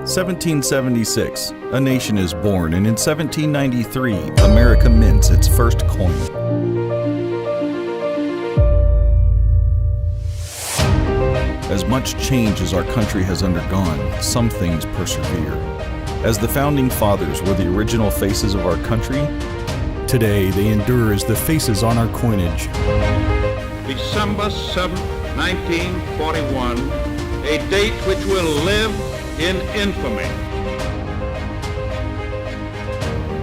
1776, a nation is born, and in 1793, America mints its first coin. As much change as our country has undergone, some things persevere. As the founding fathers were the original faces of our country, today they endure as the faces on our coinage. December 7, 1941, a date which will live in infamy.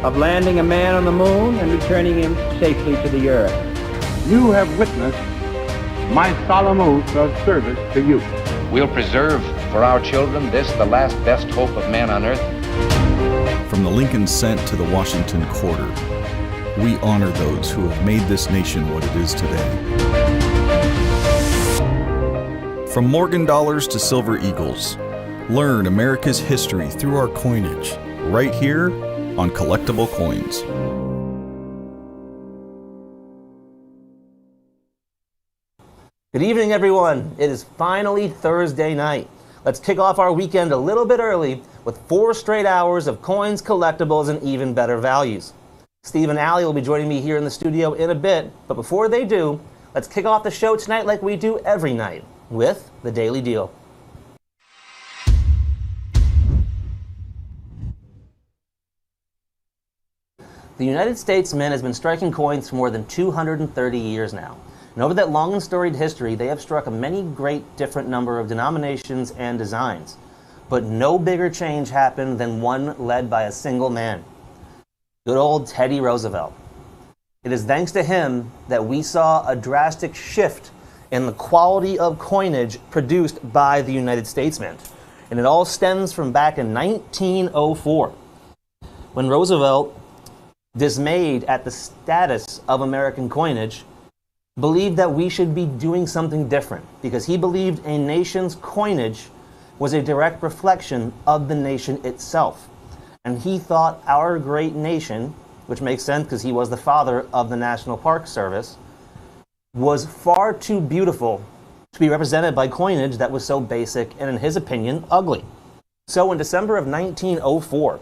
Of landing a man on the moon and returning him safely to the earth. You have witnessed my solemn oath of service to you. We'll preserve for our children this, the last best hope of man on earth. From the Lincoln Cent to the Washington Quarter, we honor those who have made this nation what it is today. From Morgan dollars to silver eagles, learn America's history through our coinage, right here on Collectible Coins. Good evening, everyone. It is finally Thursday night. Let's kick off our weekend a little bit early with 4 straight hours of coins, collectibles, and even better values. Steve and Allison will be joining me here in the studio in a bit, but before they do, let's kick off the show tonight like we do every night with the Daily Deal. The United States Mint has been striking coins for more than 230 years now. And over that long and storied history, they have struck a many great different number of denominations and designs. But no bigger change happened than one led by a single man. Good old Teddy Roosevelt. It is thanks to him that we saw a drastic shift in the quality of coinage produced by the United States Mint. And it all stems from back in 1904, when Roosevelt, dismayed at the status of American coinage, believed that we should be doing something different because he believed a nation's coinage was a direct reflection of the nation itself. And he thought our great nation, which makes sense because he was the father of the National Park Service, was far too beautiful to be represented by coinage that was so basic and, in his opinion, ugly. So in December of 1904,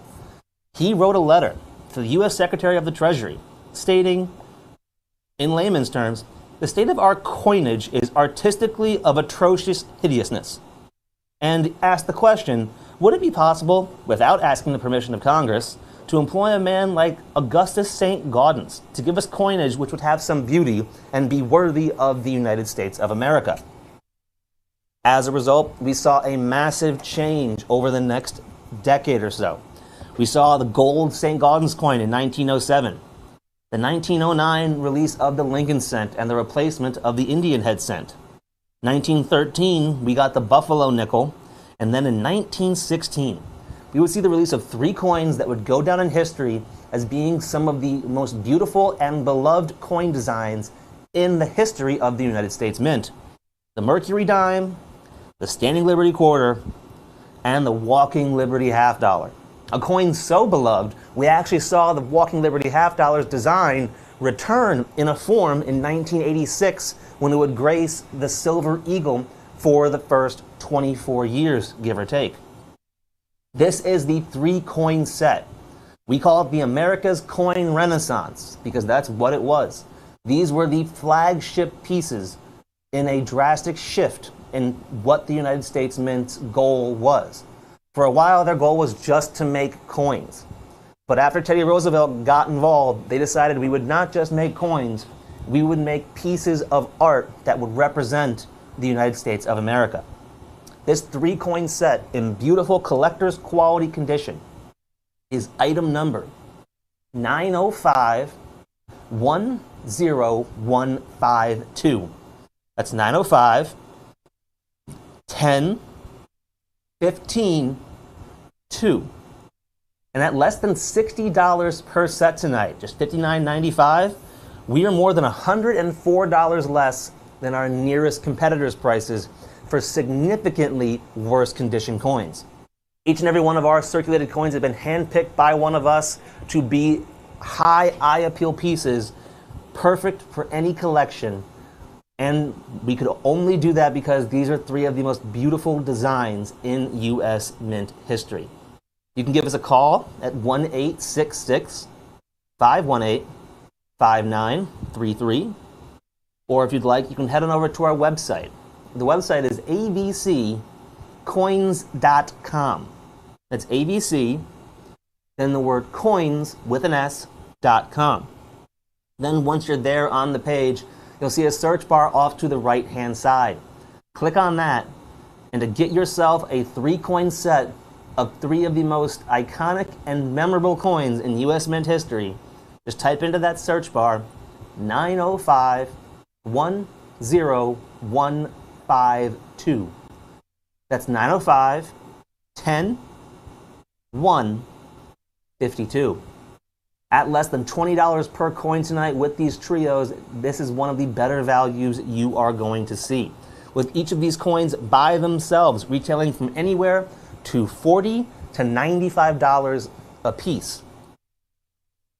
he wrote a letter to the U.S. Secretary of the Treasury, stating, in layman's terms, the state of our coinage is artistically of atrocious hideousness. And asked the question, would it be possible, without asking the permission of Congress, to employ a man like Augustus St. Gaudens to give us coinage which would have some beauty and be worthy of the United States of America? As a result, we saw a massive change over the next decade or so. We saw the gold St. Gaudens coin in 1907, the 1909 release of the Lincoln Cent and the replacement of the Indian Head Cent. 1913, we got the Buffalo nickel, and then in 1916, we would see the release of 3 coins that would go down in history as being some of the most beautiful and beloved coin designs in the history of the United States Mint. The Mercury dime, the Standing Liberty quarter, and the Walking Liberty half dollar. A coin so beloved, we actually saw the Walking Liberty half dollar's design return in a form in 1986 when it would grace the Silver Eagle for the first 24 years, give or take. This is the 3-coin set. We call it the America's Coin Renaissance because that's what it was. These were the flagship pieces in a drastic shift in what the United States Mint's goal was. For a while, their goal was just to make coins. But after Teddy Roosevelt got involved, they decided we would not just make coins, we would make pieces of art that would represent the United States of America. This 3-coin set in beautiful collector's quality condition is item number 905-10152. That's 905 10 15 2. And at less than $60 per set tonight, just $59.95, we are more than $104 less than our nearest competitors' prices for significantly worse condition coins. Each and every one of our circulated coins have been handpicked by one of us to be high eye appeal pieces, perfect for any collection, And we could only do that because these are 3 of the most beautiful designs in U.S. Mint history. You can give us a call at 1-866-518-5933. Or if you'd like, you can head on over to our website. The website is avccoins.com. That's AVC, then the word coins with an S.com. Then once you're there on the page, you'll see a search bar off to the right-hand side. Click on that, and to get yourself a 3-coin set of 3 of the most iconic and memorable coins in U.S. Mint history, just type into that search bar 905-10152. That's 905-10-152. At less than $20 per coin tonight with these trios, this is one of the better values you are going to see. With each of these coins by themselves retailing from anywhere to $40 to $95 a piece.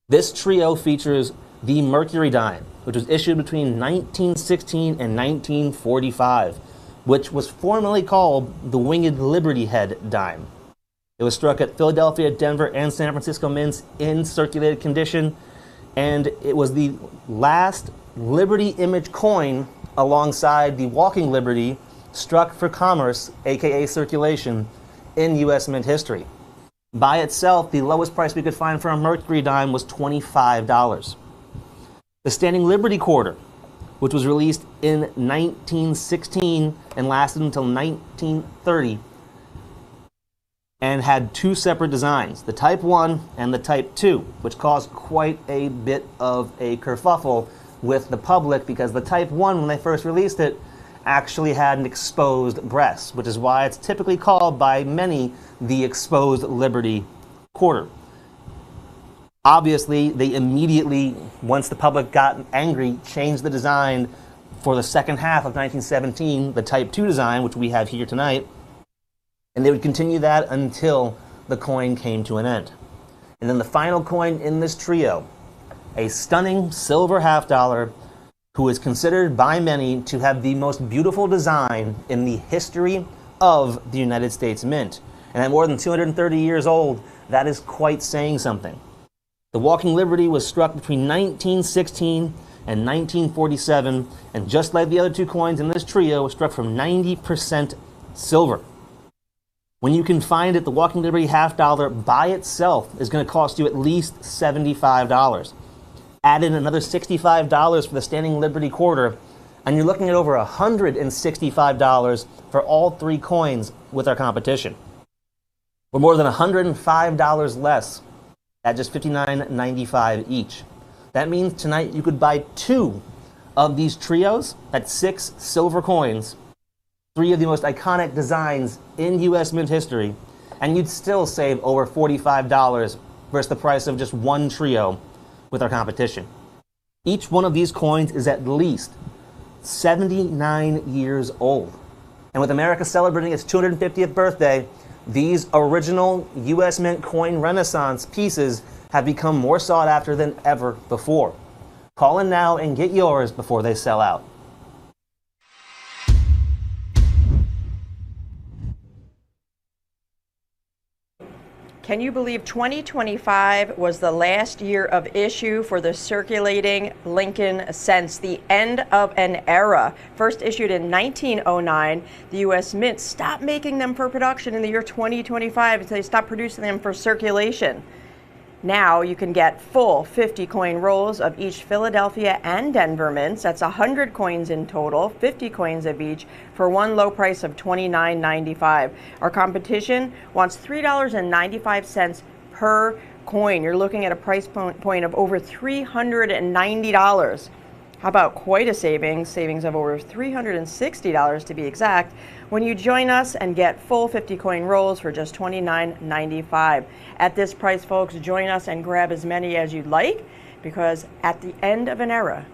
This trio features the Mercury dime, which was issued between 1916 and 1945, which was formerly called the Winged Liberty Head dime. It was struck at Philadelphia, Denver, and San Francisco mints in circulated condition, and it was the last Liberty image coin alongside the Walking Liberty struck for commerce, aka circulation, in U.S. Mint history. By itself, the lowest price we could find for a Mercury dime was $25. The Standing Liberty Quarter, which was released in 1916 and lasted until 1930, and had 2 separate designs, the Type 1 and the Type 2, which caused quite a bit of a kerfuffle with the public because the Type 1, when they first released it, actually had an exposed breast, which is why it's typically called by many the Exposed Liberty Quarter. Obviously, they immediately, once the public got angry, changed the design for the second half of 1917, the Type 2 design, which we have here tonight, and they would continue that until the coin came to an end. And then the final coin in this trio, a stunning silver $50, who is considered by many to have the most beautiful design in the history of the United States Mint. And at more than 230 years old, that is quite saying something. The Walking Liberty was struck between 1916 and 1947, and just like the other 2 coins in this trio, was struck from 90% silver. When you can find it, the Walking Liberty $50 by itself is going to cost you at least $75. Add in another $65 for the Standing Liberty Quarter, and you're looking at over $165 for all 3 coins with our competition. We're more than $105 less at just $59.95 each. That means tonight you could buy 2 of these trios at 6 silver coins, 3 of the most iconic designs in U.S. Mint history, and you'd still save over $45 versus the price of just 1 trio with our competition. Each one of these coins is at least 79 years old. And with America celebrating its 250th birthday, these original U.S. Mint coin renaissance pieces have become more sought after than ever before. Call in now and get yours before they sell out. Can you believe 2025 was the last year of issue for the circulating Lincoln cents, the end of an era? First issued in 1909, the U.S. Mint stopped making them for production in the year 2025. They stopped producing them for circulation. Now you can get full 50 coin rolls of each Philadelphia and Denver mints. That's 100 coins in total, 50 coins of each, for one low price of $29.95. Our competition wants $3.95 per coin. You're looking at a price point of over $390. How about quite a savings of over $360 to be exact, when you join us and get full 50 coin rolls for just $29.95. At this price, folks, join us and grab as many as you'd like, because at the end of an era,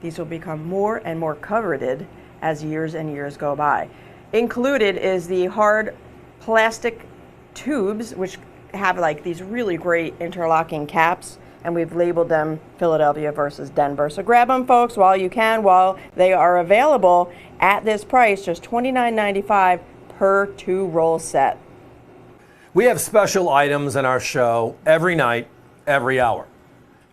these will become more and more coveted as years and years go by. Included is the hard plastic tubes, which have like these really great interlocking caps and we've labeled them Philadelphia versus Denver. So grab them, folks, while you can, while they are available at this price, just $29.95 per 2-roll set. We have special items in our show every night, every hour.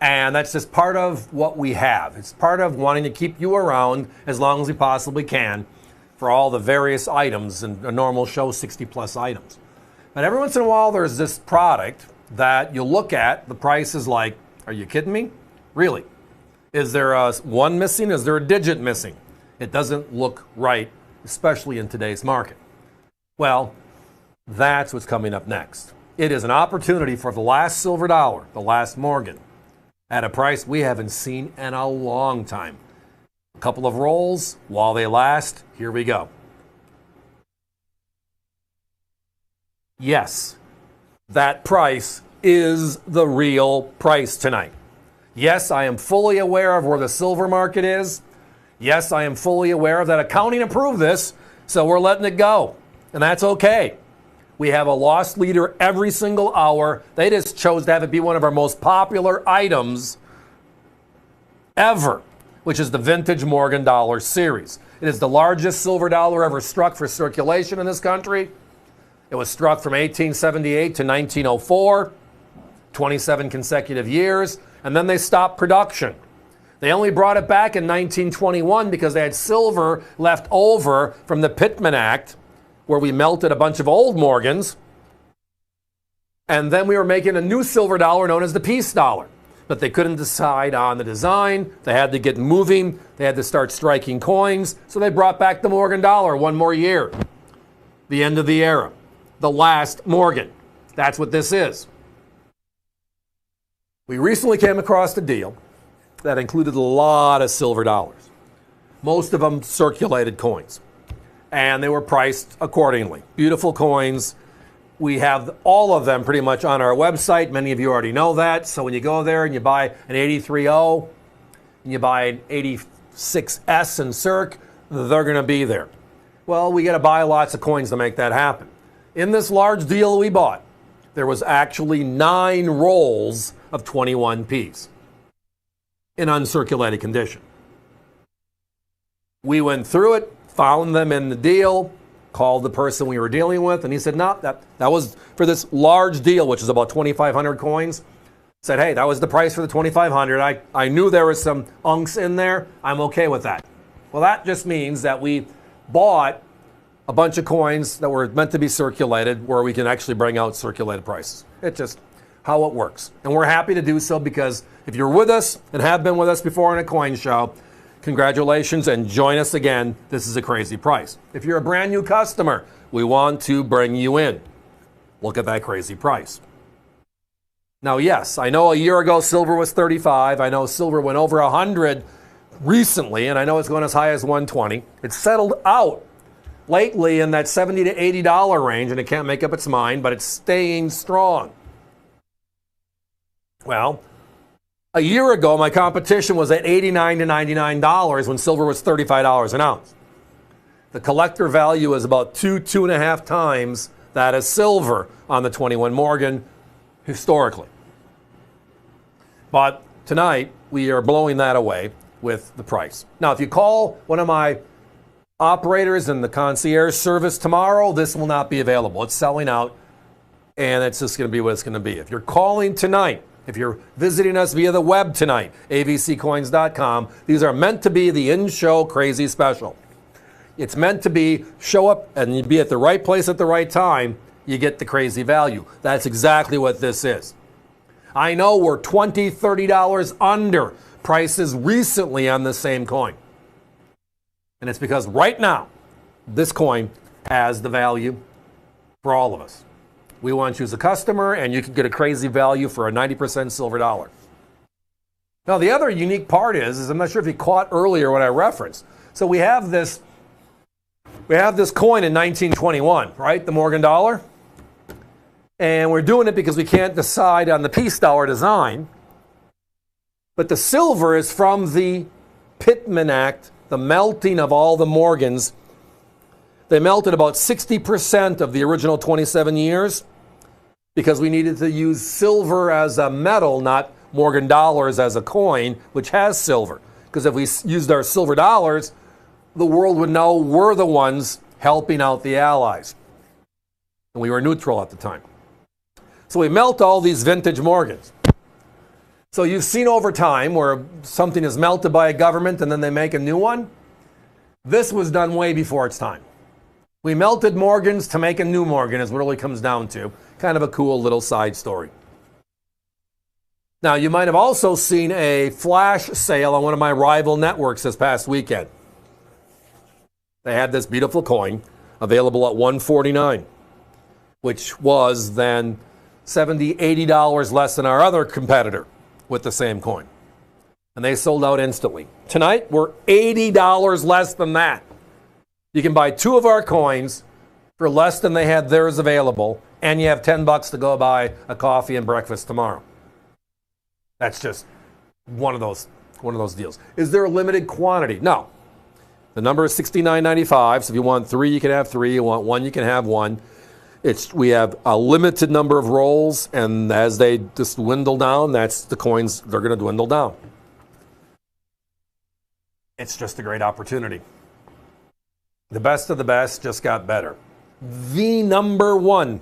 And that's just part of what we have. It's part of wanting to keep you around as long as we possibly can for all the various items in a normal show, 60-plus items. But every once in a while, there's this product that you look at, the price is like, are you kidding me? Really? Is there a one missing? Is there a digit missing? It doesn't look right, especially in today's market. Well, that's what's coming up next. It is an opportunity for the last silver dollar, the last Morgan, at a price we haven't seen in a long time. A couple of rolls while they last. Here we go. Yes, that price is the real price tonight. Yes, I am fully aware of where the silver market is. Yes, I am fully aware of that accounting approved this, so we're letting it go. And that's okay. We have a loss leader every single hour. They just chose to have it be one of our most popular items ever, which is the Vintage Morgan Dollar Series. It is the largest silver dollar ever struck for circulation in this country. It was struck from 1878 to 1904, 27 consecutive years, and then they stopped production. They only brought it back in 1921 because they had silver left over from the Pittman Act, where we melted a bunch of old Morgans, and then we were making a new silver dollar known as the peace dollar. But they couldn't decide on the design. They had to get moving. They had to start striking coins, so they brought back the Morgan dollar one more year. The end of the era. The last Morgan. That's what this is. We recently came across a deal that included a lot of silver dollars. Most of them circulated coins. And they were priced accordingly. Beautiful coins. We have all of them pretty much on our website. Many of you already know that. So when you go there and you buy an 83O, and you buy an 86S in Circ, they're going to be there. Well, we got to buy lots of coins to make that happen. In this large deal we bought, there was actually 9 rolls of 21Ps in uncirculated condition. We went through it, found them in the deal, called the person we were dealing with, and he said, no, that was for this large deal, which is about 2,500 coins. Said, hey, that was the price for the 2,500. I knew there was some unks in there. I'm okay with that. Well, that just means that we bought a bunch of coins that were meant to be circulated where we can actually bring out circulated prices. It's just how it works. And we're happy to do so because if you're with us and have been with us before in a coin show, congratulations and join us again. This is a crazy price. If you're a brand new customer, we want to bring you in. Look at that crazy price. Now, yes, I know a year ago silver was 35. I know silver went over 100 recently, and I know it's going as high as 120. It's settled out lately in that $70 to $80 range, and it can't make up its mind, but it's staying strong. Well, a year ago, my competition was at $89 to $99 when silver was $35 an ounce. The collector value is about 2.5 times that of silver on the 21 Morgan historically. But tonight, we are blowing that away with the price. Now, if you call one of my operators in the concierge service tomorrow, this will not be available. It's selling out, and it's just going to be what it's going to be. If you're calling tonight, if you're visiting us via the web tonight, avccoins.com, these are meant to be the in-show crazy special. It's meant to be show up and you be at the right place at the right time, you get the crazy value. That's exactly what this is. I know we're $20, $30 under prices recently on the same coin. And it's because right now, this coin has the value for all of us. We want you as a customer, and you can get a crazy value for a 90% silver dollar. Now, the other unique part is I'm not sure if you caught earlier what I referenced. So we have this coin in 1921, right? The Morgan dollar. And we're doing it because we can't decide on the peace dollar design. But the silver is from the Pittman Act, the melting of all the Morgans. They melted about 60% of the original 27 years because we needed to use silver as a metal, not Morgan dollars as a coin, which has silver. Because if we used our silver dollars, the world would know we're the ones helping out the Allies. And we were neutral at the time. So we melt all these vintage Morgans. So you've seen over time where something is melted by a government and then they make a new one. This was done way before its time. We melted Morgans to make a new Morgan is what it really comes down to. Kind of a cool little side story. Now, you might have also seen a flash sale on one of my rival networks this past weekend. They had this beautiful coin available at $149, which was then $70, $80 less than our other competitor with the same coin. And they sold out instantly. Tonight, we're $80 less than that. You can buy two of our coins for less than they had theirs available, and you have $10 to go buy a coffee and breakfast tomorrow. That's just one of those deals. Is there a limited quantity? No. The number is $69.95, so if you want three, you can have three. You want one, you can have one. We have a limited number of rolls, and as they just dwindle down, that's the coins, they're going to dwindle down. It's just a great opportunity. The best of the best just got better. The number one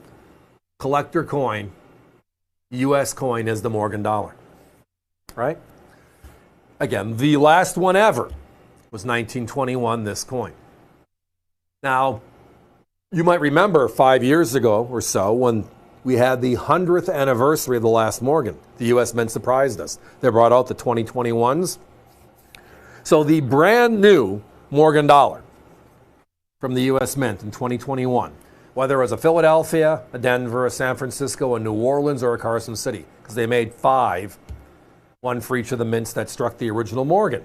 collector coin, U.S. coin, is the Morgan dollar. Right? Again, the last one ever was 1921, this coin. Now, you might remember 5 years ago or so when we had the 100th anniversary of the last Morgan. The U.S. Mint surprised us. They brought out the 2021s. So the brand new Morgan dollar from the U.S. Mint in 2021, whether it was a Philadelphia, a Denver, a San Francisco, a New Orleans, or a Carson City, because they made 5, one for each of the mints that struck the original Morgan.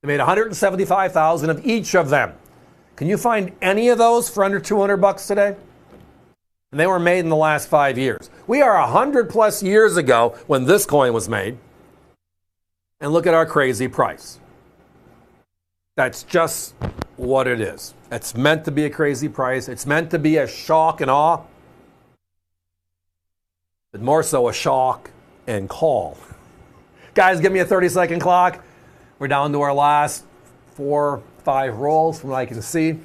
They made 175,000 of each of them. Can you find any of those for under $200 today? And they were made in the last 5 years. We are 100 plus years ago when this coin was made. And look at our crazy price. That's just what it is. It's meant to be a crazy price. It's meant to be a shock and awe. But more so a shock and call. Guys, give me a 30-second clock. We're down to our last 4, 5 rolls from what I can see.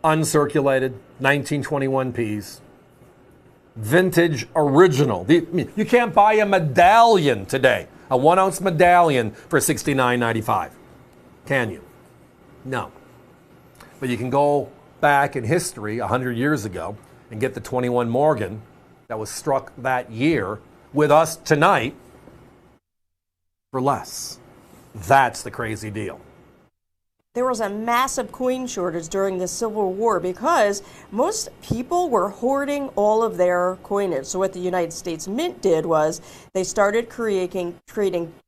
Uncirculated, 1921 piece. Vintage original. You can't buy a medallion today, a 1-ounce medallion for $69.95. Can you? No. But you can go back in history 100 years ago and get the 21 Morgan that was struck that year with us tonight for less. That's the crazy deal. There was a massive coin shortage during the Civil War because most people were hoarding all of their coinage. So what the United States Mint did was they started creating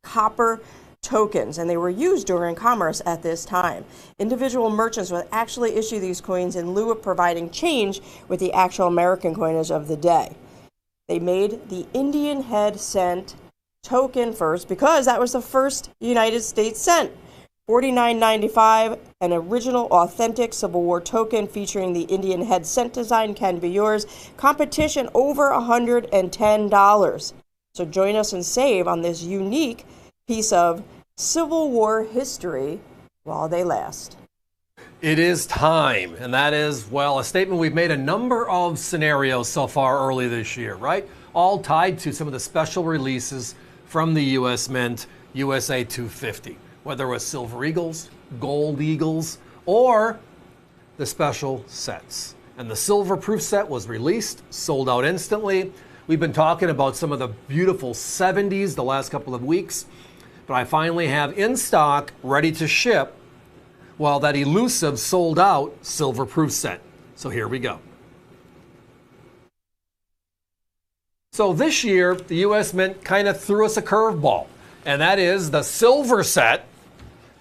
copper tokens, and they were used during commerce at this time. Individual merchants would actually issue these coins in lieu of providing change with the actual American coinage of the day. They made the Indian head cent token first because that was the first United States cent. $49.95, an original authentic Civil War token featuring the Indian head cent design can be yours. Competition over $110. So join us and save on this unique piece of Civil War history while they last. It is time, and that is, well, a statement we've made a number of scenarios so far early this year, right? All tied to some of the special releases from the U.S. Mint USA 250, whether it was Silver Eagles, Gold Eagles, or the special sets. And the silver proof set was released, sold out instantly. We've been talking about some of the beautiful 70s the last couple of weeks, but I finally have in stock, ready to ship, well, that elusive sold out silver proof set. So here we go. So this year, the U.S. Mint kind of threw us a curveball, and that is the silver set,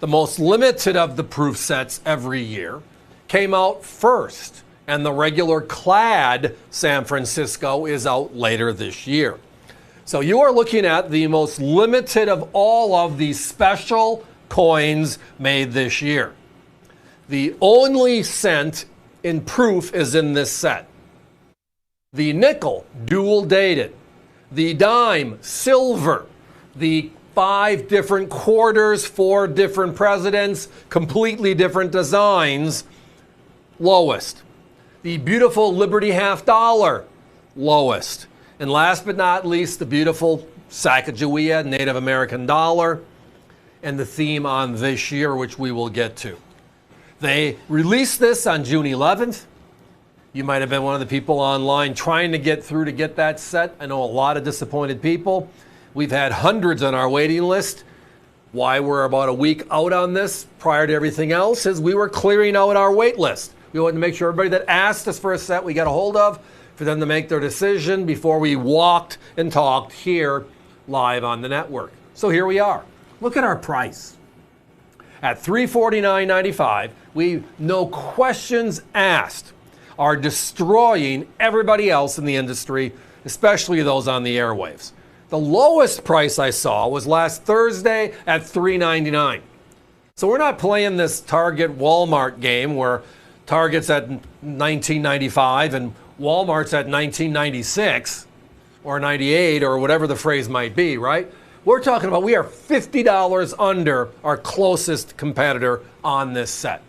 the most limited of the proof sets every year, came out first, and the regular clad San Francisco is out later this year. So you are looking at the most limited of all of these special coins made this year. The only cent in proof is in this set. The nickel, dual dated. The dime, silver. The 5 different quarters, 4 different presidents, completely different designs, lowest. The beautiful Liberty half dollar, lowest. And last but not least, the beautiful Sacagawea Native American dollar, and the theme on this year, which we will get to. They released this on June 11th. You might have been one of the people online trying to get through to get that set. I know a lot of disappointed people. We've had hundreds on our waiting list. Why we're about a week out on this prior to everything else is we were clearing out our wait list. We wanted to make sure everybody that asked us for a set we got a hold of, for them to make their decision before we walked and talked here live on the network. So here we are. Look at our price. At $349.95, we, no questions asked, are destroying everybody else in the industry, especially those on the airwaves. The lowest price I saw was last Thursday at $399. So we're not playing this Target Walmart game where Target's at $19.95 and Walmart's at $19.96 or $98 or whatever the phrase might be, right? We're talking about we are $50 under our closest competitor on this set.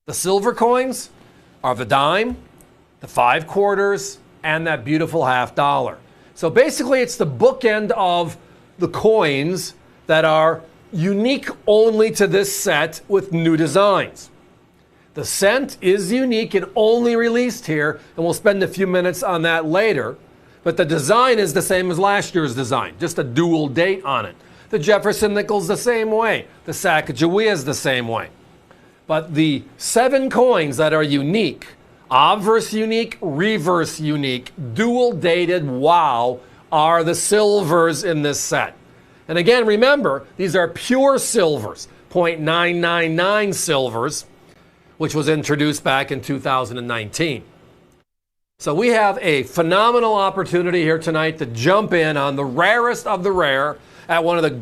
The silver coins are the dime, the 5 quarters, and that beautiful half dollar. So basically it's the bookend of the coins that are unique only to this set with new designs. The cent is unique and only released here, and we'll spend a few minutes on that later. But the design is the same as last year's design, just a dual date on it. The Jefferson nickel's the same way. The Sacagawea is the same way. But the 7 coins that are unique, obverse unique, reverse unique, dual dated, wow, are the silvers in this set. And again, remember, these are pure silvers, 0.999 silvers, which was introduced back in 2019. So we have a phenomenal opportunity here tonight to jump in on the rarest of the rare at one of the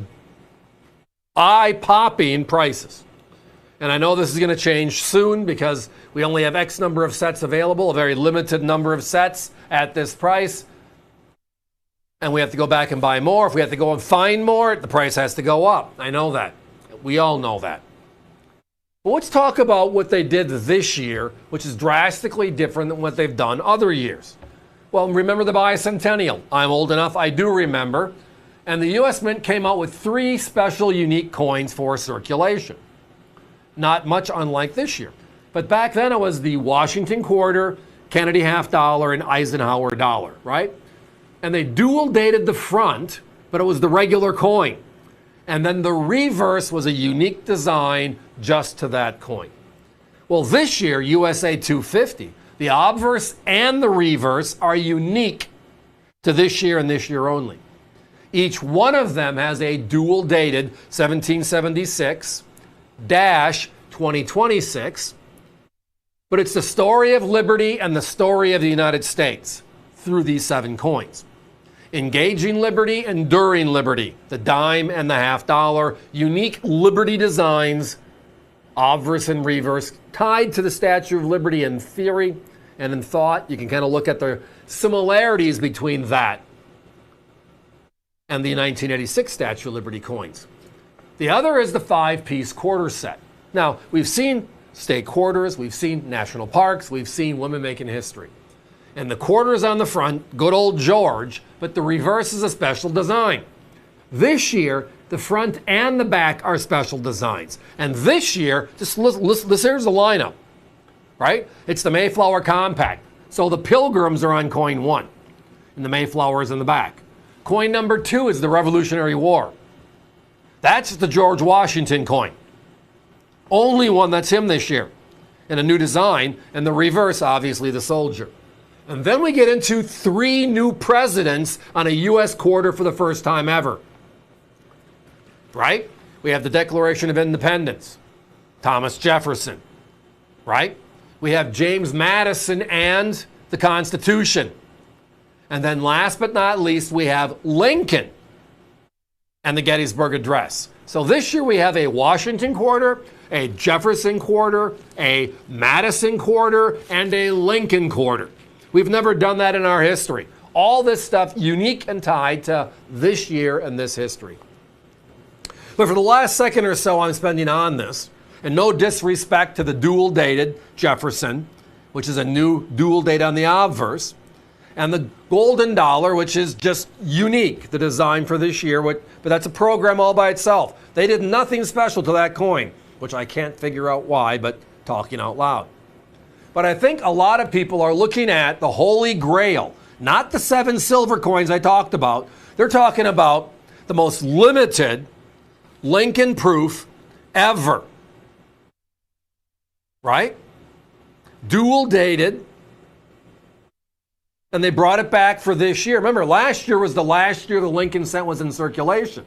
eye-popping prices. And I know this is going to change soon because we only have X number of sets available, a very limited number of sets at this price. And we have to go back and buy more. If we have to go and find more, the price has to go up. I know that. We all know that. But let's talk about what they did this year, which is drastically different than what they've done other years. Well, remember the bicentennial. I'm old enough, I do remember. And the U.S. Mint came out with 3 special unique coins for circulation. Not much unlike this year. But back then it was the Washington quarter, Kennedy half dollar, and Eisenhower dollar, right? And they dual dated the front, but it was the regular coin. And then the reverse was a unique design just to that coin. Well, this year, USA 250, the obverse and the reverse are unique to this year and this year only. Each one of them has a dual dated 1776-2026, but it's the story of liberty and the story of the United States through these 7 coins. Engaging liberty, enduring liberty, the dime and the half dollar, unique liberty designs, obverse and reverse, tied to the Statue of Liberty in theory and in thought. You can kind of look at the similarities between that and the 1986 Statue of Liberty coins. The other is the 5-piece quarter set. Now, we've seen state quarters, we've seen national parks, we've seen women making history. And the quarter is on the front, good old George, but the reverse is a special design. This year, the front and the back are special designs. And this year, just listen, here's the lineup, right? It's the Mayflower Compact. So the Pilgrims are on coin 1, and the Mayflower is in the back. Coin number 2 is the Revolutionary War. That's the George Washington coin. Only one that's him this year, in a new design, and the reverse, obviously, the soldier. And then we get into 3 new presidents on a U.S. quarter for the first time ever. Right? We have the Declaration of Independence, Thomas Jefferson. Right? We have James Madison and the Constitution. And then last but not least, we have Lincoln and the Gettysburg Address. So this year we have a Washington quarter, a Jefferson quarter, a Madison quarter, and a Lincoln quarter. We've never done that in our history. All this stuff unique and tied to this year and this history. But for the last second or so I'm spending on this, and no disrespect to the dual-dated Jefferson, which is a new dual date on the obverse, and the golden dollar, which is just unique, the design for this year, but that's a program all by itself. They did nothing special to that coin, which I can't figure out why, but talking out loud. But I think a lot of people are looking at the Holy Grail, not the 7 silver coins I talked about. They're talking about the most limited Lincoln proof ever. Right? Dual dated. And they brought it back for this year. Remember, last year was the last year the Lincoln cent was in circulation.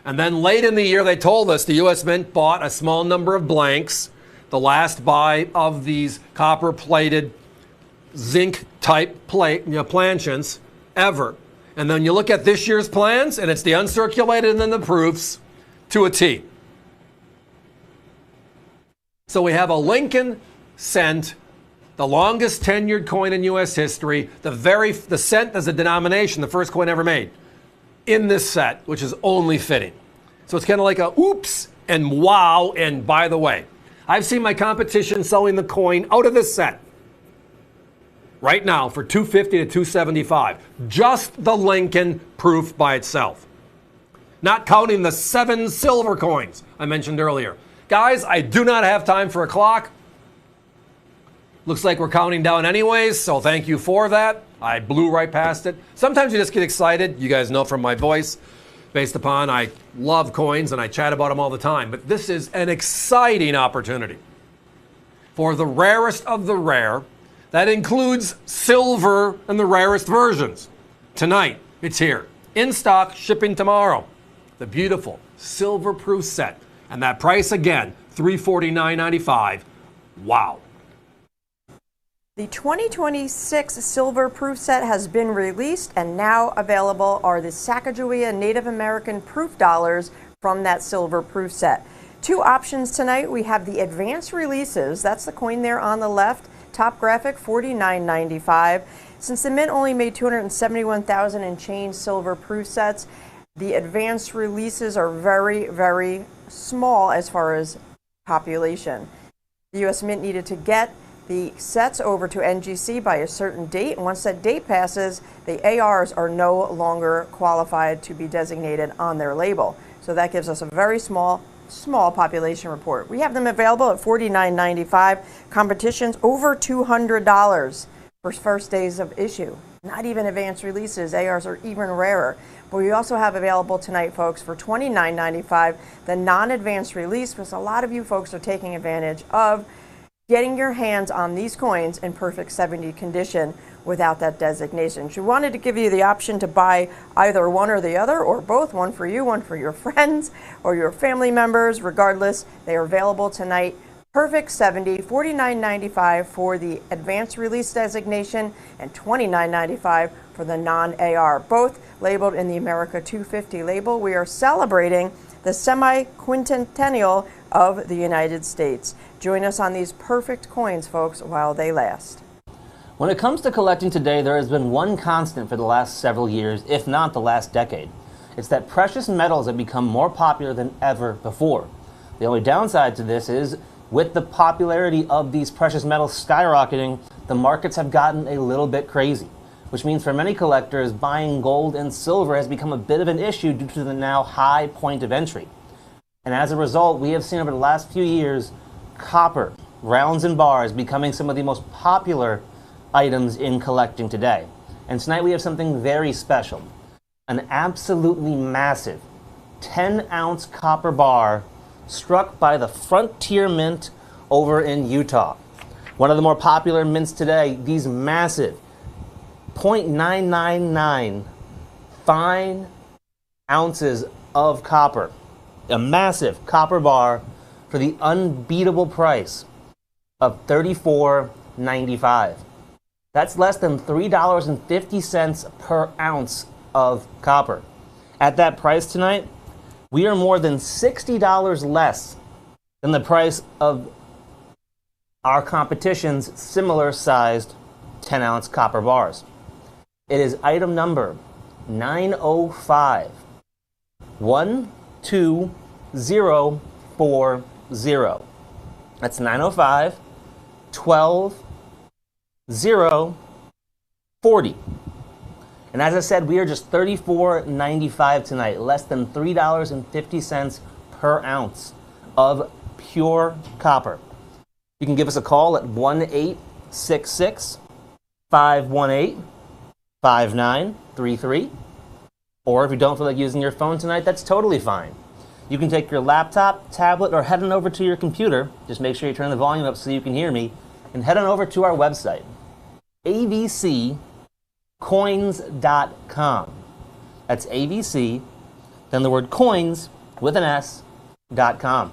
And then late in the year, they told us the U.S. Mint bought a small number of blanks, the last buy of these copper-plated zinc-type planchets ever. And then you look at this year's plans, and it's the uncirculated and then the proofs to a T. So we have a Lincoln cent, the longest tenured coin in U.S. history, the cent as a denomination, the first coin ever made, in this set, which is only fitting. So it's kind of like a oops and wow, and by the way. I've seen my competition selling the coin out of this set right now for $250 to $275. Just the Lincoln proof by itself. Not counting the 7 silver coins I mentioned earlier. Guys, I do not have time for a clock. Looks like we're counting down anyways, so thank you for that. I blew right past it. Sometimes you just get excited. You guys know from my voice, based upon I love coins and I chat about them all the time. But this is an exciting opportunity for the rarest of the rare. That includes silver and the rarest versions. Tonight, it's here. In stock, shipping tomorrow. The beautiful silver proof set. And that price again, $349.95. Wow. The 2026 silver proof set has been released, and now available are the Sacagawea Native American proof dollars from that silver proof set. 2 options tonight. We have the advanced releases. That's the coin there on the left. Top graphic, $49.95. Since the Mint only made 271,000 and change silver proof sets, the advanced releases are very, very small as far as population. The U.S. Mint needed to get the sets over to NGC by a certain date, and once that date passes, the ARs are no longer qualified to be designated on their label. So that gives us a very small population report. We have them available at $49.95. Competition's over $200 for first days of issue. Not even advanced releases. ARs are even rarer. But we also have available tonight, folks, for $29.95, the non-advanced release, because a lot of you folks are taking advantage of getting your hands on these coins in perfect 70 condition without that designation. She wanted to give you the option to buy either one or the other, or both, one for you, one for your friends or your family members. Regardless, they are available tonight. Perfect 70, $49.95 for the advanced release designation and $29.95 for the non-AR, both labeled in the America 250 label. We are celebrating the semi-quincentennial of the United States. Join us on these perfect coins, folks, while they last. When it comes to collecting today, there has been one constant for the last several years, if not the last decade. It's that precious metals have become more popular than ever before. The only downside to this is, with the popularity of these precious metals skyrocketing, the markets have gotten a little bit crazy, which means for many collectors, buying gold and silver has become a bit of an issue due to the now high point of entry. And as a result, we have seen over the last few years, copper, rounds and bars becoming some of the most popular items in collecting today. And tonight we have something very special. An absolutely massive 10-ounce copper bar struck by the Frontier Mint over in Utah. One of the more popular mints today, these massive 0.999 fine ounces of copper. A massive copper bar for the unbeatable price of $34.95. That's less than $3.50 per ounce of copper. At that price tonight, we are more than $60 less than the price of our competition's similar sized 10-ounce copper bars. It is item number 905 12040. That's 905 12 040. And as I said, we are just $34.95 tonight, less than $3.50 per ounce of pure copper. You can give us a call at 1-866-518-5933. Or if you don't feel like using your phone tonight, that's totally fine. You can take your laptop, tablet, or head on over to your computer. Just make sure you turn the volume up so you can hear me. And head on over to our website, avccoins.com. That's AVC, then the word coins with an S.com.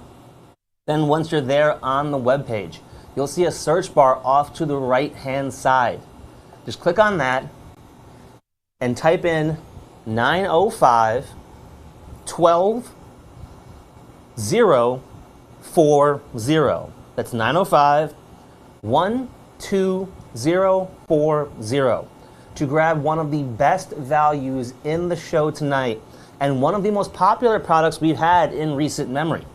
Then once you're there on the webpage, you'll see a search bar off to the right-hand side. Just click on that and type in 905 12 040. That's 905 12040 to grab one of the best values in the show tonight and one of the most popular products we've had in recent memory.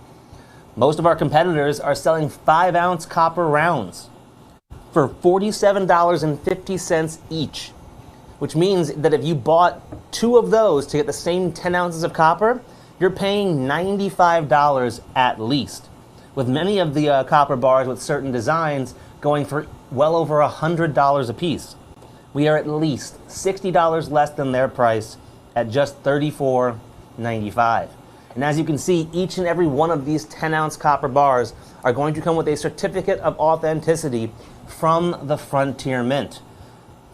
Most of our competitors are selling 5-ounce copper rounds for $47.50 each, which means that if you bought 2 of those to get the same 10 ounces of copper, you're paying $95 at least, with many of the copper bars with certain designs going for well over $100 a piece. We are at least $60 less than their price at just $34.95. And as you can see, each and every one of these 10-ounce copper bars are going to come with a certificate of authenticity from the Frontier Mint,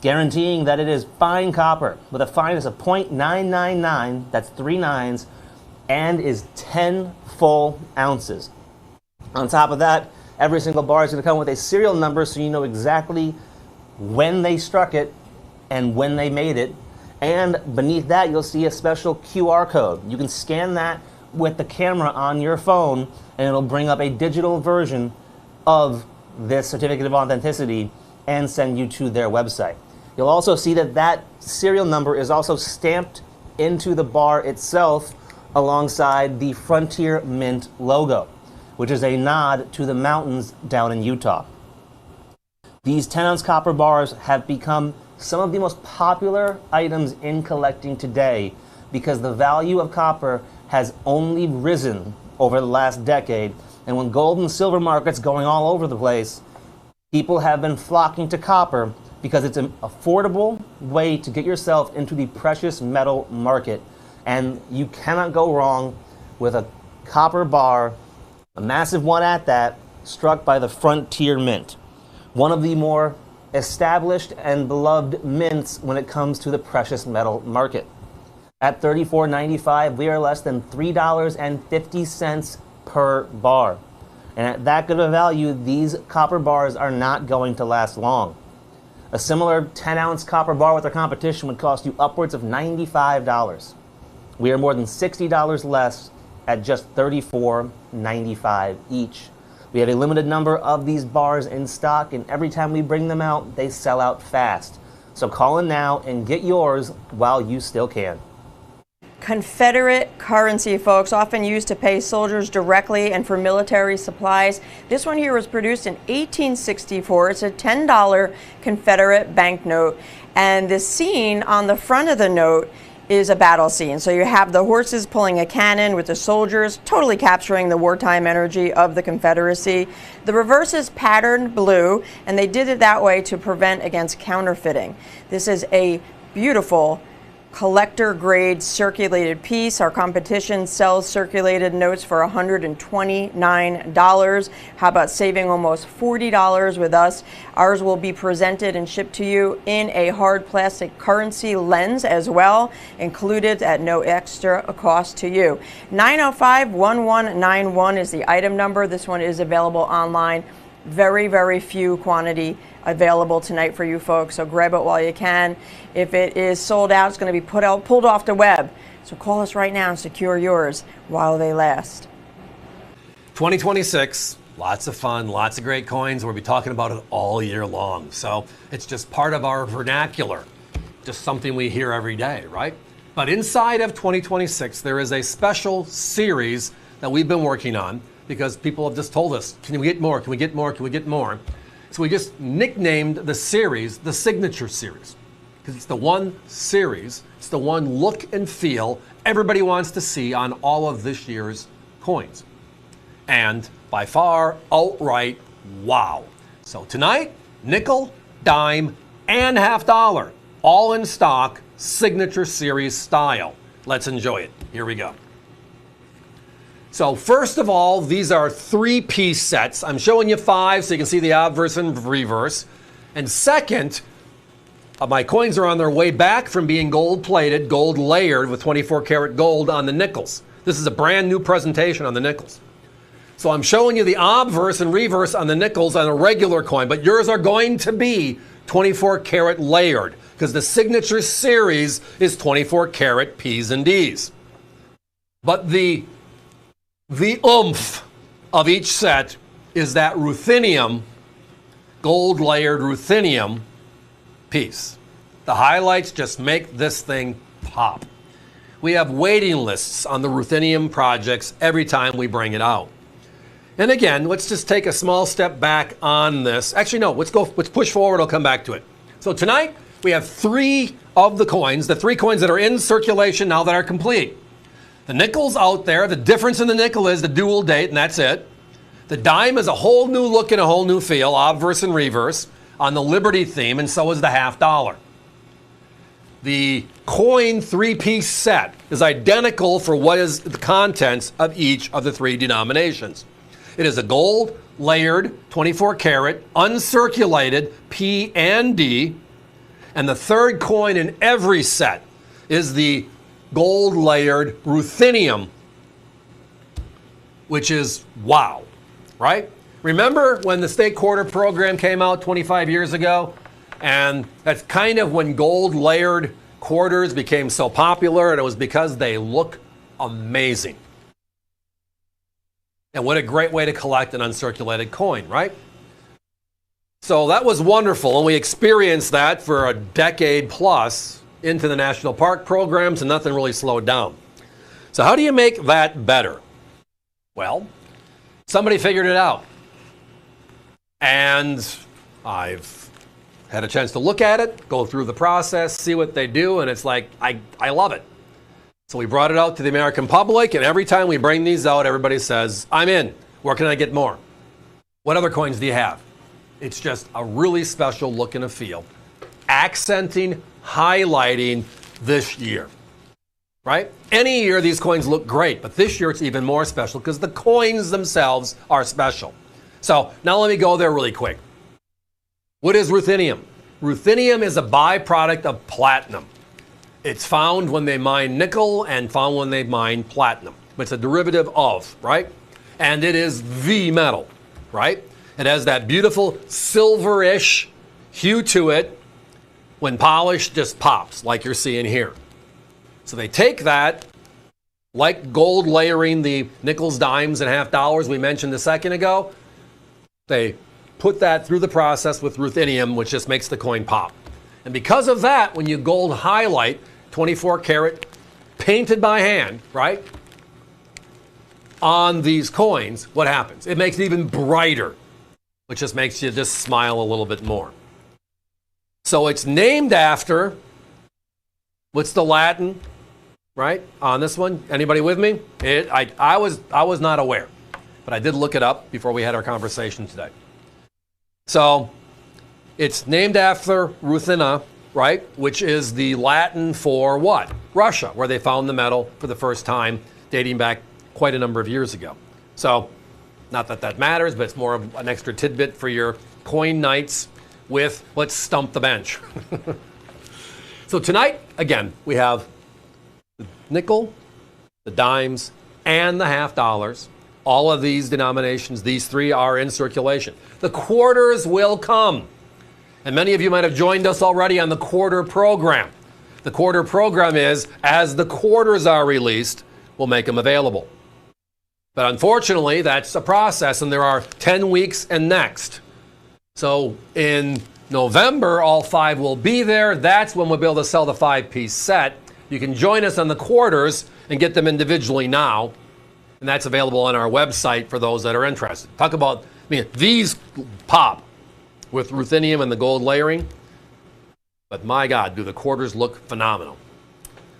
guaranteeing that it is fine copper with a fineness of .999, that's 3 nines, and is 10 full ounces. On top of that, every single bar is going to come with a serial number so you know exactly when they struck it and when they made it. And beneath that, you'll see a special QR code. You can scan that with the camera on your phone, and it'll bring up a digital version of this certificate of authenticity and send you to their website. You'll also see that that serial number is also stamped into the bar itself alongside the Frontier Mint logo, which is a nod to the mountains down in Utah. These 10-ounce copper bars have become some of the most popular items in collecting today because the value of copper has only risen over the last decade. And when gold and silver markets going all over the place, people have been flocking to copper because it's an affordable way to get yourself into the precious metal market. And you cannot go wrong with a copper bar, a massive one at that, struck by the Frontier Mint, one of the more established and beloved mints when it comes to the precious metal market. At $34.95, we are less than $3.50 per bar. And at that good of a value, these copper bars are not going to last long. A similar 10-ounce copper bar with our competition would cost you upwards of $95. We are more than $60 less at just $34.95 each. We have a limited number of these bars in stock, and every time we bring them out, they sell out fast. So call in now and get yours while you still can. Confederate currency, folks, often used to pay soldiers directly and for military supplies. This one here was produced in 1864. It's a $10 Confederate banknote, and the scene on the front of the note is a battle scene. So you have the horses pulling a cannon with the soldiers, totally capturing the wartime energy of the Confederacy. The reverse is patterned blue, and they did it that way to prevent against counterfeiting. This is a beautiful collector grade circulated piece. Our competition sells circulated notes for $129. How about saving almost $40 with us? Ours will be presented and shipped to you in a hard plastic currency lens as well, included at no extra cost to you. 905-1191 is the item number. This one is available online. Very, very few quantity available tonight for you folks, so grab it while you can. If it is sold out, it's going to be pulled off the web. So call us right now and secure yours while they last. 2026, Lots of fun, lots of great coins. We'll be talking about it all year long. So it's just part of our vernacular, just something we hear every day, right? But inside of 2026, there is a special series that we've been working on because people have just told us, can we get more? Can we get more? Can we get more? So we just nicknamed the series the Signature Series because it's the one series, it's the one look and feel everybody wants to see on all of this year's coins. And by far, outright, wow. So tonight, nickel, dime, and half dollar, all in stock, Signature Series style. Let's enjoy it. Here we go. So first of all, these are 3-piece sets. I'm showing you 5 so you can see the obverse and reverse. And second, my coins are on their way back from being gold-plated, gold layered with 24-karat gold on the nickels. This is a brand new presentation on the nickels. So I'm showing you the obverse and reverse on the nickels on a regular coin, but yours are going to be 24-karat layered because the Signature Series is 24-karat P's and D's. But the oomph of each set is that ruthenium, gold-layered ruthenium piece. The highlights just make this thing pop. We have waiting lists on the ruthenium projects every time we bring it out. And again, let's just take a small step back on this. Actually, no, let's push forward, I'll come back to it. So tonight, we have 3 of the coins, the 3 coins that are in circulation now that are complete. The nickel's out there. The difference in the nickel is the dual date, and that's it. The dime is a whole new look and a whole new feel, obverse and reverse, on the Liberty theme, and so is the half dollar. The coin 3-piece set is identical for what is the contents of each of the 3 denominations. It is a gold layered 24-karat uncirculated P and D, and the third coin in every set is the gold layered ruthenium, which is wow, right? Remember when the state quarter program came out 25 years ago? And that's kind of when gold layered quarters became so popular, and it was because they look amazing. And what a great way to collect an uncirculated coin, right? So that was wonderful, and we experienced that for a decade plus into the national park programs, and nothing really slowed down. So how do you make that better? Well, somebody figured it out. And I've had a chance to look at it, go through the process, see what they do, and it's like, I love it. So we brought it out to the American public, and every time we bring these out, everybody says, I'm in. Where can I get more? What other coins do you have? It's just a really special look and a feel, accenting, highlighting this year, right? Any year these coins look great, but this year it's even more special because the coins themselves are special. So now let me go there really quick. What is ruthenium? Ruthenium is a byproduct of platinum. It's found when they mine nickel and found when they mine platinum. It's a derivative of, right? And it is the metal, right? It has that beautiful silverish hue to it. When polished, just pops like you're seeing here. So they take that, like gold layering the nickels, dimes, and half dollars we mentioned a second ago. They put that through the process with ruthenium, which just makes the coin pop. And because of that, when you gold highlight 24 karat painted by hand, right, on these coins, what happens? It makes it even brighter, which just makes you just smile a little bit more. So it's named after, what's the Latin, right, on this one? Anybody with me? I was not aware, but I did look it up before we had our conversation today. So it's named after Ruthenia, right, which is the Latin for what? Russia, where they found the metal for the first time, dating back quite a number of years ago. So not that that matters, but it's more of an extra tidbit for your coin nights with Let's Stump the Bench. So tonight, again, we have the nickel, the dimes, and the half dollars. All of these denominations, these 3 are in circulation. The quarters will come. And many of you might have joined us already on the quarter program. The quarter program is, as the quarters are released, we'll make them available. But unfortunately, that's a process, and there are 10 weeks and next. So in November, all 5 will be there. That's when we'll be able to sell the 5-piece set. You can join us on the quarters and get them individually now. And that's available on our website for those that are interested. Talk about, these pop with ruthenium and the gold layering. But my God, do the quarters look phenomenal.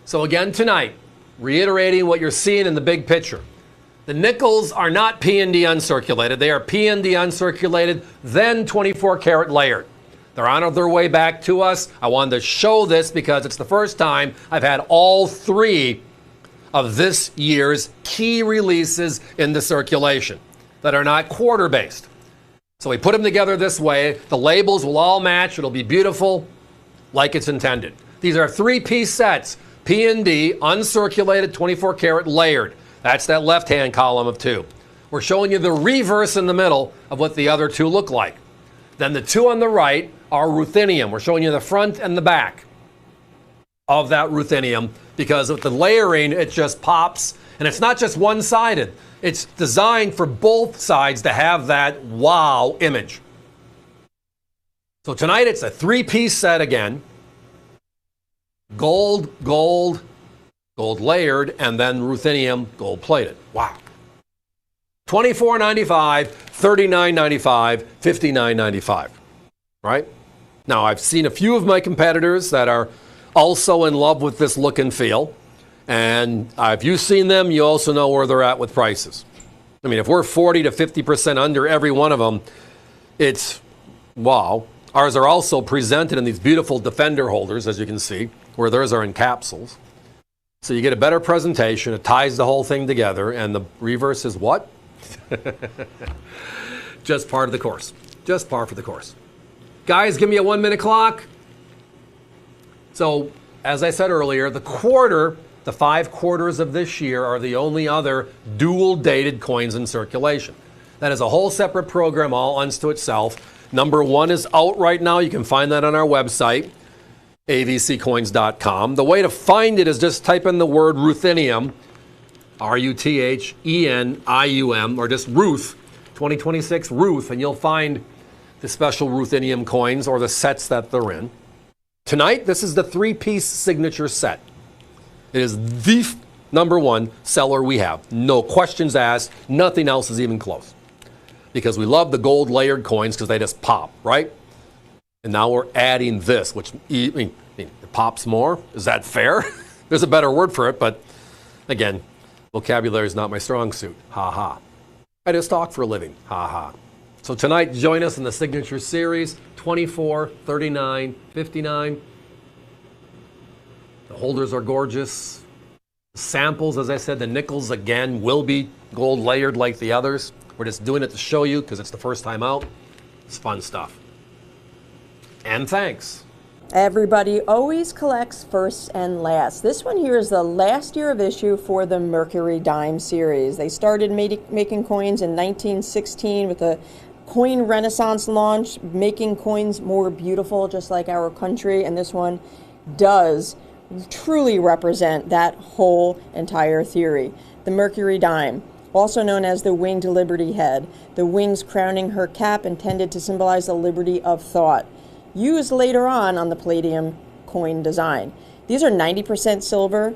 So again tonight, reiterating what you're seeing in the big picture. The nickels are not P&D uncirculated. They are P&D uncirculated, then 24 karat layered. They're on their way back to us. I wanted to show this because it's the first time I've had all 3 of this year's key releases in the circulation that are not quarter based. So we put them together this way. The labels will all match. It'll be beautiful like it's intended. These are 3-piece sets, P&D, uncirculated, 24 karat layered. That's that left-hand column of 2. We're showing you the reverse in the middle of what the other 2 look like. Then the 2 on the right are ruthenium. We're showing you the front and the back of that ruthenium because with the layering, it just pops. And it's not just one-sided. It's designed for both sides to have that wow image. So tonight it's a 3-piece set again. Gold, gold, gold layered, and then ruthenium gold plated. Wow. $24.95, $39.95, $59.95. Right? Now, I've seen a few of my competitors that are also in love with this look and feel. And if you've seen them, you also know where they're at with prices. If we're 40 to 50% under every one of them, it's wow. Ours are also presented in these beautiful Defender holders, as you can see, where theirs are in capsules. So you get a better presentation. It ties the whole thing together. And the reverse is what? Just part of the course. Just par for the course. Guys, give me a 1-minute clock. So, as I said earlier, the 5 quarters of this year are the only other dual-dated coins in circulation. That is a whole separate program all unto itself. Number 1 is out right now. You can find that on our website, avccoins.com. The way to find it is just type in the word ruthenium, RUTHENIUM, or just Ruth, 2026 Ruth, and you'll find the special ruthenium coins or the sets that they're in. Tonight, this is the 3-piece signature set. It is the number 1 seller we have. No questions asked. Nothing else is even close. Because we love the gold layered coins because they just pop, right? And now we're adding this, which it pops more. Is that fair? There's a better word for it, but again, vocabulary is not my strong suit. Ha ha. I just talk for a living. Ha ha. So tonight, join us in the signature series, 24, 39, 59. The holders are gorgeous. Samples, as I said, the nickels, again, will be gold layered like the others. We're just doing it to show you because it's the first time out. It's fun stuff. And thanks. Everybody always collects first and last. This one here is the last year of issue for the Mercury Dime series. They started making coins in 1916 with a coin renaissance launch, making coins more beautiful, just like our country. And this one does truly represent that whole entire theory. The Mercury Dime, also known as the winged liberty head, the wings crowning her cap intended to symbolize the liberty of thought, used later on the palladium coin design. These are 90% silver,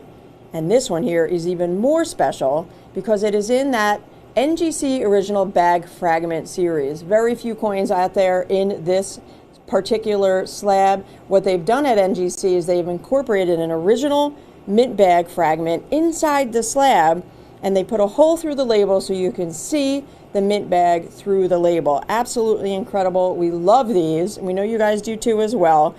and this one here is even more special because it is in that NGC original bag fragment series. Very few coins out there in this particular slab. What they've done at NGC is they've incorporated an original mint bag fragment inside the slab, and they put a hole through the label so you can see the mint bag through the label. Absolutely incredible. We love these, and we know you guys do too as well.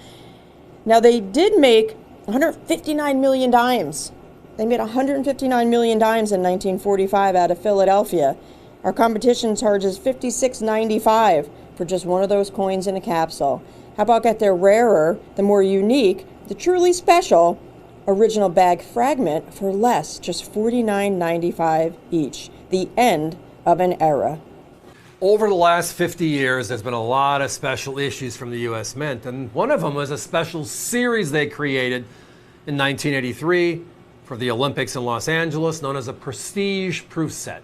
Now, they did make 159 million dimes. They made 159 million dimes in 1945 out of Philadelphia. Our competition charges $56.95 for just one of those coins in a capsule. How about get their rarer, the more unique, the truly special original bag fragment for less, just $49.95 each. The end of an era. Over the last 50 years, there's been a lot of special issues from the U.S. Mint, and one of them was a special series they created in 1983 for the Olympics in Los Angeles, known as a Prestige Proof Set.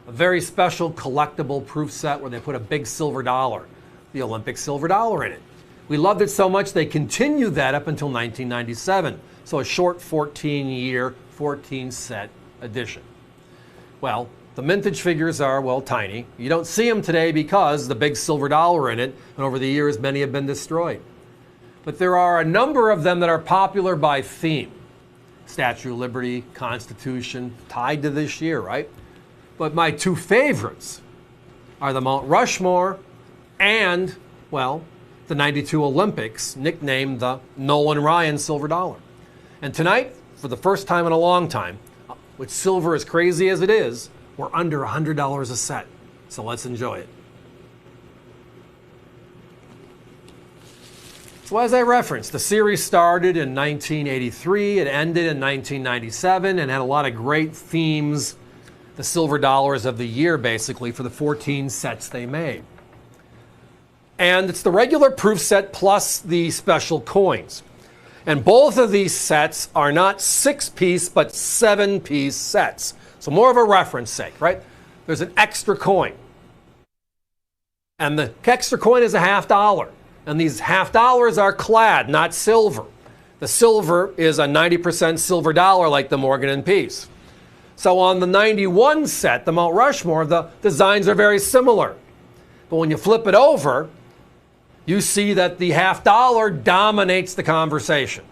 a very special collectible proof set where they put a big silver dollar, the Olympic silver dollar, in it. We loved it so much they continued that up until 1997. So a short 14-year, 14-set edition. Well, the mintage figures are, well, tiny. You don't see them today because the big silver dollar in it, and over the years many have been destroyed. But there are a number of them that are popular by theme. Statue of Liberty, Constitution, tied to this year, right? But my two favorites are the Mount Rushmore and, well, the 92 Olympics, nicknamed the Nolan Ryan silver dollar. And tonight, for the first time in a long time, with silver as crazy as it is, we're under $100 a set. So let's enjoy it. So as I referenced, the series started in 1983, it ended in 1997, and had a lot of great themes, the silver dollars of the year, basically, for the 14 sets they made. And it's the regular proof set plus the special coins. And both of these sets are not 6-piece, but 7-piece sets. So more of a reference sake, right? There's an extra coin. And the extra coin is a $50. And these $50 are clad, not silver. The silver is a 90% silver dollar like the Morgan and Peace. So on the 91 set, the Mount Rushmore, the designs are very similar. But when you flip it over, you see that the $50 dominates the conversation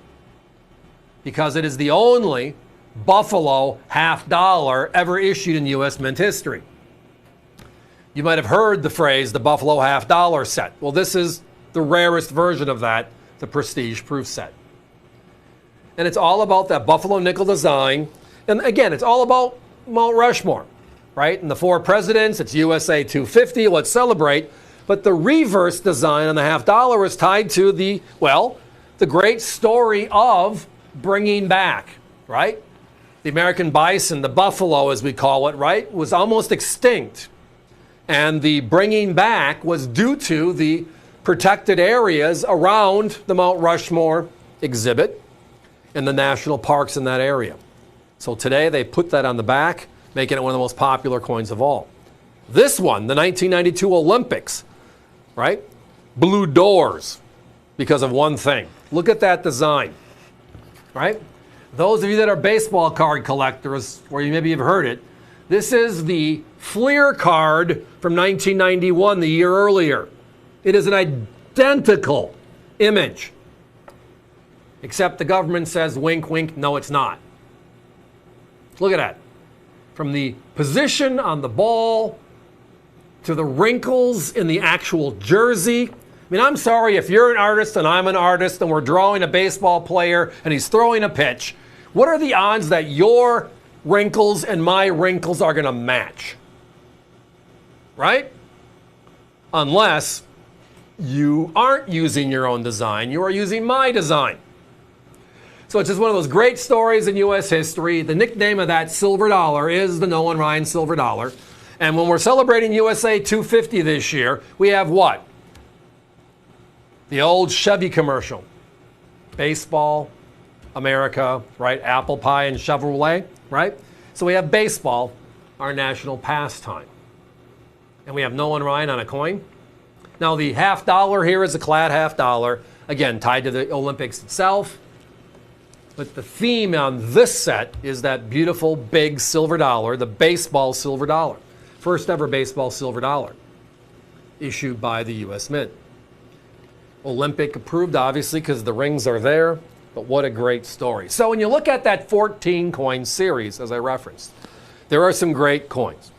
because it is the only Buffalo $50 ever issued in U.S. Mint history. You might have heard the phrase, the Buffalo $50 set. Well, this is the rarest version of that, the Prestige Proof set. And it's all about that Buffalo nickel design. And again, it's all about Mount Rushmore, right? And the 4 presidents, it's USA 250, let's celebrate. But the reverse design on the $50 is tied to the, well, the great story of bringing back, right? The American bison, the buffalo as we call it, right, was almost extinct. And the bringing back was due to the protected areas around the Mount Rushmore exhibit and the national parks in that area. So today they put that on the back, making it one of the most popular coins of all. This one, the 1992 Olympics, right? Blue doors because of one thing. Look at that design, right? Those of you that are baseball card collectors, or you maybe have heard it, this is the Fleer card from 1991, the year earlier. It is an identical image, except the government says wink, wink, no it's not. Look at that. From the position on the ball to the wrinkles in the actual jersey. I mean, I'm sorry if you're an artist and I'm an artist and we're drawing a baseball player and he's throwing a pitch. What are the odds that your wrinkles and my wrinkles are going to match? Right? Unless you aren't using your own design, you are using my design. So it's just one of those great stories in U.S. history. The nickname of that silver dollar is the Nolan Ryan silver dollar. And when we're celebrating USA 250 this year, we have what? The old Chevy commercial. Baseball, America, right? Apple pie and Chevrolet, right? So we have baseball, our national pastime. And we have Nolan Ryan on a coin. Now the $50 here is a clad $50, again, tied to the Olympics itself. But the theme on this set is that beautiful big silver dollar, the baseball silver dollar. First ever baseball silver dollar issued by the U.S. Mint. Olympic approved, obviously, because the rings are there. But what a great story. So when you look at that 14 coin series, as I referenced, there are some great coins.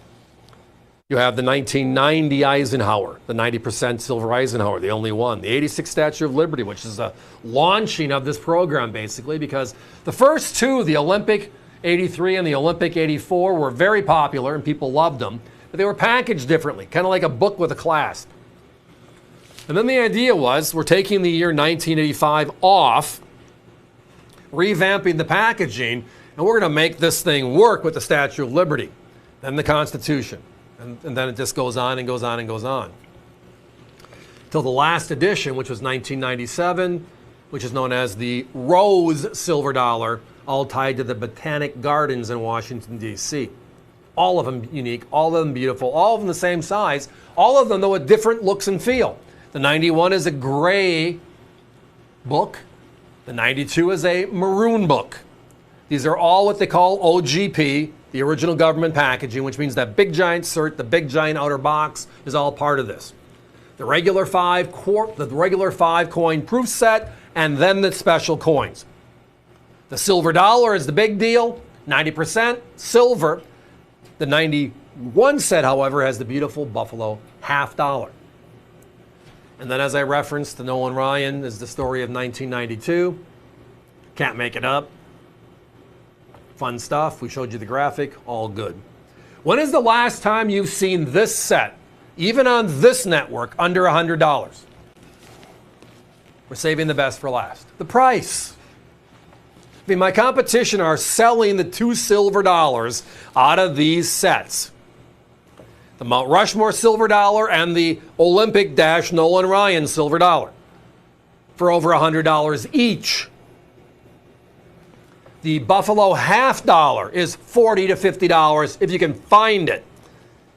You have the 1990 Eisenhower, the 90% silver Eisenhower, the only one. The 86 Statue of Liberty, which is a launching of this program, basically, because the first two, the Olympic 83 and the Olympic 84, were very popular and people loved them, but they were packaged differently, kind of like a book with a clasp. And then the idea was, we're taking the year 1985 off, revamping the packaging, and we're going to make this thing work with the Statue of Liberty, then the Constitution. And then it just goes on and goes on and goes on. Till the last edition, which was 1997, which is known as the Rose Silver Dollar, all tied to the Botanic Gardens in Washington, D.C. All of them unique, all of them beautiful, all of them the same size, all of them though with different looks and feel. The 91 is a gray book. The 92 is a maroon book. These are all what they call OGP, the original government packaging, which means that big giant cert, the big giant outer box is all part of this. The regular five coin proof set, and then the special coins. The silver dollar is the big deal, 90% silver. The 91 set, however, has the beautiful buffalo half dollar. And then, as I referenced, the Nolan Ryan is the story of 1992. Can't make it up. Fun stuff. We showed you the graphic. All good. When is the last time you've seen this set, even on this network, under $100? We're saving the best for last. The price. I mean, my competition are selling the 2 silver dollars out of these sets. The Mount Rushmore silver dollar and the Olympic Dash Nolan Ryan silver dollar for over $100 each. The Buffalo half dollar is $40 to $50 if you can find it.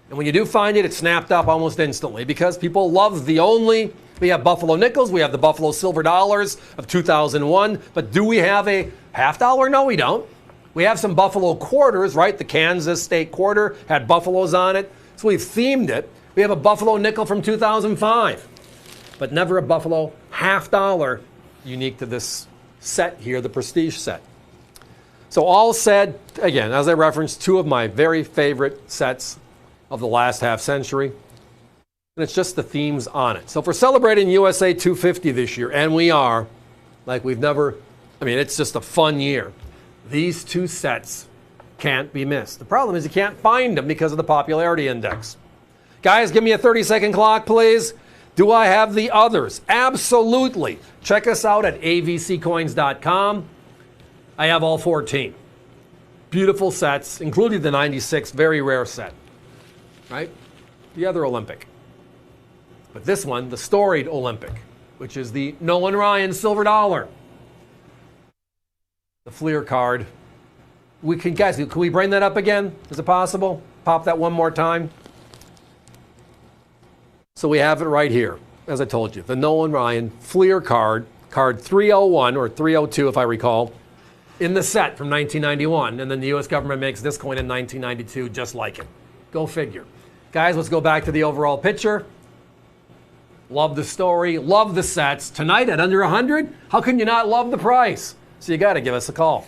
And when you do find it, it's snapped up almost instantly because people love we have Buffalo nickels, we have the Buffalo silver dollars of 2001, but do we have a half dollar? No, we don't. We have some Buffalo quarters, right? The Kansas State quarter had buffaloes on it, so we've themed it. We have a Buffalo nickel from 2005, but never a Buffalo half dollar unique to this set here, the Prestige set. So all said, again, as I referenced, 2 of my very favorite sets of the last half century. And it's just the themes on it. So if we're celebrating USA 250 this year, and we are, like we've never, it's just a fun year. These 2 sets can't be missed. The problem is you can't find them because of the popularity index. Guys, give me a 30-second clock, please. Do I have the others? Absolutely. Check us out at avccoins.com. I have all 14. Beautiful sets, including the 96, very rare set, right? The other Olympic. But this one, the storied Olympic, which is the Nolan Ryan silver dollar. The Fleer card. Guys, can we bring that up again? Is it possible? Pop that one more time. So we have it right here, as I told you. The Nolan Ryan Fleer card, card 301 or 302 if I recall, in the set from 1991, and then the U.S. government makes this coin in 1992 just like it. Go figure. Guys, let's go back to the overall picture. Love the story, love the sets. Tonight at under 100, how can you not love the price? So you got to give us a call.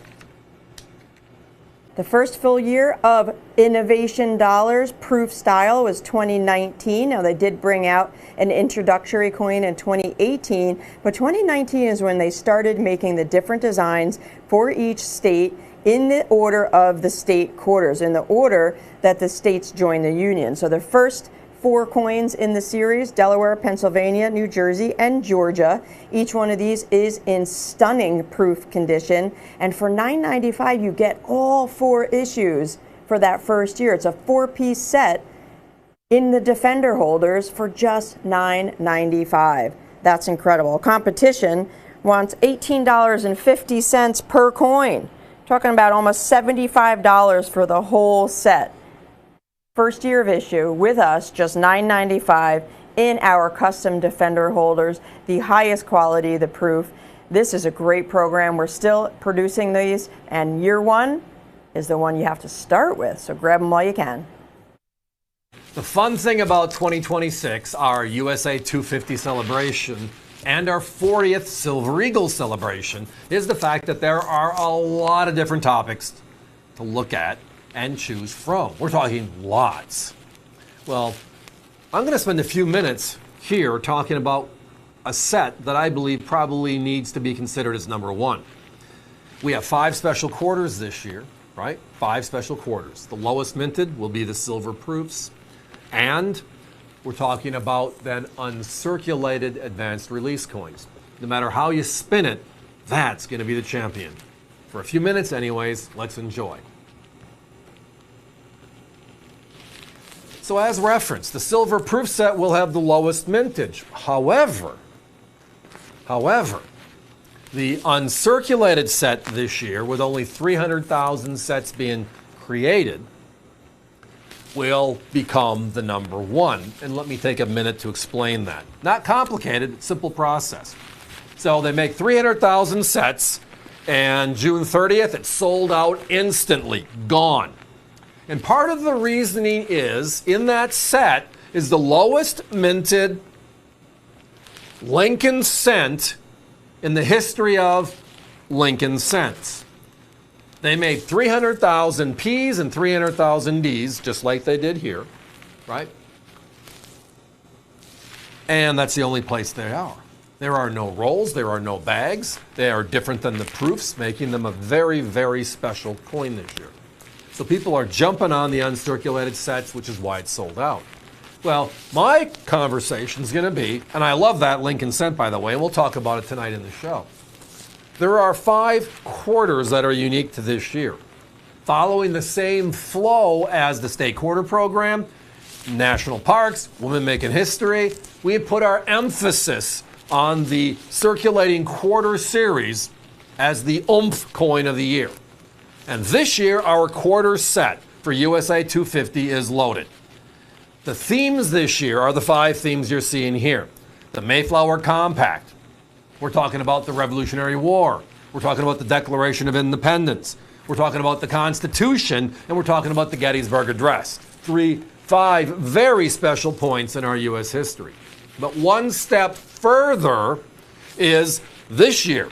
The first full year of Innovation Dollars proof style was 2019. Now they did bring out an introductory coin in 2018, but 2019 is when they started making the different designs for each state in the order of the state quarters, in the order that the states joined the union. So the first 4 coins in the series, Delaware, Pennsylvania, New Jersey, and Georgia. Each one of these is in stunning proof condition. And for $9.95, you get all 4 issues for that first year. It's a 4-piece set in the Defender holders for just $9.95. That's incredible. Competition wants $18.50 per coin. Talking about almost $75 for the whole set. First year of issue with us, just $9.95 in our custom Defender holders, the highest quality, the proof. This is a great program. We're still producing these, and year 1 is the one you have to start with, so grab them while you can. The fun thing about 2026, our USA 250 celebration, and our 40th Silver Eagle celebration, is the fact that there are a lot of different topics to look at and choose from. We're talking lots. Well, I'm going to spend a few minutes here talking about a set that I believe probably needs to be considered as number 1. We have 5 special quarters this year, right? 5 special quarters. The lowest minted will be the silver proofs, and we're talking about then uncirculated advanced release coins. No matter how you spin it, that's going to be the champion. For a few minutes anyways, let's enjoy. So as referenced, the silver proof set will have the lowest mintage. However, the uncirculated set this year, with only 300,000 sets being created, will become the number one. And let me take a minute to explain that. Not complicated, simple process. So they make 300,000 sets, and June 30th, it sold out instantly, gone. And part of the reasoning is, in that set is the lowest minted Lincoln cent in the history of Lincoln cents. They made 300,000 P's and 300,000 D's, just like they did here, right? And that's the only place they are. There are no rolls, there are no bags. They are different than the proofs, making them a very, very special coin this year. So people are jumping on the uncirculated sets, which is why it's sold out. Well, my conversation is going to be, and I love that Lincoln cent, by the way, and we'll talk about it tonight in the show. There are 5 quarters that are unique to this year, following the same flow as the state quarter program, national parks, women making history. We put our emphasis on the circulating quarter series as the oomph coin of the year. And this year, our quarter set for USA 250 is loaded. The themes this year are the 5 themes you're seeing here. The Mayflower Compact. We're talking about the Revolutionary War. We're talking about the Declaration of Independence. We're talking about the Constitution, and we're talking about the Gettysburg Address. 5 very special points in our U.S. history. But one step further is this year.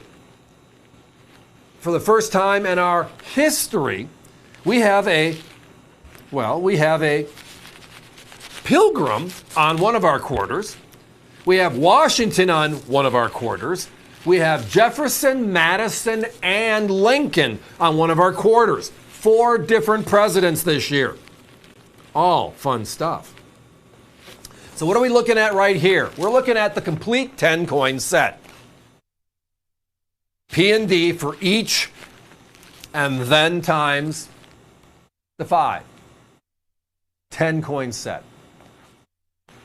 For the first time in our history, we have a Pilgrim on one of our quarters. We have Washington on one of our quarters. We have Jefferson, Madison, and Lincoln on one of our quarters. 4 different presidents this year. All fun stuff. So what are we looking at right here? We're looking at the complete 10-coin set. P and D for each, and then times the 5. 10-coin set.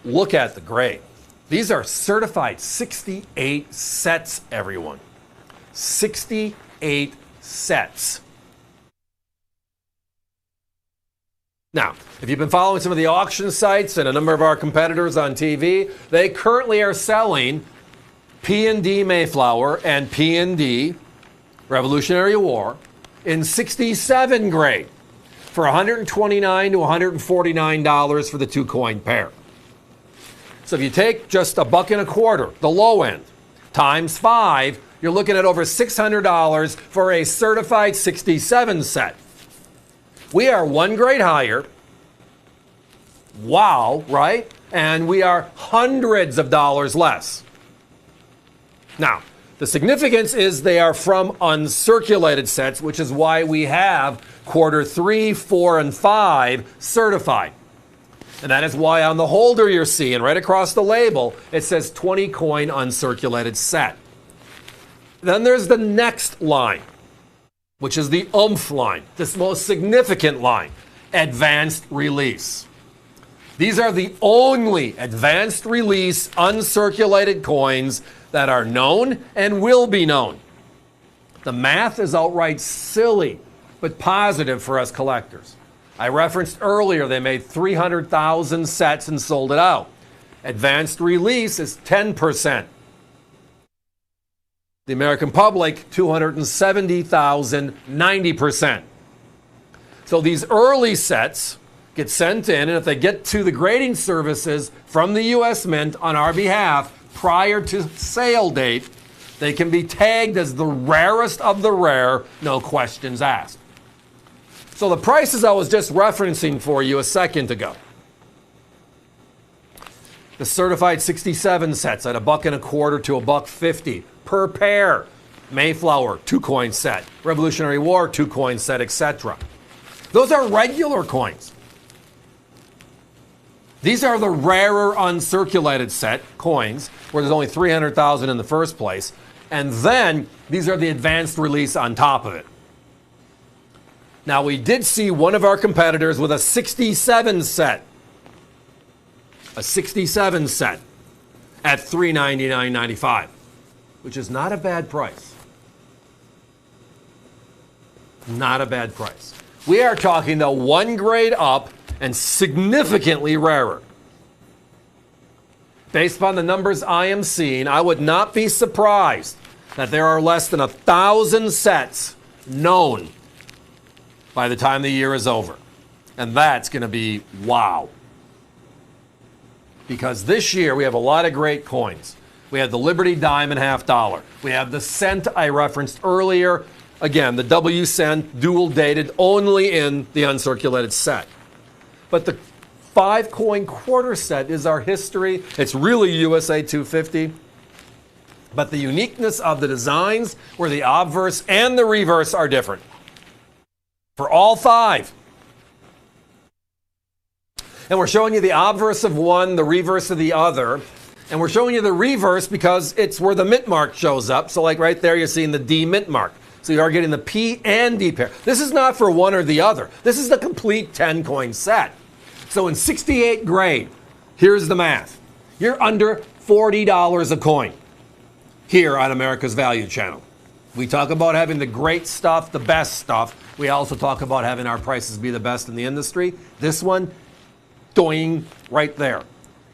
Look at the grade. These are certified 68 sets, everyone. 68 sets. Now, if you've been following some of the auction sites and a number of our competitors on TV, they currently are selling P&D Mayflower and P&D Revolutionary War in 67 grade for $129 to $149 for the 2-coin pair. So if you take just $1.25, the low end, times 5, you're looking at over $600 for a certified 67 set. We are 1 grade higher. Wow, right? And we are hundreds of dollars less. Now, the significance is they are from uncirculated sets, which is why we have quarter 3, 4, and 5 certified. And that is why on the holder you're seeing right across the label, it says 20 coin uncirculated set. Then there's the next line, which is the oomph line, this most significant line, advanced release. These are the only advanced release uncirculated coins that are known and will be known. The math is outright silly, but positive for us collectors. I referenced earlier they made 300,000 sets and sold it out. Advanced release is 10%. The American public, 270,000, 90%. So these early sets get sent in, and if they get to the grading services from the U.S. Mint on our behalf prior to sale date, they can be tagged as the rarest of the rare, no questions asked. So the prices I was just referencing for you a second ago. The certified 67 sets at $1.25 to $1.50 per pair. Mayflower, 2-coin set. Revolutionary War, 2-coin set, etc. Those are regular coins. These are the rarer uncirculated set coins, where there's only 300,000 in the first place. And then these are the advanced release on top of it. Now, we did see one of our competitors with a 67 set. A 67 set at $399.95, which is not a bad price. Not a bad price. We are talking the 1 grade up and significantly rarer. Based upon the numbers I am seeing, I would not be surprised that there are less than 1,000 sets known by the time the year is over. And that's going to be wow. Because this year we have a lot of great coins. We have the Liberty Diamond $50. We have the cent I referenced earlier. Again, the W cent, dual dated, only in the uncirculated set. But the 5-coin quarter set is our history. It's really USA 250. But the uniqueness of the designs, where the obverse and the reverse are different. For all 5. And we're showing you the obverse of one, the reverse of the other. And we're showing you the reverse because it's where the mint mark shows up. So like right there, you're seeing the D mint mark. So you are getting the P and D pair. This is not for one or the other. This is the complete 10-coin set. So in 68 grade, here's the math. You're under $40 a coin here on America's Value Channel. We talk about having the great stuff, the best stuff. We also talk about having our prices be the best in the industry. This one, doing right there.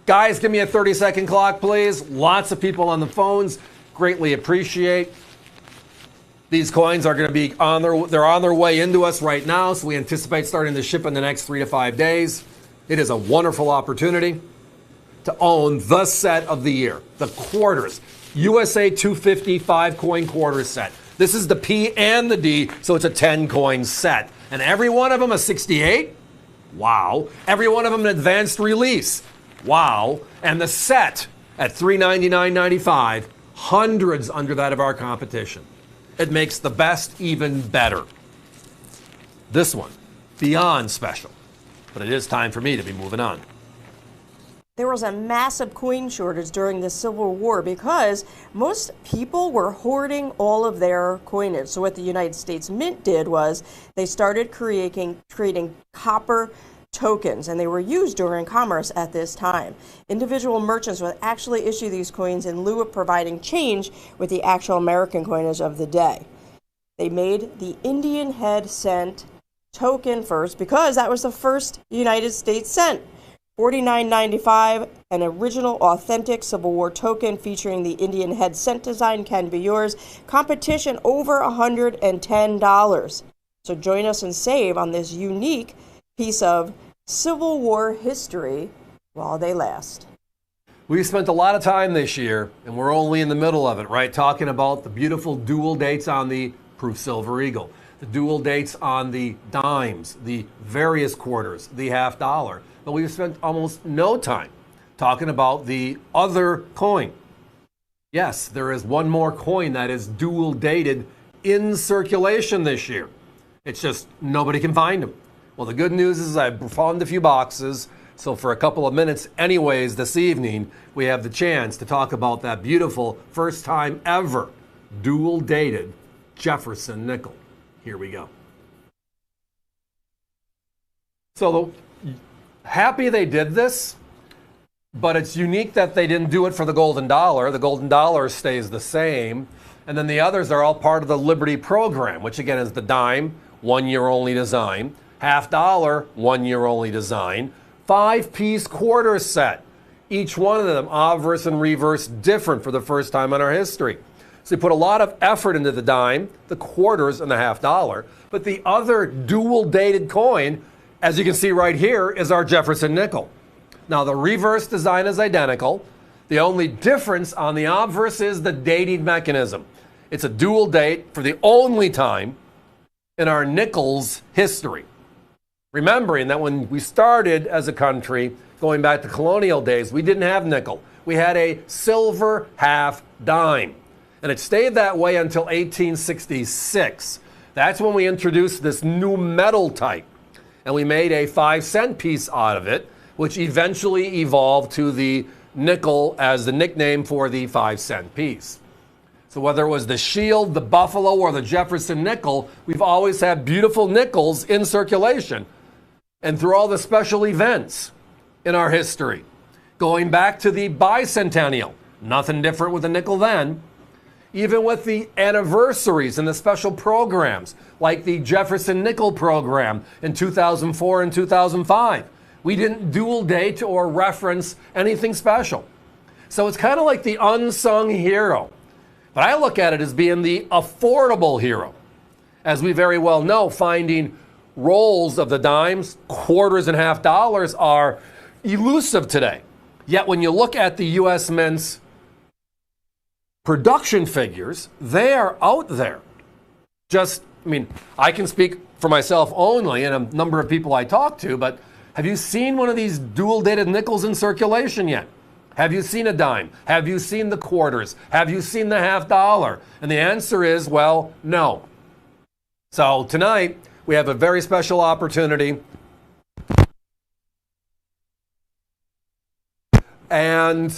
Guys, give me a 30-second clock, please. Lots of people on the phones. Greatly appreciate. These coins are going to be they're on their way into us right now, so we anticipate starting to ship in the next 3 to 5 days. It is a wonderful opportunity to own the set of the year, the quarters. USA 250 5-coin quarter set. This is the P and the D, so it's a 10-coin set. And every one of them a 68. Wow. Every one of them an advanced release. Wow. And the set at $399.95, hundreds under that of our competition. It makes the best even better. This one, beyond special. But it is time for me to be moving on. There was a massive coin shortage during the Civil War because most people were hoarding all of their coinage. So what the United States Mint did was they started creating copper tokens, and they were used during commerce at this time. Individual merchants would actually issue these coins in lieu of providing change with the actual American coinage of the day. They made the Indian head cent token first because that was the first United States cent. $49.95, an original authentic Civil War token featuring the Indian head cent design can be yours. Competition over $110. So join us and save on this unique piece of Civil War history while they last. We spent a lot of time this year, and we're only in the middle of it, right? Talking about the beautiful dual dates on the Proof Silver Eagle, the dual dates on the dimes, the various quarters, the $50. But we've spent almost no time talking about the other coin. Yes, there is one more coin that is dual dated in circulation this year. It's just nobody can find them. Well, the good news is I've found a few boxes. So for a couple of minutes anyways this evening, we have the chance to talk about that beautiful first time ever dual dated Jefferson nickel. Here we go. So happy they did this, but it's unique that they didn't do it for the golden dollar. The golden dollar stays the same. And then the others are all part of the Liberty program, which again is the dime, 1 year only design, $50, 1 year only design, 5-piece quarter set. Each one of them, obverse and reverse, different for the first time in our history. So you put a lot of effort into the dime, the quarters, and the $50. But the other dual dated coin, as you can see right here, is our Jefferson nickel. Now the reverse design is identical. The only difference on the obverse is the dating mechanism. It's a dual date for the only time in our nickel's history. Remembering that when we started as a country, going back to colonial days, we didn't have nickel. We had a silver half dime. And it stayed that way until 1866. That's when we introduced this new metal type. And we made a 5-cent piece out of it, which eventually evolved to the nickel as the nickname for the 5-cent piece. So whether it was the Shield, the Buffalo, or the Jefferson nickel, we've always had beautiful nickels in circulation. And through all the special events in our history, going back to the bicentennial, nothing different with the nickel then. even with the anniversaries and the special programs, like the Jefferson Nickel program in 2004 and 2005. We didn't dual date or reference anything special. So it's kind of like the unsung hero. But I look at it as being the affordable hero. As we very well know, finding rolls of the dimes, quarters, and half dollars are elusive today. Yet when you look at the U.S. Mint's production figures, they are out there. I can speak for myself only and a number of people I talk to, but have you seen one of these dual-dated nickels in circulation yet? Have you seen a dime? Have you seen the quarters? Have you seen the half dollar? And the answer is, well, no. So tonight, we have a very special opportunity. And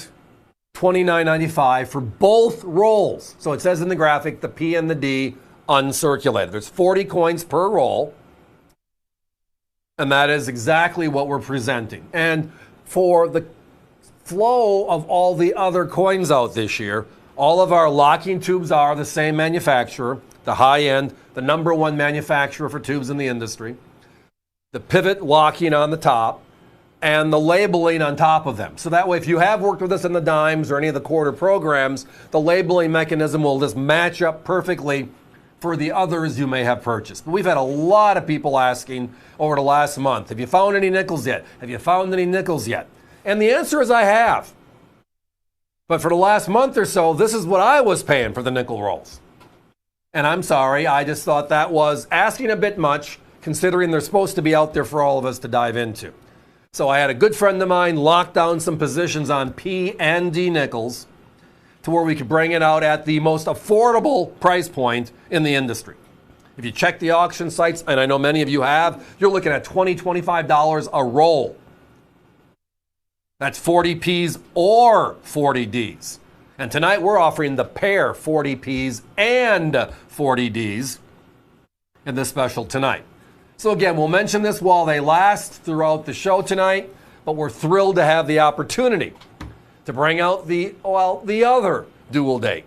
$29.95 for both rolls. So it says in the graphic, the P and the D uncirculated. There's 40 coins per roll. And that is exactly what we're presenting. And for the flow of all the other coins out this year, all of our locking tubes are the same manufacturer, the high-end, the number one manufacturer for tubes in the industry. The pivot locking on the top and the labeling on top of them. So that way, if you have worked with us in the dimes or any of the quarter programs, the labeling mechanism will just match up perfectly for the others you may have purchased. But we've had a lot of people asking over the last month, have you found any nickels yet? Have you found any nickels yet? And the answer is I have. But for the last month or so, this is what I was paying for the nickel rolls. And I'm sorry, I just thought that was asking a bit much, considering they're supposed to be out there for all of us to dive into. So I had a good friend of mine lock down some positions on P and D nickels to where we could bring it out at the most affordable price point in the industry. If you check the auction sites, and I know many of you have, you're looking at $20, $25 a roll. That's 40 Ps or 40 Ds. And tonight we're offering the pair 40 Ps and 40 Ds in this special tonight. So again, we'll mention this while they last throughout the show tonight, but we're thrilled to have the opportunity to bring out the other dual date.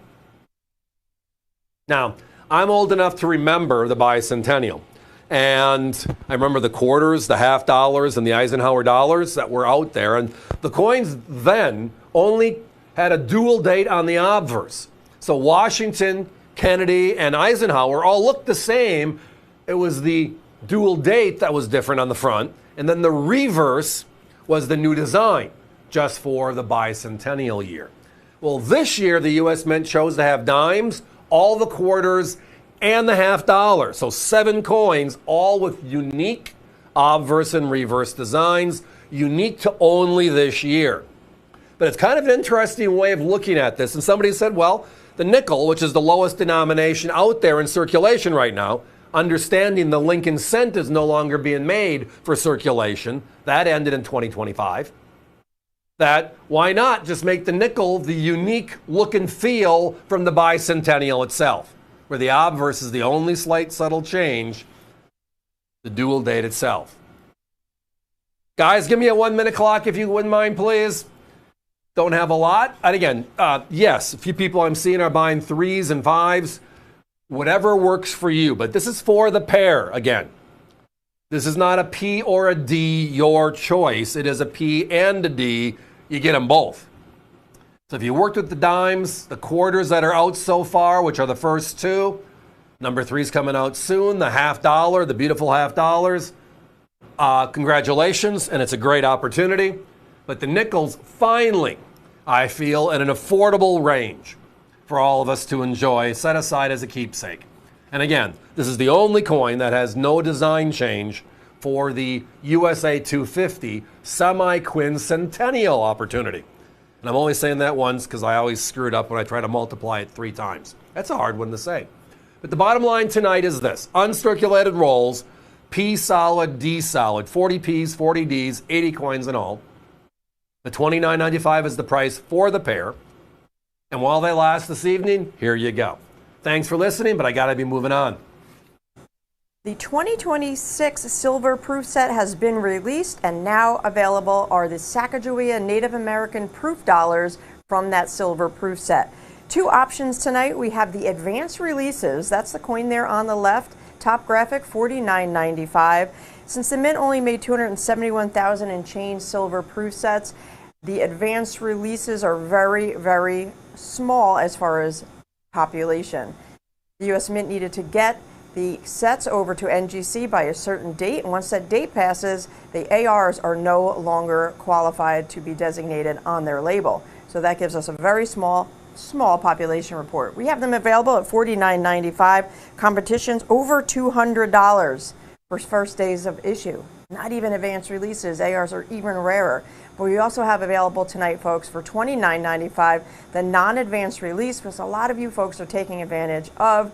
Now, I'm old enough to remember the bicentennial. And I remember the quarters, the half dollars, and the Eisenhower dollars that were out there. And the coins then only had a dual date on the obverse. So Washington, Kennedy, and Eisenhower all looked the same. It was the dual date that was different on the front. And then the reverse was the new design, just for the bicentennial year. Well, this year, the U.S. Mint chose to have dimes, all the quarters, and the half dollar. So 7 coins, all with unique obverse and reverse designs, unique to only this year. But it's kind of an interesting way of looking at this. And somebody said, well, the nickel, which is the lowest denomination out there in circulation right now, understanding the Lincoln cent is no longer being made for circulation, that ended in 2025. That why not just make the nickel the unique look and feel from the bicentennial itself, where the obverse is the only slight subtle change, the dual date itself. Guys, give me a 1-minute clock if you wouldn't mind, please. Don't have a lot. And again, yes, a few people I'm seeing are buying 3s and 5s. Whatever works for you. But this is for the pair, again. This is not a P or a D, your choice. It is a P and a D. You get them both. So if you worked with the dimes, the quarters that are out so far, which are the first 2, number 3's coming out soon, the half dollar, the beautiful half dollars. Congratulations, and it's a great opportunity. But the nickels, finally, I feel, at an affordable range for all of us to enjoy, set aside as a keepsake. And again, this is the only coin that has no design change for the USA 250 semi-quincentennial opportunity. And I'm only saying that once because I always screw it up when I try to multiply it 3 times. That's a hard one to say. But the bottom line tonight is this. Uncirculated rolls, P solid, D solid, 40 Ps, 40 Ds, 80 coins in all. The $29.95 is the price for the pair. And while they last this evening, here you go. Thanks for listening, but I got to be moving on. The 2026 silver proof set has been released, and now available are the Sacagawea Native American proof dollars from that silver proof set. Two options tonight. We have the advanced releases. That's the coin there on the left. Top graphic, $49.95. Since the mint only made 271,000 and change silver proof sets, the advanced releases are very, very small as far as population. The U.S. Mint needed to get the sets over to NGC by a certain date, and once that date passes, the ARs are no longer qualified to be designated on their label. So that gives us a very small population report. We have them available at $49.95. Competition's over $200 for first days of issue. Not even advanced releases. ARs are even rarer. But we also have available tonight, folks, for $29.95, the non-advanced release, because a lot of you folks are taking advantage of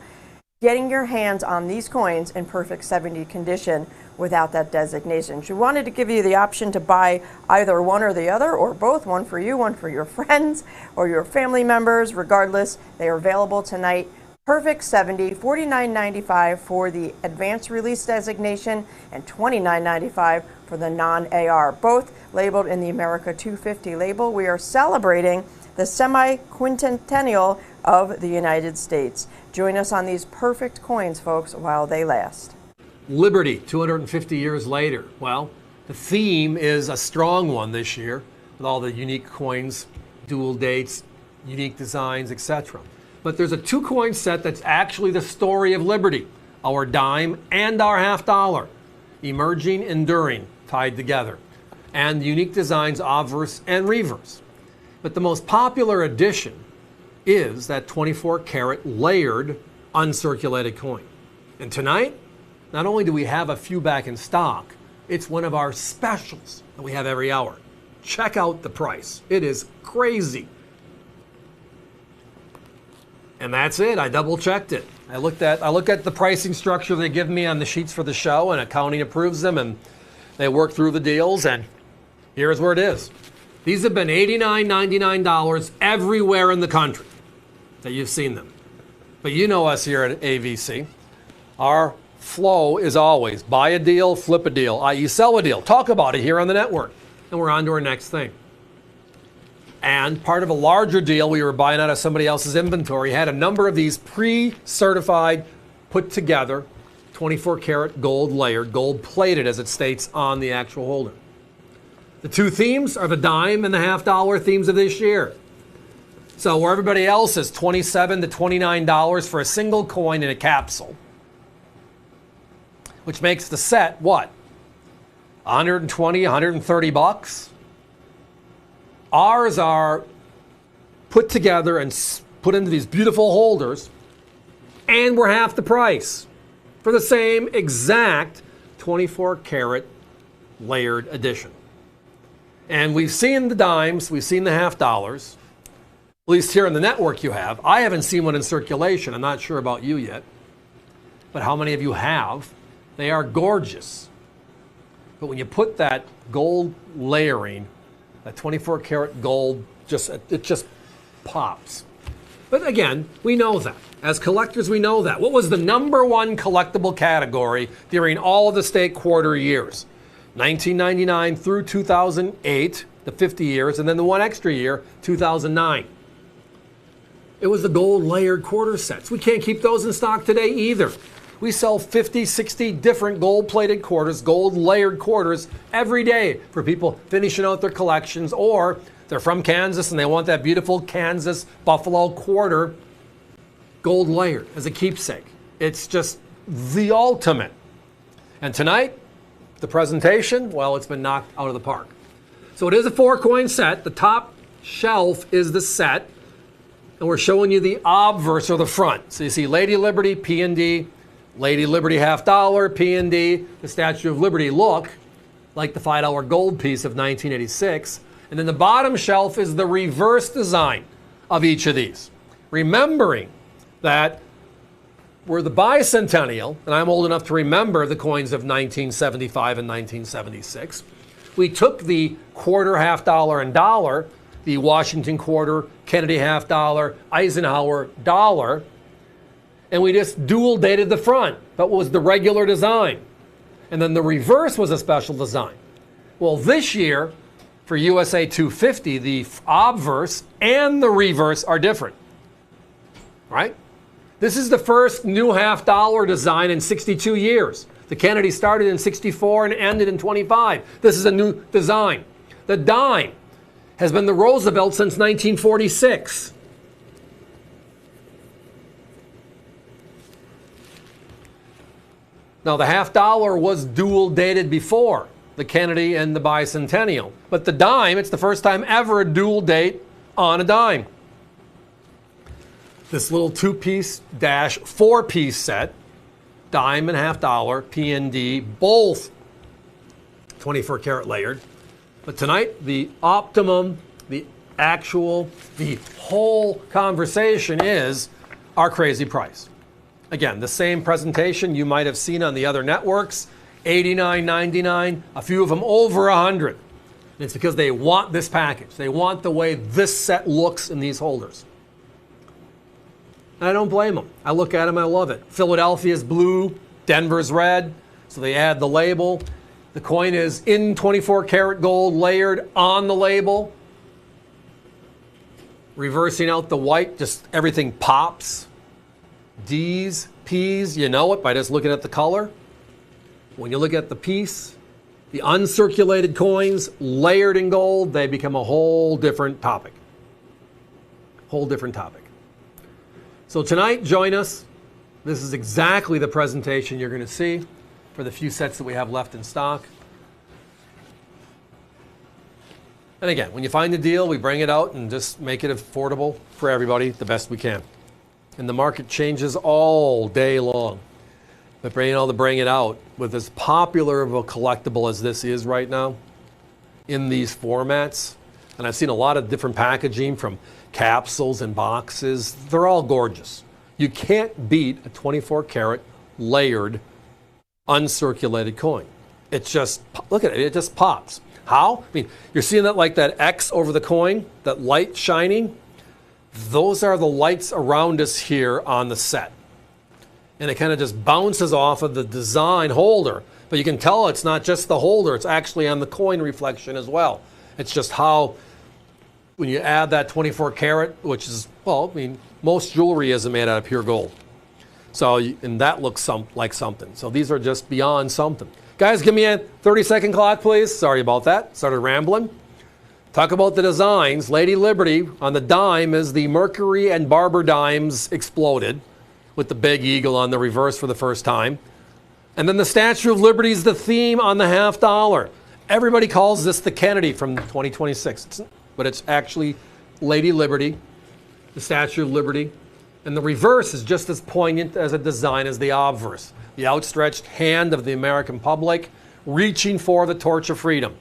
getting your hands on these coins in perfect 70 condition without that designation. We wanted to give you the option to buy either one or the other, or both, one for you, one for your friends or your family members. Regardless, they are available tonight. Perfect 70, $49.95 for the advanced release designation and $29.95 for the non-AR, both labeled in the America 250 label. We are celebrating the semi-quincentennial of the United States. Join us on these perfect coins, folks, while they last. Liberty, 250 years later. Well, the theme is a strong one this year with all the unique coins, dual dates, unique designs, etc. But there's a two-coin set that's actually the story of Liberty, our dime and our half dollar, emerging, enduring, tied together, and unique designs, obverse and reverse. But the most popular edition is that 24-karat layered, uncirculated coin. And tonight, not only do we have a few back in stock, it's one of our specials that we have every hour. Check out the price. It is crazy. And that's it. I double-checked it. I looked at the pricing structure they give me on the sheets for the show, and accounting approves them, and they work through the deals, and here's where it is. These have been $89, $99 everywhere in the country that you've seen them. But you know us here at AVC. Our flow is always buy a deal, flip a deal, i.e. sell a deal. Talk about it here on the network. And we're on to our next thing. And part of a larger deal we were buying out of somebody else's inventory had a number of these pre-certified, put together, 24-karat gold layered, gold plated as it states on the actual holder. The two themes are the dime and the half dollar themes of this year. So where everybody else is $27 to $29 for a single coin in a capsule, which makes the set what? 120, 130 bucks. Ours are put together and put into these beautiful holders, and we're half the price for the same exact 24-karat layered edition. And we've seen the dimes, we've seen the half dollars, at least here in the network you have. I haven't seen one in circulation. I'm not sure about you yet. But how many of you have? They are gorgeous. But when you put that gold layering, that 24-karat gold, it just pops. But again, we know that. As collectors, we know that. What was the number one collectible category during all of the state quarter years? 1999 through 2008, the 50 years, and then the one extra year, 2009. It was the gold layered quarter sets. We can't keep those in stock today either. We sell 50, 60 different gold-plated quarters, gold layered quarters every day for people finishing out their collections, or they're from Kansas and they want that beautiful Kansas Buffalo quarter gold layered as a keepsake. It's just the ultimate. And tonight, the presentation, well, it's been knocked out of the park. So it is a 4-coin set. The top shelf is the set, and we're showing you the obverse or the front. So you see Lady Liberty, P&D, Lady Liberty half dollar, P&D, the Statue of Liberty look like the $5 gold piece of 1986. And then the bottom shelf is the reverse design of each of these. Remembering that we're the bicentennial, and I'm old enough to remember the coins of 1975 and 1976. We took the quarter, half dollar, and dollar, the Washington quarter, Kennedy half dollar, Eisenhower dollar, and we just dual dated the front. That was the regular design. And then the reverse was a special design. Well, this year, for USA 250, the obverse and the reverse are different. right? This is the first new half-dollar design in 62 years. The Kennedy started in 64 and ended in 25. This is a new design. The dime has been the Roosevelt since 1946. Now, the half-dollar was dual-dated before the Kennedy and the bicentennial. But the dime, it's the first time ever a dual date on a dime. This little 2-piece dash 4-piece set, dime and half-dollar, P&D, both 24 karat layered. But tonight, the optimum, the whole conversation is our crazy price. Again, the same presentation you might have seen on the other networks, $89.99, a few of them over $100. And it's because they want this package. They want the way this set looks in these holders. And I don't blame them. I look at them, I love it. Philadelphia's blue, Denver's red, so they add the label. The coin is in 24 karat gold, layered on the label. Reversing out the white, just everything pops. D's, P's, you know it by just looking at the color. When you look at the piece, the uncirculated coins layered in gold, they become a whole different topic. Whole different topic. So tonight, join us. This is exactly the presentation you're going to see for the few sets that we have left in stock. And again, when you find the deal, we bring it out and just make it affordable for everybody the best we can. And the market changes all day long. But bring it out with as popular of a collectible as this is right now in these formats. And I've seen a lot of different packaging from capsules and boxes. They're all gorgeous. You can't beat a 24 karat layered uncirculated coin. It's just, look at it, it just pops. How? I mean, you're seeing that like that X over the coin, that light shining. Those are the lights around us here on the set. And it kind of just bounces off of the design holder. But you can tell it's not just the holder, it's actually on the coin reflection as well. It's just how, when you add that 24 karat, which is, well, I mean, most jewelry isn't made out of pure gold. So, and that looks like something. So these are just beyond something. Guys, give me a 30-second clock, please. Sorry about that. Started rambling. Talk about the designs. Lady Liberty on the dime is the Mercury and Barber dimes exploded with the big eagle on the reverse for the first time. And then the Statue of Liberty is the theme on the $half. Everybody calls this the Kennedy from 2026, but it's actually Lady Liberty, the Statue of Liberty. And the reverse is just as poignant as a design as the obverse. The outstretched hand of the American public reaching for the torch of freedom.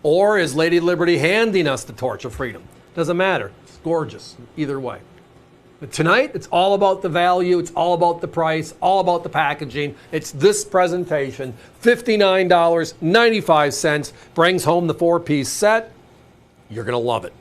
Or is Lady Liberty handing us the torch of freedom? Doesn't matter. It's gorgeous either way. But tonight, it's all about the value. It's all about the price, all about the packaging. It's this presentation, $59.95, brings home the 4-piece set. You're going to love it.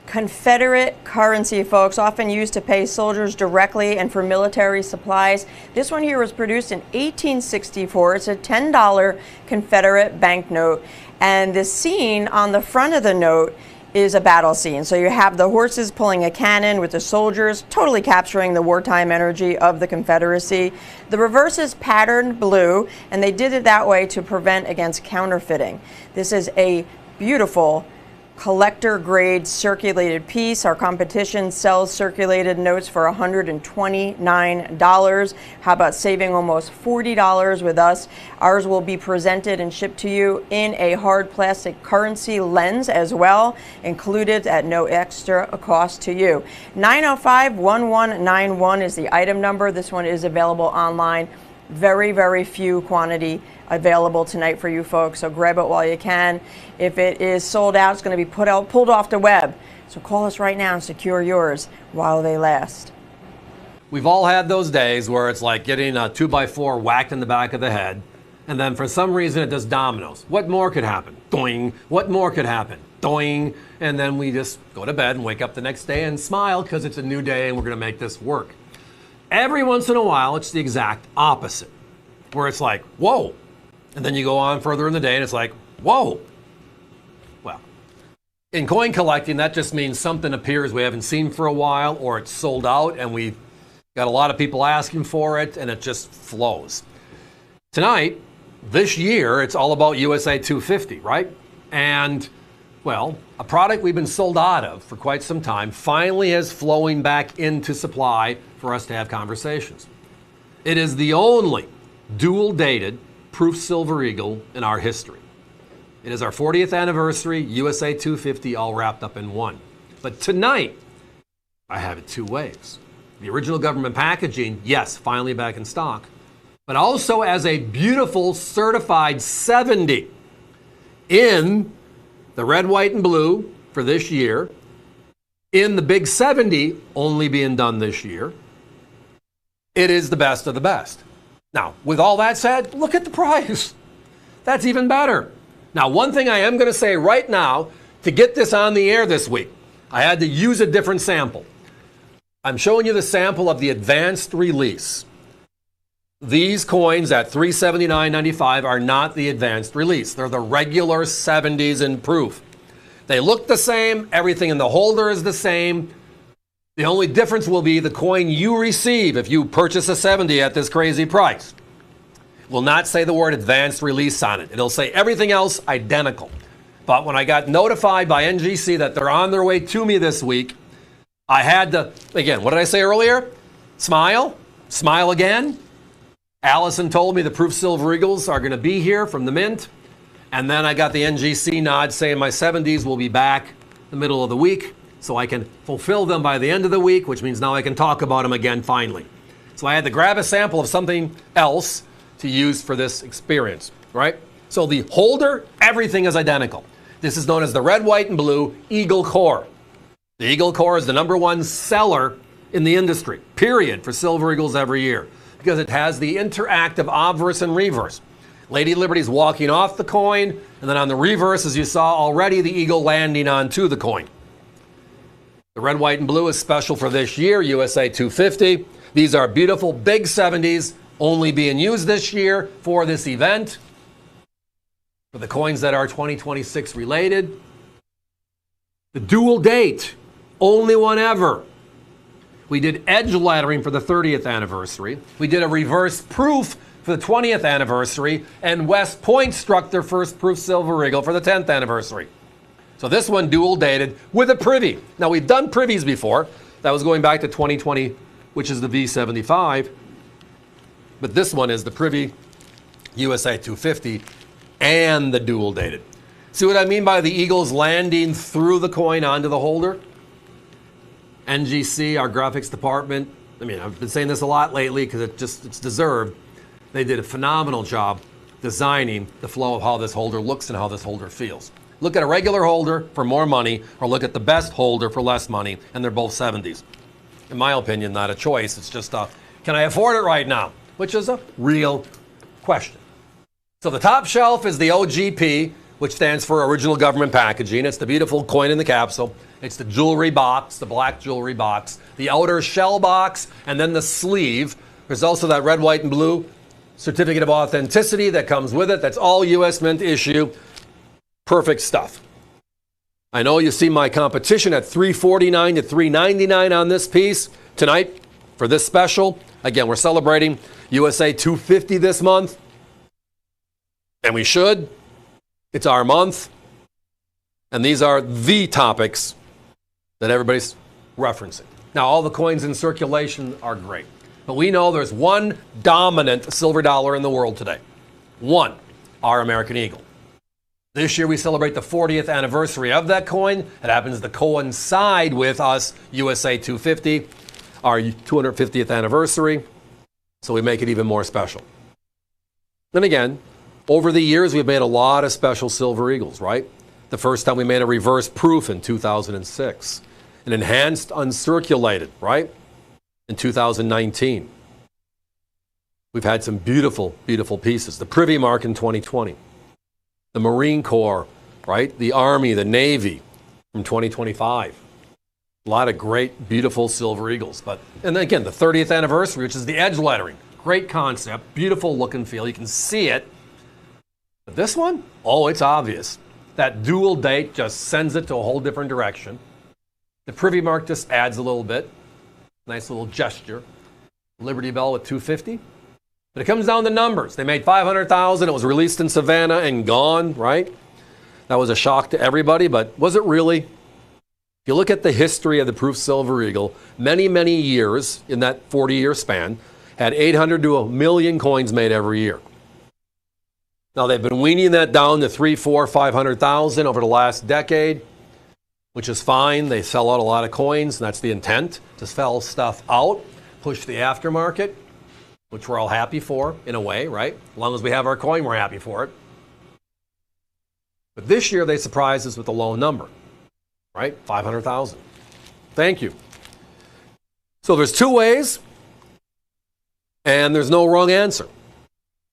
Confederate currency, folks, often used to pay soldiers directly and for military supplies. This one here was produced in 1864. It's a $10 Confederate banknote. And the scene on the front of the note is a battle scene. So you have the horses pulling a cannon with the soldiers, totally capturing the wartime energy of the Confederacy. The reverse is patterned blue, and they did it that way to prevent against counterfeiting. This is a beautiful collector grade circulated piece. Our competition sells circulated notes for $129. How about saving almost $40 with us? Ours will be presented and shipped to you in a hard plastic currency lens as well, included at no extra cost to you. 905-1191 is the item number. This one is available online. Very, very few quantity available tonight for you folks, so grab it while you can. If it is sold out, it's going to be pulled off the web. So call us right now and secure yours while they last. We've all had those days where it's like getting a 2x4 whacked in the back of the head, and then for some reason it does dominoes. What more could happen? Doing. What more could happen? Doing. And then we just go to bed and wake up the next day and smile because it's a new day and we're going to make this work. Every once in a while, it's the exact opposite, where it's like, whoa. And then you go on further in the day and it's like, whoa. Well, In coin collecting, that just means something appears we haven't seen for a while, or it's sold out and we've got a lot of people asking for it, and it just flows. Tonight, this year, it's all about USA 250, right? And, well, a product we've been sold out of for quite some time finally is flowing back into supply for us to have conversations. It is the only dual-dated proof silver eagle in our history. It is our 40th anniversary, USA 250, all wrapped up in one. But tonight, I have it two ways. The original government packaging, yes, finally back in stock, but also as a beautiful certified 70 in the red, white, and blue for this year, in the big 70 only being done this year. It is the best of the best. Now, with all that said, look at the price. That's even better. Now, one thing I am going to say right now, to get this on the air this week, I had to use a different sample. I'm showing you the sample of the advanced release. These coins at $379.95 are not the advanced release. They're the regular 70s in proof. They look the same. Everything in the holder is the same. The only difference will be the coin you receive if you purchase a 70 at this crazy price. It will not say the word advanced release on it. It'll say everything else identical. But when I got notified by NGC that they're on their way to me this week, I had to, again, what did I say earlier? Smile. Smile again. Allison told me the Proof Silver Eagles are going to be here from the mint. And then I got the NGC nod saying my 70s will be back the middle of the week, so I can fulfill them by the end of the week, which means now I can talk about them again finally. So I had to grab a sample of something else to use for this experience, right? So the holder, everything is identical. This is known as the red, white, and blue Eagle Core. The Eagle Core is the #1 seller in the industry, period, for Silver Eagles every year, because it has the interactive obverse and reverse. Lady Liberty's walking off the coin, and then on the reverse, as you saw already, the eagle landing onto the coin. The red, white, and blue is special for this year, USA 250. These are beautiful big 70s, only being used this year for this event. For the coins that are 2026 related. The dual date, only one ever. We did edge lettering for the 30th anniversary. We did a reverse proof for the 20th anniversary, and West Point struck their first proof silver eagle for the 10th anniversary. So this one dual dated with a privy. Now we've done privies before. That was going back to 2020, which is the V75. But this one is the privy USA 250 and the dual dated. See what I mean by the eagles landing through the coin onto the holder? NGC, our graphics department, I mean, I've been saying this a lot lately because it's deserved. They did a phenomenal job designing the flow of how this holder looks and how this holder feels. Look at a regular holder for more money, or look at the best holder for less money, and they're both 70s. In my opinion, not a choice. It's just can I afford it right now? Which is a real question. So the top shelf is the OGP, which stands for Original Government Packaging. It's the beautiful coin in the capsule. It's the jewelry box, the black jewelry box, the outer shell box, and then the sleeve. There's also that red, white, and blue certificate of authenticity that comes with it. That's all U.S. Mint issue. Perfect stuff. I know you see my competition at $349 to $399 on this piece tonight for this special. Again, we're celebrating USA 250 this month, and we should. It's our month, and these are the topics that everybody's referencing. Now, all the coins in circulation are great, but we know there's one dominant silver dollar in the world today. One, our American Eagle. This year we celebrate the 40th anniversary of that coin. It happens to coincide with us, USA 250, our 250th anniversary, so we make it even more special. Then again, over the years we've made a lot of special silver eagles, right? The first time we made a reverse proof in 2006, an enhanced uncirculated, right? In 2019. We've had some beautiful, beautiful pieces. The Privy Mark in 2020. The Marine Corps, right? The Army, the Navy from 2025. A lot of great, beautiful silver eagles. And then again, the 30th anniversary, which is the edge lettering. Great concept, beautiful look and feel. You can see it. But this one, oh, it's obvious. That dual date just sends it to a whole different direction. The privy mark just adds a little bit. Nice little gesture. Liberty Bell with 250. But it comes down to numbers. They made 500,000. It was released in Savannah and gone, right? That was a shock to everybody, but was it really? If you look at the history of the Proof Silver Eagle, many, many years in that 40-year span, had 800 to 1 million coins made every year. Now, they've been weaning that down to 3, 4, 500,000 over the last decade, which is fine. They sell out a lot of coins, and that's the intent, to sell stuff out, push the aftermarket, which we're all happy for, in a way, right? As long as we have our coin, we're happy for it. But this year, they surprised us with a low number, right? 500,000. Thank you. So there's two ways, and there's no wrong answer.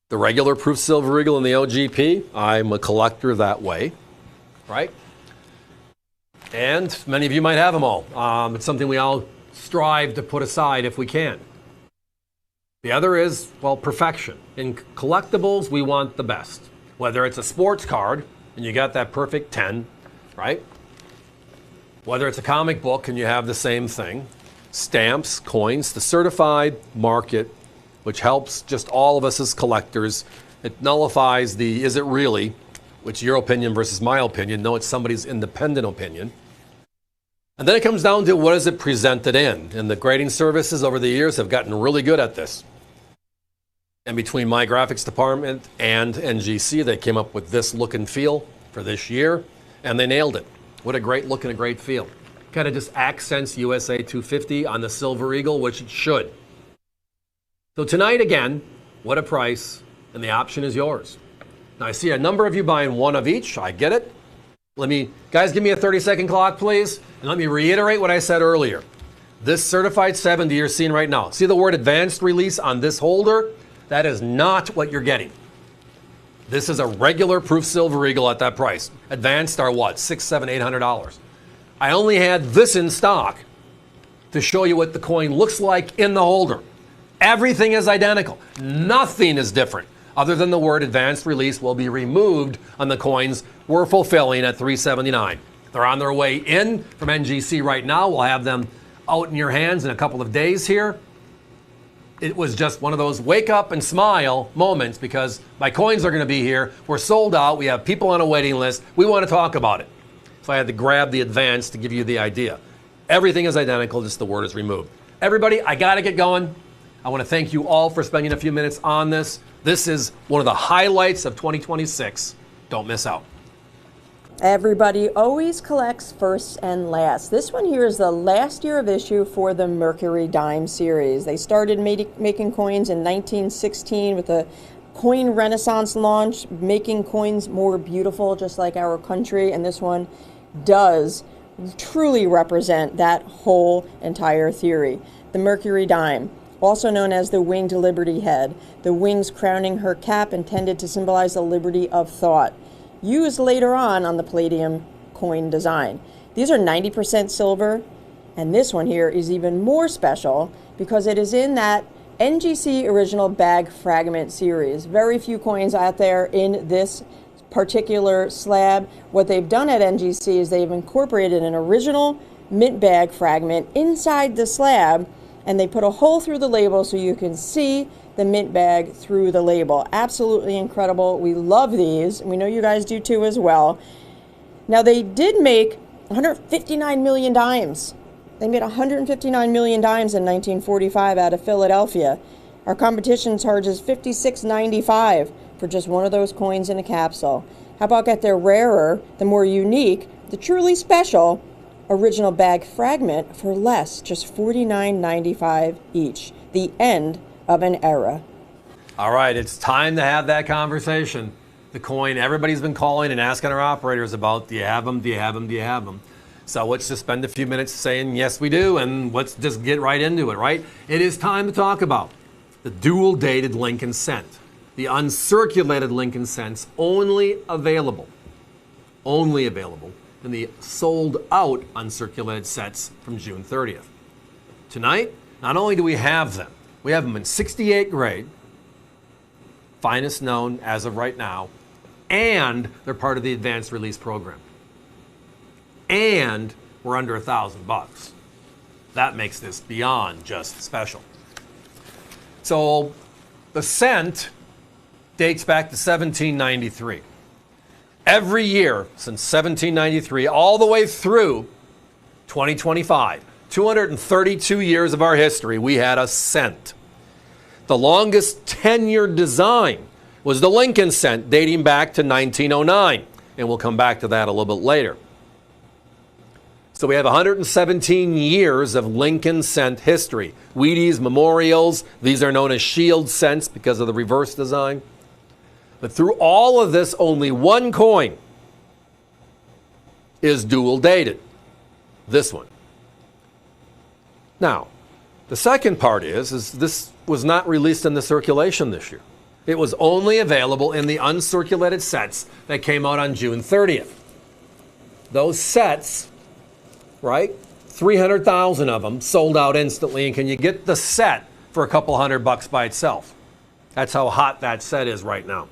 The regular Proof Silver Eagle and the OGP, I'm a collector that way, right? And many of you might have them all. It's something we all strive to put aside if we can. The other is, well, perfection. In collectibles, we want the best. Whether it's a sports card, and you got that perfect 10, right? Whether it's a comic book and you have the same thing. Stamps, coins, the certified market, which helps just all of us as collectors. It nullifies the is it really, which your opinion versus my opinion. No, it's somebody's independent opinion. And then it comes down to what is it presented in. And the grading services over the years have gotten really good at this. And between my graphics department and NGC, they came up with this look and feel for this year, and they nailed it. What a great look and a great feel. Kind of just accents USA 250 on the Silver Eagle, which it should. So tonight, again, what a price, and the option is yours. Now, I see a number of you buying one of each. I get it. Guys, give me a 30-second clock, please, and let me reiterate what I said earlier. This certified 70 you're seeing right now. See the word advanced release on this holder? That is not what you're getting. This is a regular Proof Silver Eagle at that price. Advanced are what? $600, $700, $800. I only had this in stock to show you what the coin looks like in the holder. Everything is identical. Nothing is different other than the word advanced release will be removed on the coins we're fulfilling at $379. They're on their way in from NGC right now. We'll have them out in your hands in a couple of days here. It was just one of those wake up and smile moments because my coins are going to be here. We're sold out. We have people on a waiting list. We want to talk about it. So I had to grab the advance to give you the idea. Everything is identical, just the word is removed. Everybody, I got to get going. I want to thank you all for spending a few minutes on this. This is one of the highlights of 2026. Don't miss out. Everybody always collects first and last. This one here is the last year of issue for the Mercury Dime series. They started making coins in 1916 with a coin renaissance launch, making coins more beautiful, just like our country. And this one does truly represent that whole entire theory. The Mercury Dime, also known as the winged Liberty head, the wings crowning her cap intended to symbolize the liberty of thought, used later on the palladium coin design. These are 90% silver, and this one here is even more special because it is in that NGC original bag fragment series. Very few coins out there in this particular slab. What they've done at NGC is they've incorporated an original mint bag fragment inside the slab, and they put a hole through the label so you can see the mint bag through the label. Absolutely incredible. We love these. We know you guys do too as well. Now, they did make 159 million dimes. They made 159 million dimes in 1945 out of Philadelphia. Our competition charges $56.95 for just one of those coins in a capsule. How about get their rarer, the more unique, the truly special original bag fragment for less, just $49.95 each. The end of an era. All right, it's time to have that conversation. The coin everybody's been calling and asking our operators about, do you have them, do you have them, do you have them? So let's just spend a few minutes saying, yes, we do, and let's just get right into it, right? It is time to talk about the dual-dated Lincoln cent, the uncirculated Lincoln cents, only available in the sold-out uncirculated sets from June 30th. Tonight, not only do we have them in 68 grade, finest known as of right now, and they're part of the advanced release program. And we're under $1,000. That makes this beyond just special. So the cent dates back to 1793. Every year since 1793, all the way through 2025, 232 years of our history, we had a cent. The longest tenured design was the Lincoln cent, dating back to 1909. And we'll come back to that a little bit later. So we have 117 years of Lincoln cent history. Wheaties, memorials, these are known as shield cents because of the reverse design. But through all of this, only one coin is dual dated. This one. Now, the second part is this was not released in the circulation this year. It was only available in the uncirculated sets that came out on June 30th. Those sets, right? 300,000 of them sold out instantly, and can you get the set for a couple $100 by itself? That's how hot that set is right now.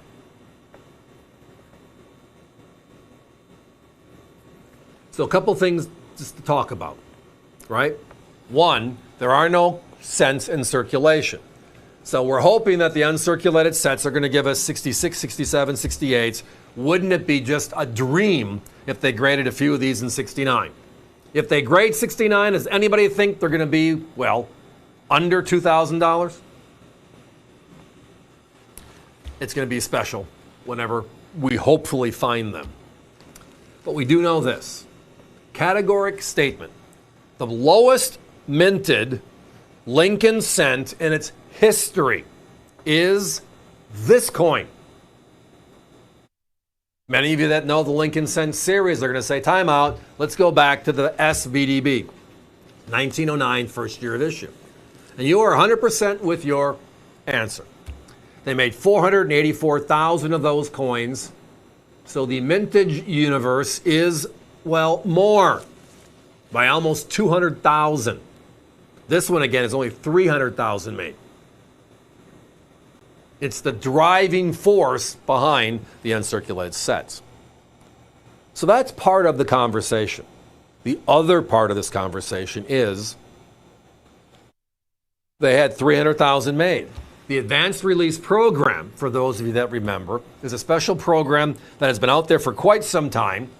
So a couple things just to talk about, right? One, there are no cents in circulation. So we're hoping that the uncirculated sets are going to give us 66, 67, 68s. Wouldn't it be just a dream if they graded a few of these in 69? If they grade 69, does anybody think they're going to be, well, under $2,000? It's going to be special whenever we hopefully find them. But we do know this. Categoric statement. The lowest minted Lincoln cent in its history is this coin. Many of you that know the Lincoln cent series are going to say, time out, let's go back to the SVDB, 1909, first year of issue. And you are 100% with your answer. They made 484,000 of those coins. So the mintage universe is, well, more by almost 200,000. This one, again, is only 300,000 made. It's the driving force behind the uncirculated sets. So that's part of the conversation. The other part of this conversation is they had 300,000 made. The Advanced Release Program, for those of you that remember, is a special program that has been out there for quite some time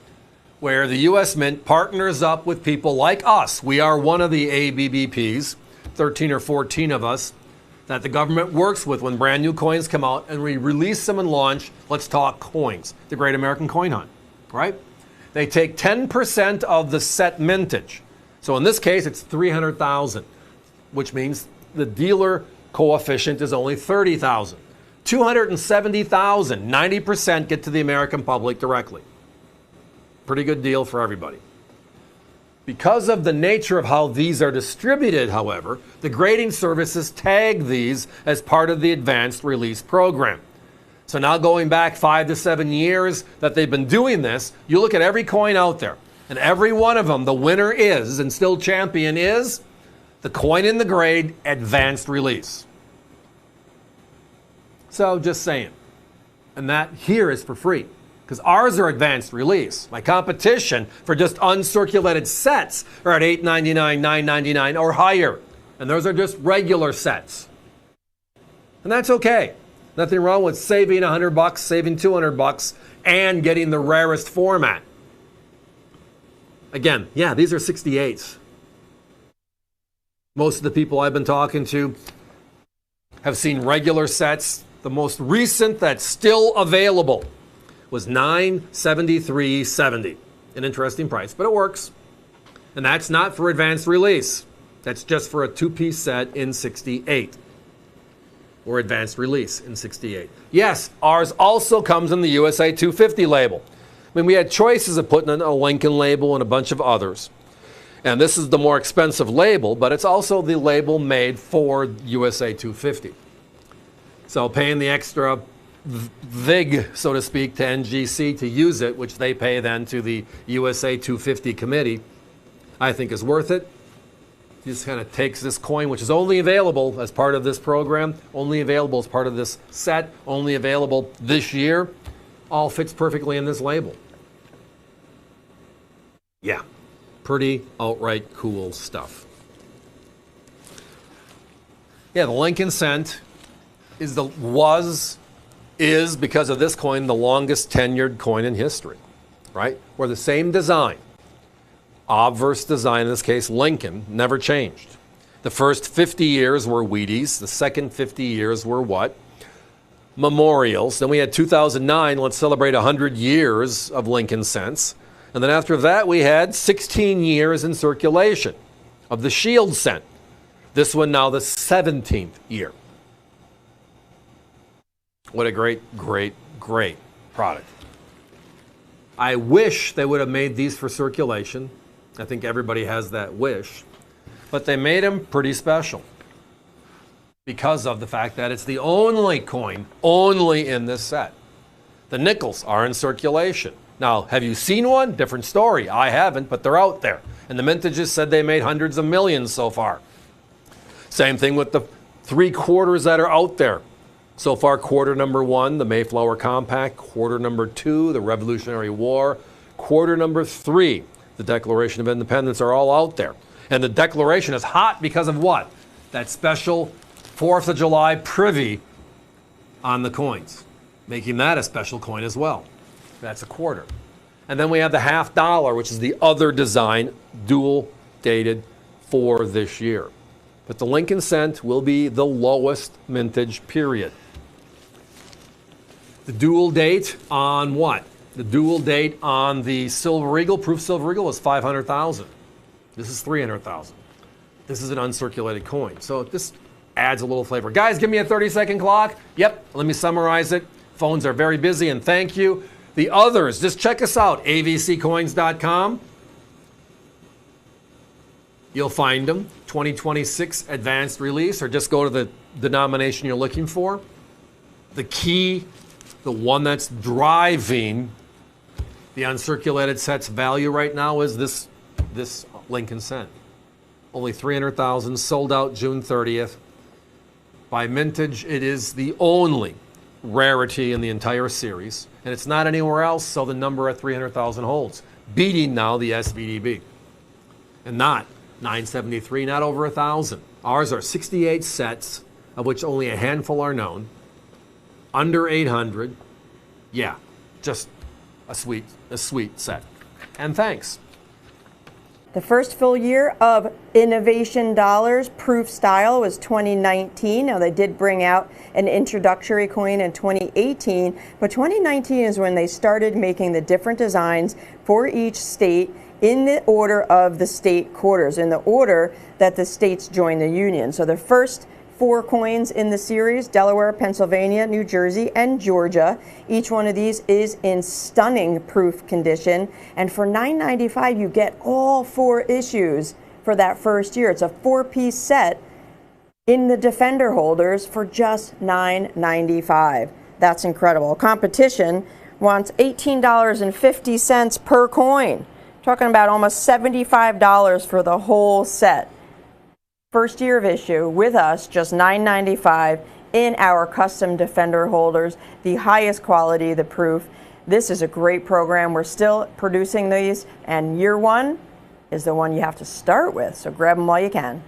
where the U.S. Mint partners up with people like us. We are one of the ABBPs, 13 or 14 of us, that the government works with when brand new coins come out and we release them and launch, let's talk coins, the Great American Coin Hunt, right? They take 10% of the set mintage. So in this case, it's 300,000, which means the dealer coefficient is only 30,000. 270,000, 90% get to the American public directly. Pretty good deal for everybody. Because of the nature of how these are distributed, however, the grading services tag these as part of the Advanced Release Program. So now going back 5 to 7 years that they've been doing this, you look at every coin out there, and every one of them, the winner is, and still champion is, the coin in the grade Advanced Release. So just saying. And that here is for free, because ours are Advanced Release. My competition for just uncirculated sets are at $8.99, $9.99 or higher. And those are just regular sets. And that's okay. Nothing wrong with saving $100, saving $200, and getting the rarest format. Again, yeah, these are 68s. Most of the people I've been talking to have seen regular sets. The most recent that's still available was $973.70. An interesting price, but it works. And that's not for Advanced Release. That's just for a two-piece set in 68. Or Advanced Release in 68. Yes, ours also comes in the USA 250 label. I mean, we had choices of putting in a Lincoln label and a bunch of others. And this is the more expensive label, but it's also the label made for USA 250. So paying the extra VIG, so to speak, to NGC to use it, which they pay then to the USA 250 committee, I think is worth it. He just kind of takes this coin, which is only available as part of this program, only available as part of this set, only available this year. all fits perfectly in this label. Yeah, pretty outright cool stuff. Yeah, the Lincoln cent is because of this coin the longest tenured coin in history, right? Where the same design, obverse design in this case, Lincoln, never changed. The first 50 years were Wheaties. The second 50 years were what? Memorials. Then we had 2009, let's celebrate 100 years of Lincoln cents. And then after that, we had 16 years in circulation of the Shield cent. This one now the 17th year. What a great, great, great product. I wish they would have made these for circulation. I think everybody has that wish. But they made them pretty special because of the fact that it's the only coin only in this set. The nickels are in circulation. Now, have you seen one? Different story. I haven't, but they're out there. And the mintages said they made hundreds of millions so far. Same thing with the 3/4 that are out there. So far, quarter number 1, the Mayflower Compact. Quarter number 2, the Revolutionary War. Quarter number 3, the Declaration of Independence are all out there. And the Declaration is hot because of what? That special 4th of July privy on the coins, making that a special coin as well. That's a quarter. And then we have the $50, which is the other design, dual dated for this year. But the Lincoln cent will be the lowest mintage period. The dual date on what? The dual date on the Silver Eagle, proof Silver Eagle, was 500,000. This is 300,000. This is an uncirculated coin. So this adds a little flavor. Guys, give me a 30-second clock. Yep, let me summarize it. Phones are very busy, and thank you. The others, just check us out, avccoins.com. You'll find them, 2026 advanced release, or just go to the denomination you're looking for. The key, the one that's driving the uncirculated set's value right now is this Lincoln cent. Only 300,000, sold out June 30th. By mintage, it is the only rarity in the entire series, and it's not anywhere else, so the number at 300,000 holds, beating now the SVDB. And not 973, not over 1,000. Ours are 68 sets, of which only a handful are known. Under 800. Yeah, just a sweet set. And thanks. The first full year of Innovation Dollars proof style was 2019. Now, they did bring out an introductory coin in 2018, but 2019 is when they started making the different designs for each state in the order of the state quarters, in the order that the states joined the union. So the first 4 coins in the series, Delaware, Pennsylvania, New Jersey, and Georgia. Each one of these is in stunning proof condition. And for $9.95, you get all 4 issues for that first year. It's a 4-piece set in the Defender holders for just $9.95. That's incredible. Competition wants $18.50 per coin. Talking about almost $75 for the whole set. First year of issue with us, just $9.95 in our custom Defender holders, the highest quality, the proof. This is a great program. We're still producing these, and year 1 is the one you have to start with, so grab them while you can.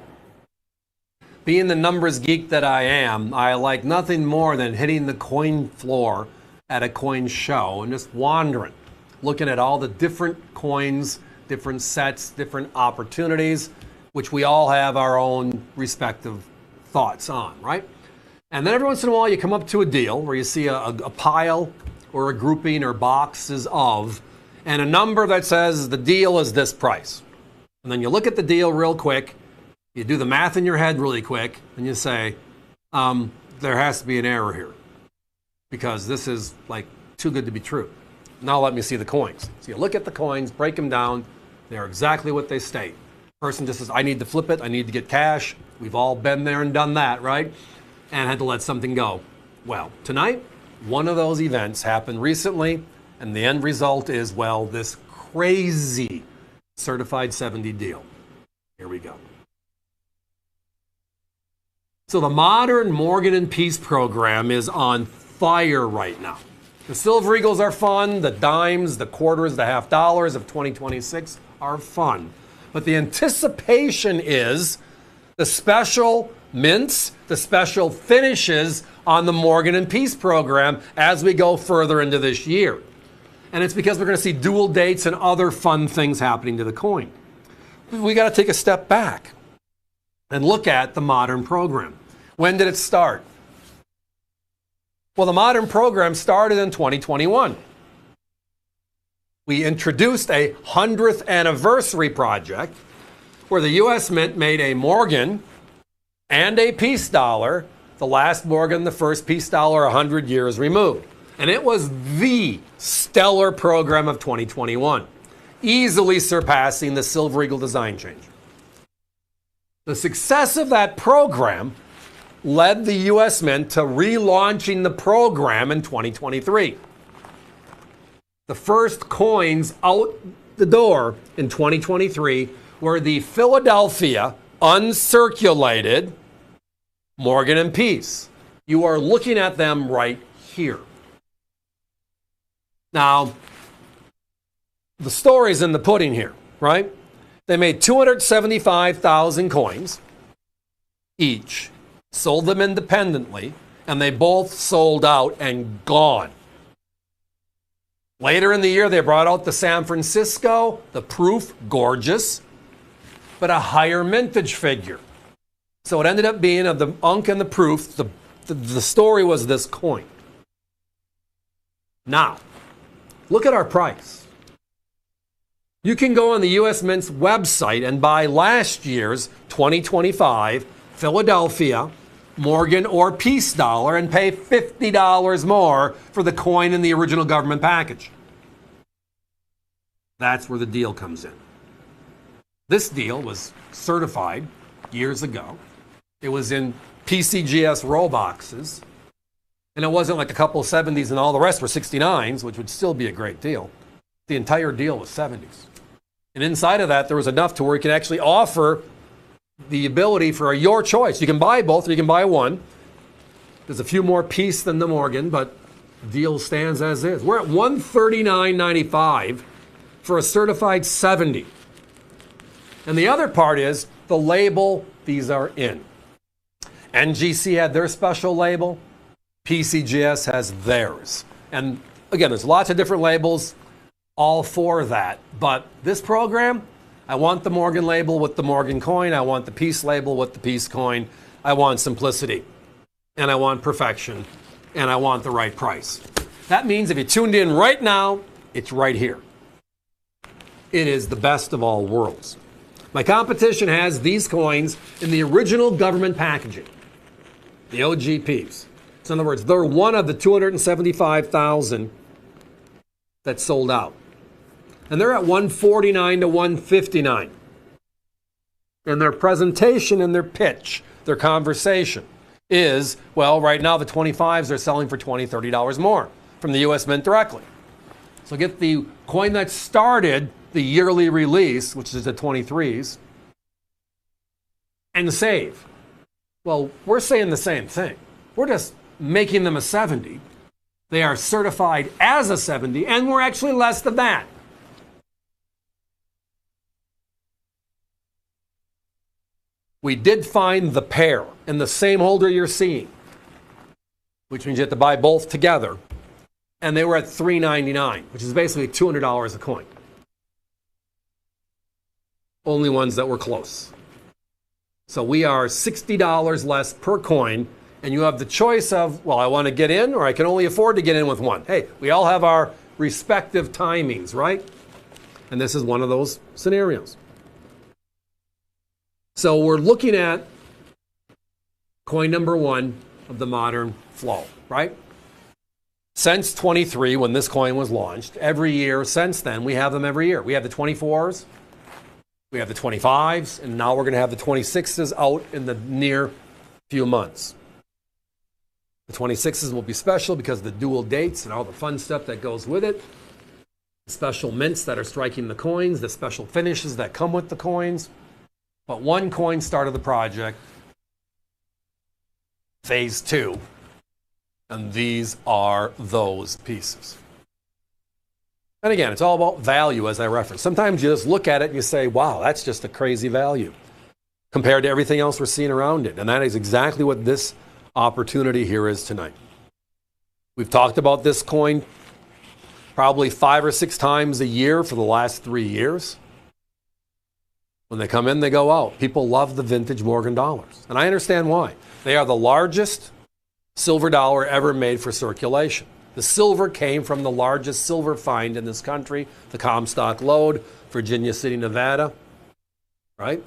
Being the numbers geek that I am, I like nothing more than hitting the coin floor at a coin show and just wandering, looking at all the different coins, different sets, different opportunities, which we all have our own respective thoughts on, right? And then every once in a while you come up to a deal where you see a pile or a grouping or boxes of, and a number that says the deal is this price. And then you look at the deal real quick, you do the math in your head really quick, and you say, there has to be an error here because this is like too good to be true. Now let me see the coins. So you look at the coins, break them down, they're exactly what they state. Person just says, I need to flip it, I need to get cash. We've all been there and done that, right? And had to let something go. Well, tonight, one of those events happened recently, and the end result is, well, this crazy certified 70 deal. Here we go. So the modern Morgan and Peace program is on fire right now. The Silver Eagles are fun. The dimes, the quarters, the half dollars of 2026 are fun. But the anticipation is the special mints, the special finishes on the Morgan and Peace program as we go further into this year. And it's because we're going to see dual dates and other fun things happening to the coin. We got to take a step back and look at the modern program. When did it start? Well, the modern program started in 2021. We introduced a 100th anniversary project where the U.S. Mint made a Morgan and a peace dollar, the last Morgan, the first peace dollar 100 years removed. And it was the stellar program of 2021, easily surpassing the Silver Eagle design change. The success of that program led the U.S. Mint to relaunching the program in 2023. The first coins out the door in 2023 were the Philadelphia uncirculated Morgan and Peace. You are looking at them right here. Now, the story's in the pudding here, right? They made 275,000 coins each, sold them independently, and they both sold out and gone. Later in the year, they brought out the San Francisco, the proof, gorgeous, but a higher mintage figure. So it ended up being of the unk and the proof. The story was this coin. Now, look at our price. You can go on the U.S. Mint's website and buy last year's 2025 Philadelphia Morgan or Peace dollar and pay $50 more for the coin in the original government package. That's where the deal comes in. This deal was certified years ago. It was in PCGS roll boxes. And it wasn't like a couple of 70s and all the rest were 69s, which would still be a great deal. The entire deal was 70s. And inside of that, there was enough to where you can actually offer the ability for your choice. You can buy both or you can buy one. There's a few more Peace than the Morgan, but the deal stands as is. We're at $139.95 for a certified 70. And the other part is the label these are in. NGC had their special label. PCGS has theirs. And again, there's lots of different labels, all for that. But this program, I want the Morgan label with the Morgan coin. I want the Peace label with the Peace coin. I want simplicity. And I want perfection. And I want the right price. That means if you tuned in right now, it's right here. It is the best of all worlds. My competition has these coins in the original government packaging, the OGPs. So in other words, they're one of the 275,000 that sold out. And they're at $149 to $159. And their presentation and their pitch, their conversation is, well, right now the 25s are selling for $20, $30 more from the U.S. Mint directly. So get the coin that started the yearly release, which is the 23s, and save. Well, we're saying the same thing. We're just making them a 70. They are certified as a 70, and we're actually less than that. We did find the pair in the same holder you're seeing, which means you have to buy both together. And they were at $399, which is basically $200 a coin. Only ones that were close. So we are $60 less per coin, and you have the choice of, well, I want to get in, or I can only afford to get in with one. Hey, we all have our respective timings, right? And this is one of those scenarios. So we're looking at coin number one of the modern flow, right? Since 23, when this coin was launched, every year since then, we have them every year. We have the 24s, we have the 25s, and now we're going to have the 26s out in the near few months. The 26s will be special because of the dual dates and all the fun stuff that goes with it. The special mints that are striking the coins, the special finishes that come with the coins. But one coin started the project, phase two, And these are those pieces. And again, it's all about value, as I referenced. Sometimes you just look at it and you say, wow, that's just a crazy value compared to everything else we're seeing around it. And that is exactly what this opportunity here is tonight. We've talked about this coin probably 5 or 6 times a year for the last 3 years. When they come in, they go out. People love the vintage Morgan dollars. And I understand why. They are the largest silver dollar ever made for circulation. The silver came from the largest silver find in this country, the Comstock Lode, Virginia City, Nevada. Right?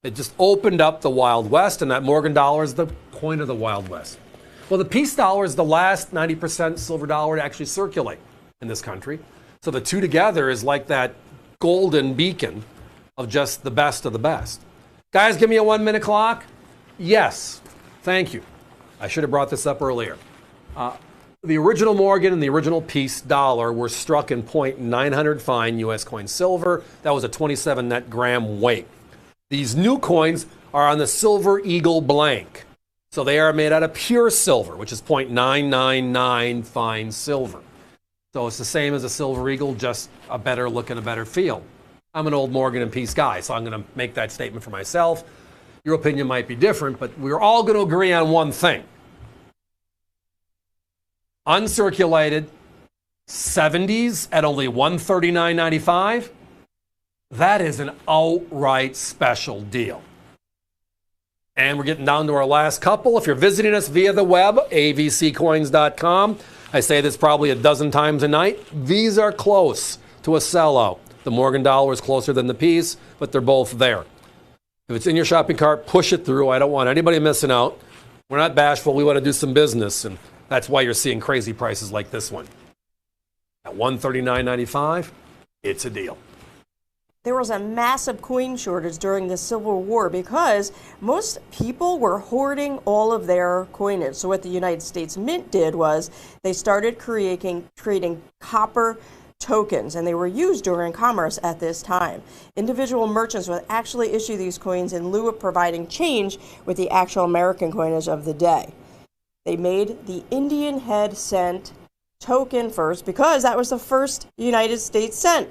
It just opened up the Wild West, and that Morgan dollar is the coin of the Wild West. Well, the peace dollar is the last 90% silver dollar to actually circulate in this country. So the two together is like that golden beacon of just the best of the best. Guys, give me a 1-minute clock. Yes. Thank you. I should have brought this up earlier. The original Morgan and the original peace dollar were struck in .900 fine U.S. coin silver. That was a 27 net gram weight. These new coins are on the Silver Eagle blank. So they are made out of pure silver, which is .999 fine silver. So it's the same as a Silver Eagle, just a better look and a better feel. I'm an old Morgan and Peace guy, so I'm going to make that statement for myself. Your opinion might be different, but we're all going to agree on one thing. Uncirculated 70s at only $139.95. That is an outright special deal. And we're getting down to our last couple. If you're visiting us via the web, avccoins.com, I say this probably a dozen times a night. These are close to a sellout. The Morgan dollar is closer than the piece, but they're both there. If it's in your shopping cart, push it through. I don't want anybody missing out. We're not bashful. We want to do some business, and that's why you're seeing crazy prices like this one. At $139.95, it's a deal. There was a massive coin shortage during the Civil War because most people were hoarding all of their coinage. So what the United States Mint did was they started creating copper tokens, and they were used during commerce at this time. Individual merchants would actually issue these coins in lieu of providing change with the actual American coinage of the day. They made the Indian head cent token first because that was the first United States cent.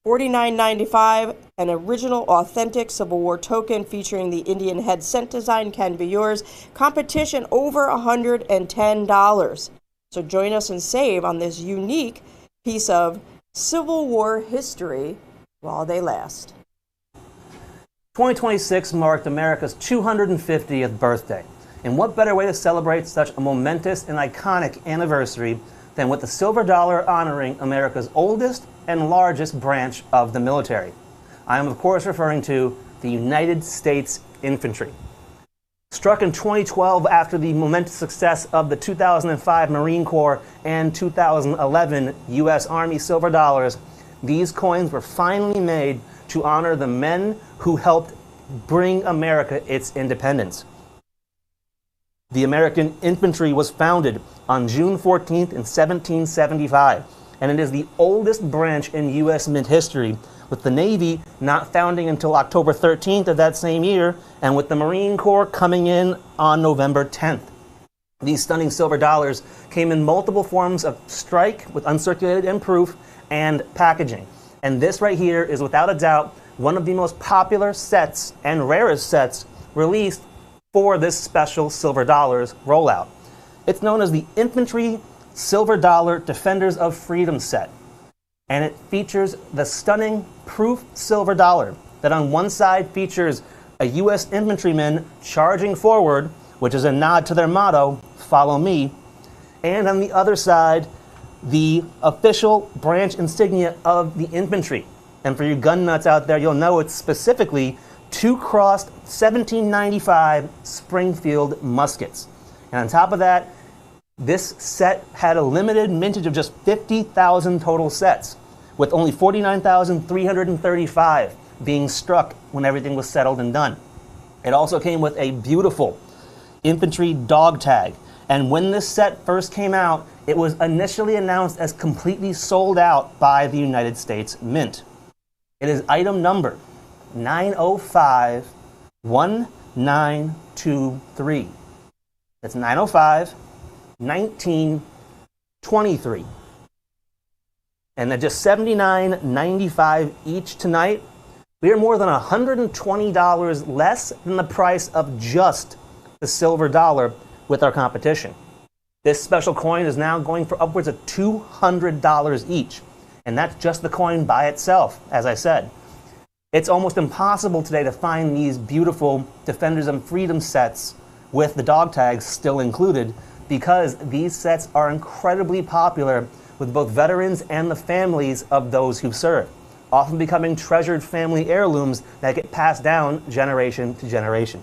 $49.95, an original authentic Civil War token featuring the Indian head cent design can be yours. Competition over $110. So join us and save on this unique piece of Civil War history while they last. 2026 marked America's 250th birthday. And what better way to celebrate such a momentous and iconic anniversary than with the silver dollar honoring America's oldest and largest branch of the military. I am, of course, referring to the United States Infantry. Struck in 2012 after the momentous success of the 2005 Marine Corps and 2011 U.S. Army silver dollars, these coins were finally made to honor the men who helped bring America its independence. The American Infantry was founded on June 14th in 1775, and it is the oldest branch in U.S. Mint history, with the Navy not founding until October 13th of that same year, and with the Marine Corps coming in on November 10th. These stunning silver dollars came in multiple forms of strike with uncirculated and proof and packaging. And this right here is without a doubt one of the most popular sets and rarest sets released for this special silver dollars rollout. It's known as the Infantry Silver Dollar Defenders of Freedom set. And it features the stunning proof silver dollar that on one side features a U.S. infantryman charging forward, which is a nod to their motto, "Follow me," and on the other side, the official branch insignia of the infantry. And for you gun nuts out there, you'll know it's specifically two crossed 1795 Springfield muskets. And on top of that, this set had a limited mintage of just 50,000 total sets, with only 49,335 being struck when everything was settled and done. It also came with a beautiful infantry dog tag. And when this set first came out, it was initially announced as completely sold out by the United States Mint. It is item number 9051923. That's 905 1923. And at just $79.95 each tonight, we are more than $120 less than the price of just the silver dollar with our competition. This special coin is now going for upwards of $200 each. And that's just the coin by itself, as I said. It's almost impossible today to find these beautiful Defenders of Freedom sets with the dog tags still included, because these sets are incredibly popular with both veterans and the families of those who served, often becoming treasured family heirlooms that get passed down generation to generation.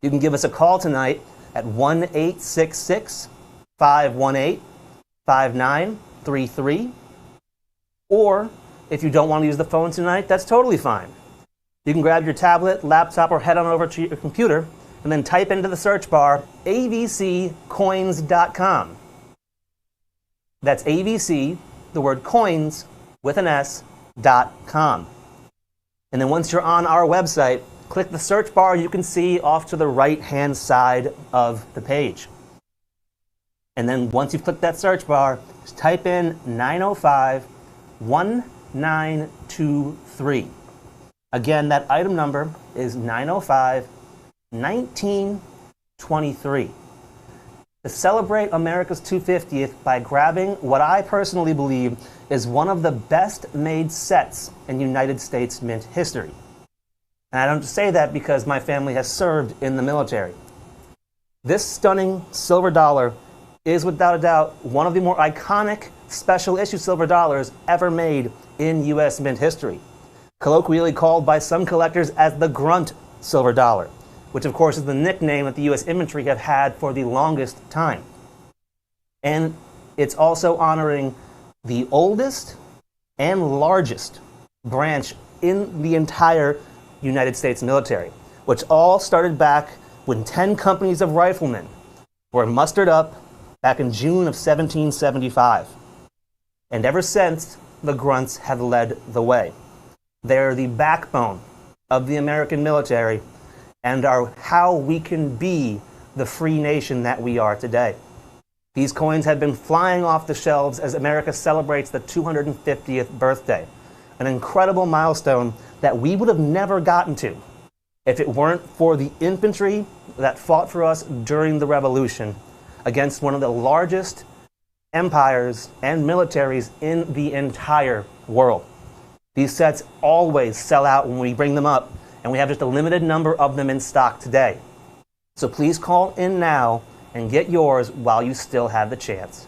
You can give us a call tonight at 1-866-518-5933, or if you don't want to use the phone tonight, that's totally fine. You can grab your tablet, laptop, or head on over to your computer and then type into the search bar avccoins.com. That's AVC, the word coins with an S.com. And then once you're on our website, click the search bar you can see off to the right-hand side of the page. And then once you've clicked that search bar, just type in 905-1923. Again, that item number is 905-1923. To celebrate America's 250th by grabbing what I personally believe is one of the best made sets in United States Mint history. And I don't say that because my family has served in the military. This stunning silver dollar is without a doubt one of the more iconic special issue silver dollars ever made in U.S. Mint history, colloquially called by some collectors as the Grunt silver dollar, which of course is the nickname that the U.S. infantry have had for the longest time. And it's also honoring the oldest and largest branch in the entire United States military, which all started back when 10 companies of riflemen were mustered up back in June of 1775. And ever since, the Grunts have led the way. They're the backbone of the American military and are how we can be the free nation that we are today. These coins have been flying off the shelves as America celebrates the 250th birthday, an incredible milestone that we would have never gotten to if it weren't for the infantry that fought for us during the Revolution against one of the largest empires and militaries in the entire world. These sets always sell out when we bring them up, and we have just a limited number of them in stock today. So please call in now and get yours while you still have the chance.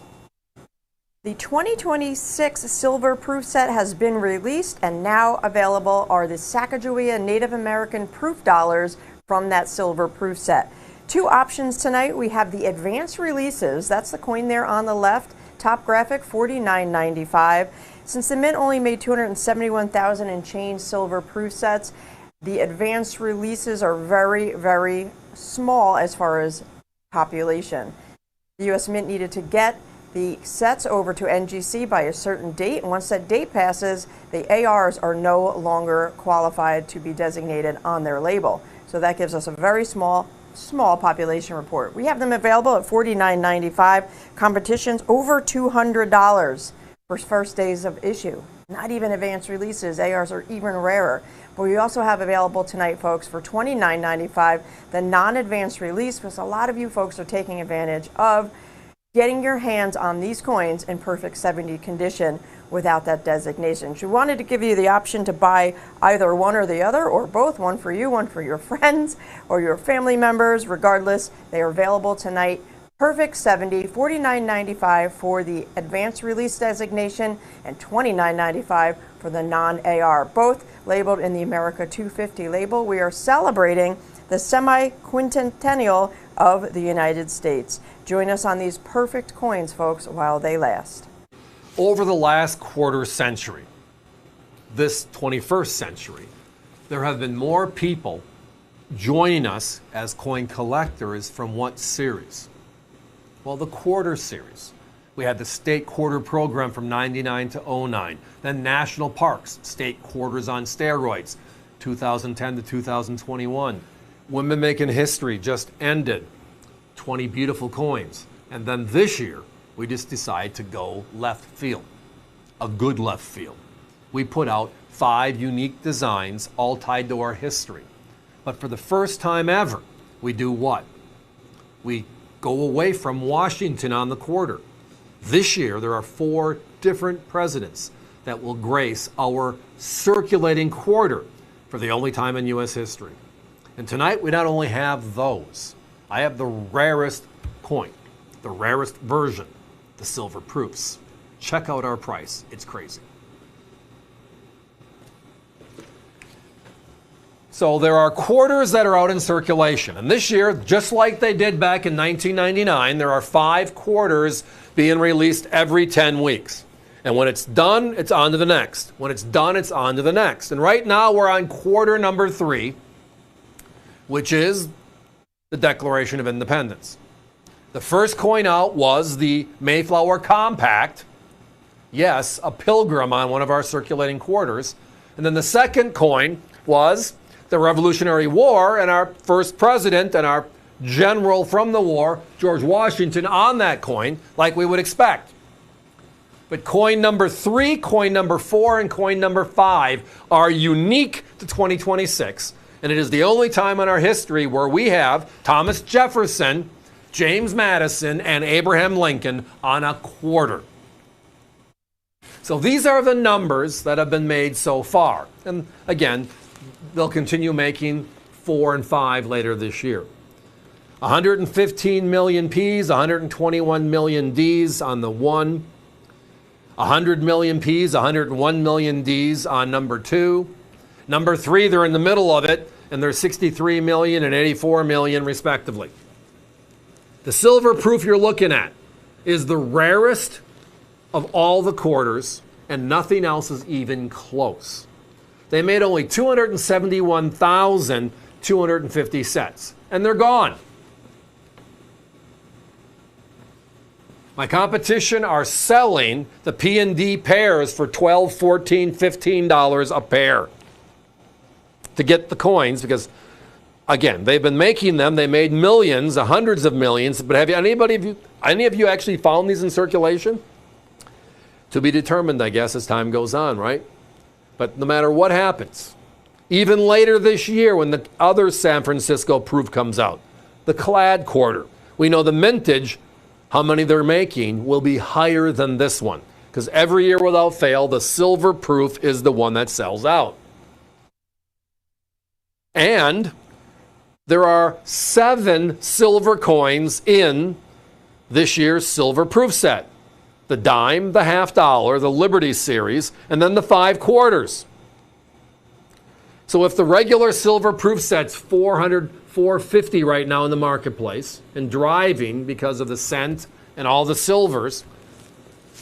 The 2026 silver proof set has been released, and now available are the Sacagawea Native American proof dollars from that silver proof set. Two options tonight. We have the advanced releases. That's the coin there on the left. Top graphic, $49.95. Since the Mint only made 271,000 and change silver proof sets, the advanced releases are very, very small as far as population. The U.S. Mint needed to get the sets over to NGC by a certain date, and once that date passes, the ARs are no longer qualified to be designated on their label. So that gives us a very small population report. We have them available at $49.95. Competition's over $200 for first days of issue. Not even advanced releases. ARs are even rarer. But we also have available tonight, folks, for $29.95, the non-advanced release, because a lot of you folks are taking advantage of getting your hands on these coins in perfect 70 condition without that designation. So we wanted to give you the option to buy either one or the other, or both, one for you, one for your friends or your family members. Regardless, they are available tonight. Perfect 70, $49.95 for the advanced release designation and $29.95 for the non-AR, both labeled in the America 250 label. We are celebrating the semi-quincentennial of the United States. Join us on these perfect coins, folks, while they last. Over the last quarter century, this 21st century, there have been more people joining us as coin collectors from what series? Well, the quarter series. We had the state quarter program from 99 to 09. Then national parks, state quarters on steroids, 2010 to 2021. Women Making History just ended. 20 beautiful coins. And then this year, we just decided to go left field, a good left field. We put out 5 unique designs, all tied to our history. But for the first time ever, we do what? We go away from Washington on the quarter. This year, there are 4 different presidents that will grace our circulating quarter for the only time in U.S. history. And tonight, we not only have those, I have the rarest coin, the rarest version, the silver proofs. Check out our price. It's crazy. So there are quarters that are out in circulation. And this year, just like they did back in 1999, there are 5 quarters being released every 10 weeks. And when it's done, it's on to the next. When it's done, it's on to the next. And right now, we're on quarter number 3, which is the Declaration of Independence. The first coin out was the Mayflower Compact. Yes, a pilgrim on one of our circulating quarters. And then the second coin was the Revolutionary War, and our first president and our general from the war, George Washington, on that coin, like we would expect. But coin number 3, coin number 4, and coin number 5 are unique to 2026. And it is the only time in our history where we have Thomas Jefferson, James Madison, and Abraham Lincoln on a quarter. So these are the numbers that have been made so far. And again, they'll continue making 4 and 5 later this year. 115 million P's, 121 million D's on the 1. 100 million P's, 101 million D's on number 2. Number 3, they're in the middle of it, and they're 63 million and 84 million respectively. The silver proof you're looking at is the rarest of all the quarters, and nothing else is even close. They made only 271,250 sets, and they're gone. My competition are selling the P&D pairs for $12, $14, $15 a pair to get the coins because, again, they've been making them. They made millions, hundreds of millions. But have any of you actually found these in circulation? To be determined, I guess, as time goes on, right? But no matter what happens, even later this year when the other San Francisco proof comes out, the clad quarter, we know the mintage, how many they're making, will be higher than this one. Because every year without fail, the silver proof is the one that sells out. And there are 7 silver coins in this year's silver proof set. The dime, the half dollar, the Liberty series, and then the 5 quarters. So if the regular silver proof set's $400, $450 right now in the marketplace and driving because of the cent and all the silvers,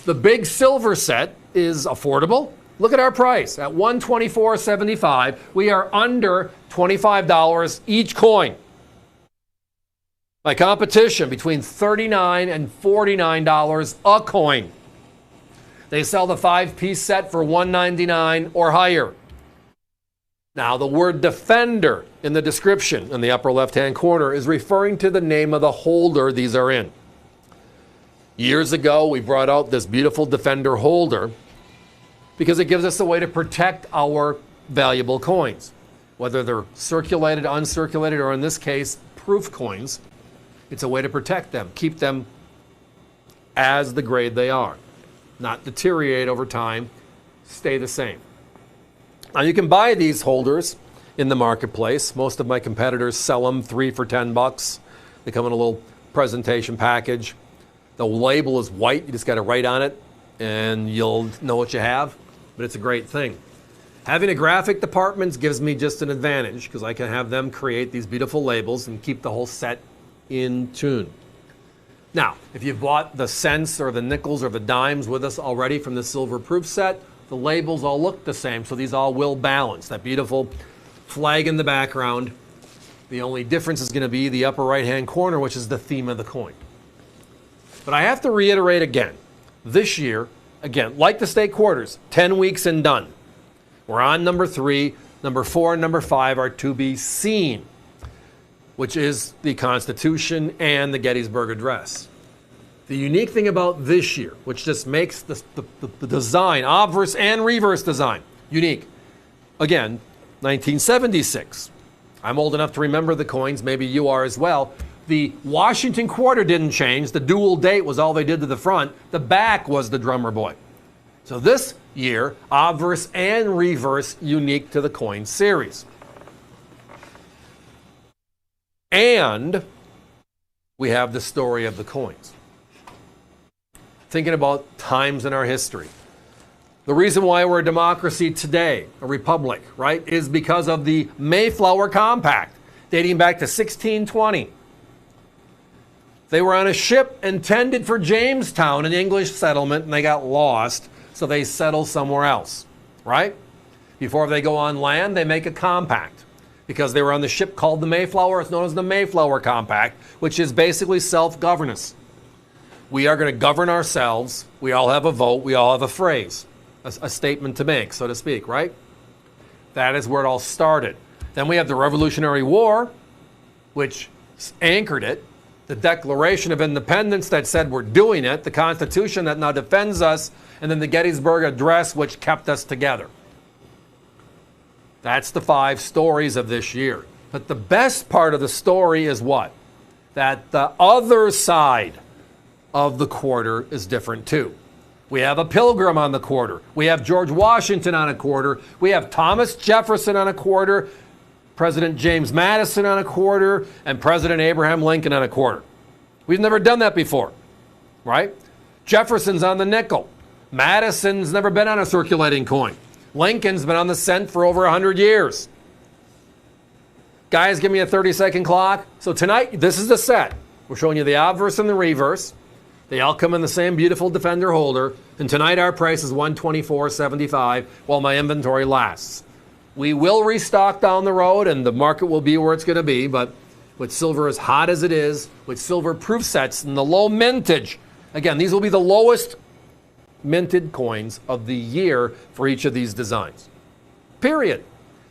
the big silver set is affordable. Look at our price at $124.75. We are under $25 each coin. My competition between $39 and $49 a coin. They sell the 5-piece set for $199 or higher. Now, the word defender in the description in the upper left-hand corner is referring to the name of the holder these are in. Years ago, we brought out this beautiful defender holder because it gives us a way to protect our valuable coins, whether they're circulated, uncirculated, or in this case, proof coins. It's a way to protect them, keep them as the grade they are, not deteriorate over time, stay the same. Now, you can buy these holders in the marketplace. Most of my competitors sell them 3 for $10. They come in a little presentation package. The label is white. You just got to write on it, and you'll know what you have. But it's a great thing. Having a graphic department gives me just an advantage because I can have them create these beautiful labels and keep the whole set in tune. Now, if you've bought the cents or the nickels or the dimes with us already from the silver proof set, the labels all look the same, so these all will balance. That beautiful flag in the background. The only difference is going to be the upper right-hand corner, which is the theme of the coin. But I have to reiterate again, this year, again, like the state quarters, 10 weeks and done. We're on number 3. Number 4 and number 5 are to be seen, which is the Constitution and the Gettysburg Address. The unique thing about this year, which just makes the design, obverse and reverse design, unique. Again, 1976. I'm old enough to remember the coins. Maybe you are as well. The Washington quarter didn't change. The dual date was all they did to the front. The back was the drummer boy. So this year, obverse and reverse, unique to the coin series. And we have the story of the coins. Thinking about times in our history. The reason why we're a democracy today, a republic, right, is because of the Mayflower Compact, dating back to 1620. They were on a ship intended for Jamestown, an English settlement, and they got lost, so they settle somewhere else, right? Before they go on land, they make a compact. Because they were on the ship called the Mayflower, it's known as the Mayflower Compact, which is basically self-governance. We are going to govern ourselves. We all have a vote. We all have a phrase, a statement to make, so to speak, right? That is where it all started. Then we have the Revolutionary War, which anchored it, the Declaration of Independence that said we're doing it, the Constitution that now defends us, and then the Gettysburg Address, which kept us together. That's the 5 stories of this year. But the best part of the story is what? That the other side of the quarter is different too. We have a Pilgrim on the quarter. We have George Washington on a quarter. We have Thomas Jefferson on a quarter, President James Madison on a quarter, and President Abraham Lincoln on a quarter. We've never done that before, right? Jefferson's on the nickel. Madison's never been on a circulating coin. Lincoln's been on the cent for over 100 years. Guys, give me a 30-second clock. So tonight, this is the set. We're showing you the obverse and the reverse. They all come in the same beautiful Defender holder. And tonight our price is $124.75 while my inventory lasts. We will restock down the road and the market will be where it's going to be. But with silver as hot as it is, with silver proof sets and the low mintage, again, these will be the lowest minted coins of the year for each of these designs. Period.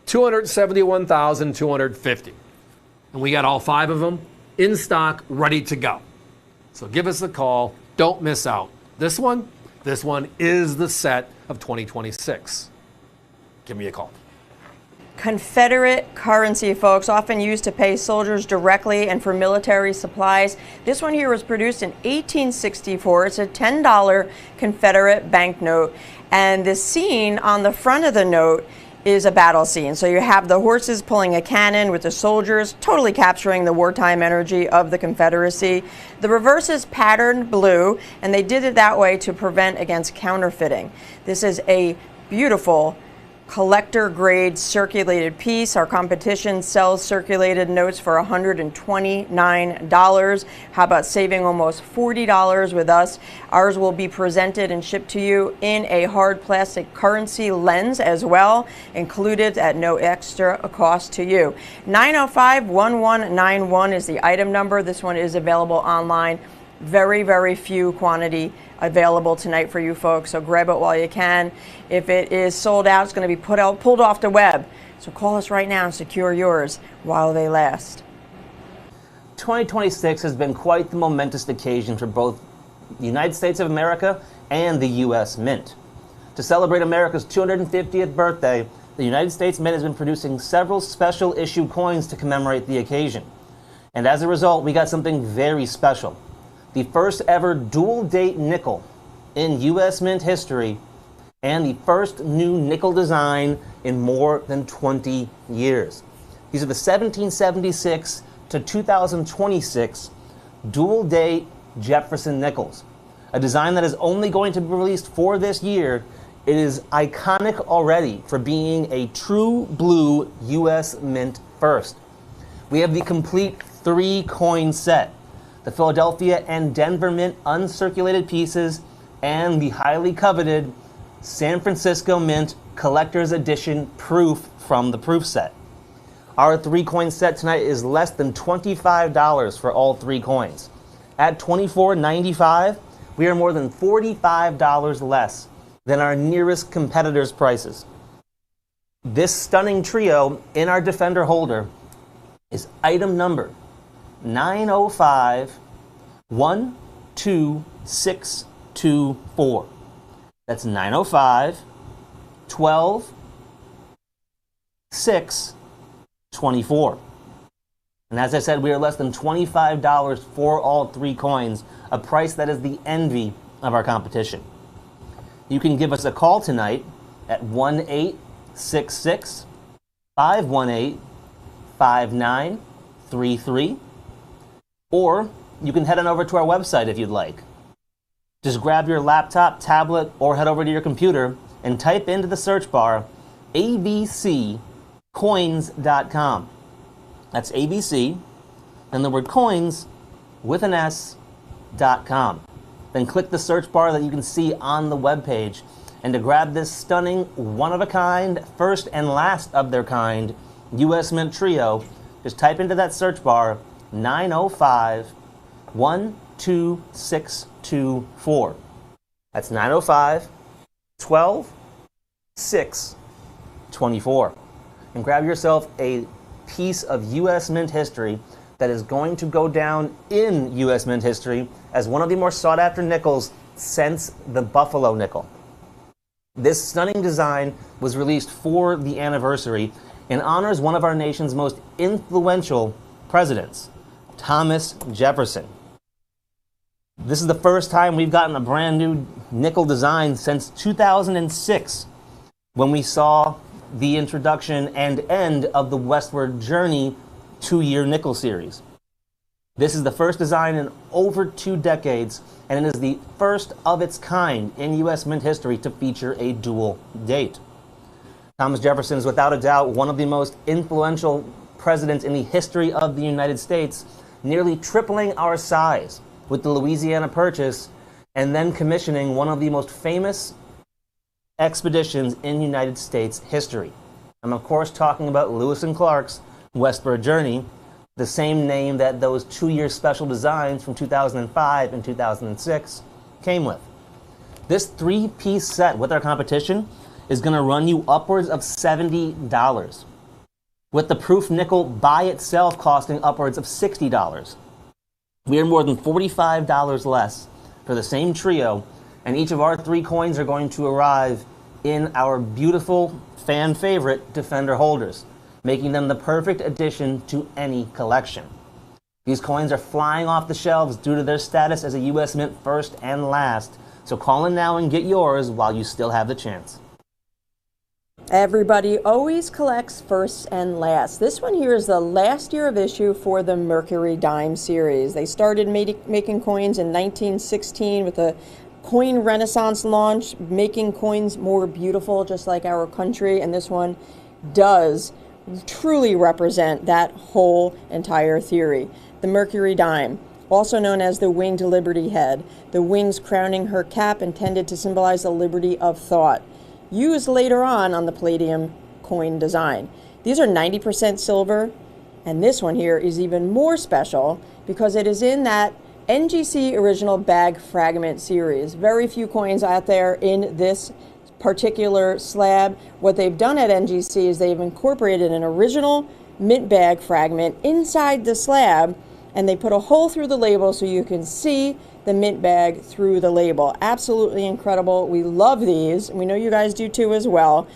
271,250. And we got all 5 of them in stock, ready to go. So give us a call. Don't miss out. This one is the set of 2026. Give me a call. Confederate currency, folks, often used to pay soldiers directly and for military supplies. This one here was produced in 1864. It's a $10 Confederate banknote. And the scene on the front of the note is a battle scene. So you have the horses pulling a cannon with the soldiers, totally capturing the wartime energy of the Confederacy. The reverse is patterned blue, and they did it that way to prevent against counterfeiting. This is a beautiful collector grade circulated piece. Our competition sells circulated notes for $129. How about saving almost $40 with us? Ours will be presented and shipped to you in a hard plastic currency lens as well, included at no extra cost to you. 905-1191 is the item number. This one is available online. Very, very few quantity available tonight for you folks, so grab it while you can. If it is sold out, it's going to be pulled off the web. So call us right now and secure yours while they last. 2026 has been quite the momentous occasion for both the United States of America and the U.S. Mint. To celebrate America's 250th birthday, the United States Mint has been producing several special issue coins to commemorate the occasion. And as a result, we got something very special. The first ever dual date nickel in U.S. Mint history, and the first new nickel design in more than 20 years. These are the 1776 to 2026 dual date Jefferson nickels, a design that is only going to be released for this year. It is iconic already for being a true blue U.S. Mint first. We have the complete 3-coin set. The Philadelphia and Denver Mint uncirculated pieces, and the highly coveted San Francisco Mint Collector's Edition proof from the proof set. Our 3-coin set tonight is less than $25 for all 3 coins. At $24.95, we are more than $45 less than our nearest competitors' prices. This stunning trio in our Defender holder is item number 905-111. 12624. That's 905 12 6 24. And as I said, we are less than $25 for all three coins, a price that is the envy of our competition. You can give us a call tonight at 1-866 518 5933, or you can head on over to our website if you'd like. Just grab your laptop, tablet, or head over to your computer and type into the search bar avccoins.com. That's ABC, and the word coins with an S.com. Then click the search bar that you can see on the webpage. And to grab this stunning, one-of-a-kind, first and last of their kind U.S. Mint Trio, just type into that search bar 905 12624. That's 905 12 6 24. And grab yourself a piece of U.S. Mint history that is going to go down in U.S. Mint history as one of the more sought-after nickels since the Buffalo nickel. This stunning design was released for the anniversary and honors one of our nation's most influential presidents, Thomas Jefferson. This is the first time we've gotten a brand new nickel design since 2006, when we saw the introduction and end of the Westward Journey 2-year nickel series. This is the first design in over 2 decades, and it is the first of its kind in U.S. Mint history to feature a dual date. Thomas Jefferson is without a doubt one of the most influential presidents in the history of the United States, nearly tripling our size with the Louisiana Purchase, and then commissioning one of the most famous expeditions in United States history. I'm of course talking about Lewis and Clark's Westward Journey, the same name that those 2-year special designs from 2005 and 2006 came with. This 3-piece set with our competition is going to run you upwards of $70, with the proof nickel by itself costing upwards of $60. We are more than $45 less for the same trio, and each of our 3 coins are going to arrive in our beautiful fan favorite Defender holders, making them the perfect addition to any collection. These coins are flying off the shelves due to their status as a U.S. Mint first and last, so call in now and get yours while you still have the chance. Everybody always collects first and last. This one here is the last year of issue for the Mercury Dime series. They started making coins in 1916 with the Coin Renaissance launch, making coins more beautiful, just like our country, and this one does truly represent that whole entire theory. The Mercury Dime, also known as the Winged Liberty Head, the wings crowning her cap intended to symbolize the liberty of thought, used later on the Palladium coin design. These are 90% silver, and this one here is even more special because it is in that NGC original bag fragment series. Very few coins out there in this particular slab. What they've done at NGC is they've incorporated an original mint bag fragment inside the slab, and they put a hole through the label so you can see the mint bag through the label. Absolutely incredible. We love these. We know you guys do too as well.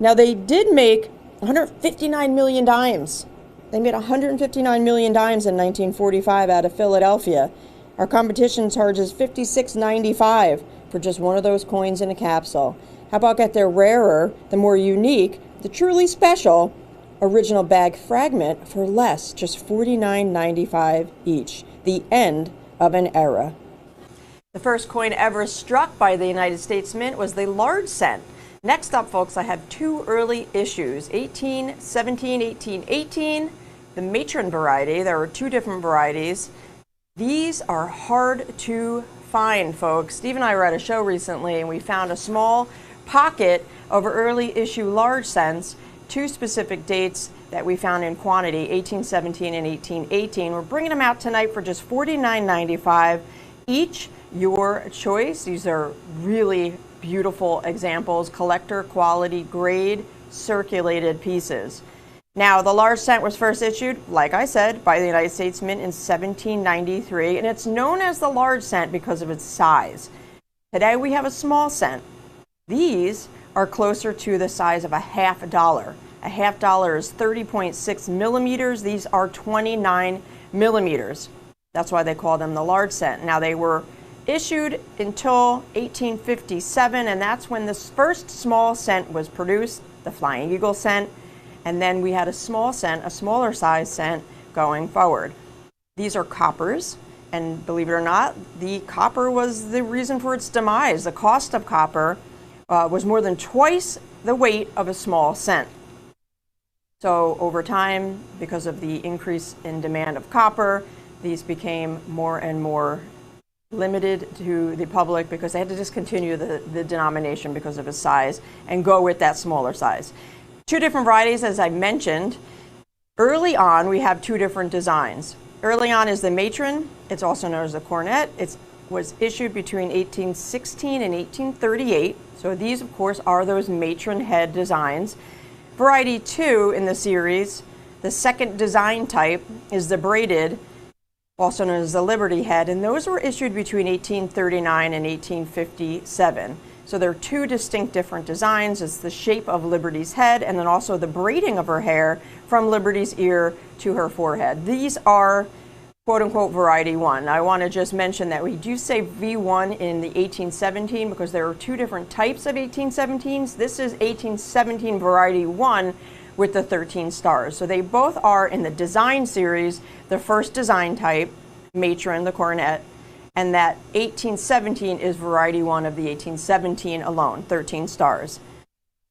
Now, they did make 159 million dimes. They made 159 million dimes in 1945 out of Philadelphia. Our competition charges $56.95 for just one of those coins in a capsule. How about get their rarer, the more unique, the truly special original bag fragment for less, just $49.95 each. The end of an era. The first coin ever struck by the United States Mint was the large cent. Next up, folks, I have 2 early issues, 1817, 1818, the matron variety. There were 2 different varieties. These are hard to find, folks. Steve and I were at a show recently, and we found a small pocket of early issue large cents, 2 specific dates that we found in quantity, 1817 and 1818. We're bringing them out tonight for just $49.95 each. Your choice. These are really beautiful examples, collector quality grade circulated pieces. Now, the large cent was first issued, like I said, by the United States Mint in 1793, and it's known as the large cent because of its size. Today we have a small cent. These are closer to the size of a half dollar. A half dollar is 30.6 millimeters. These are 29 millimeters. That's why they call them the large cent. Now, they were issued until 1857, and that's when the first small cent was produced, the Flying Eagle cent. And then we had a small cent, a smaller size cent, going forward. These are coppers, and believe it or not, the copper was the reason for its demise. The cost of copper was more than twice the weight of a small cent. So over time, because of the increase in demand of copper, these became more and more limited to the public because they had to discontinue the denomination because of its size and go with that smaller size. Two different varieties, as I mentioned. Early on, we have two different designs. Early on is the matron. It's also known as the cornet. It was issued between 1816 and 1838. So these, of course, are those matron head designs. Variety 2 in the series, the second design type, is the braided, also known as the Liberty head, and those were issued between 1839 and 1857. So there are two distinct different designs. It's the shape of Liberty's head and then also the braiding of her hair from Liberty's ear to her forehead. These are quote-unquote variety 1. Now, I want to just mention that we do say V1 in the 1817 because there are two different types of 1817s. This is 1817 variety 1 with the 13 stars. So they both are in the design series, the first design type, matron, the coronet, and that 1817 is variety 1 of the 1817 alone, 13 stars.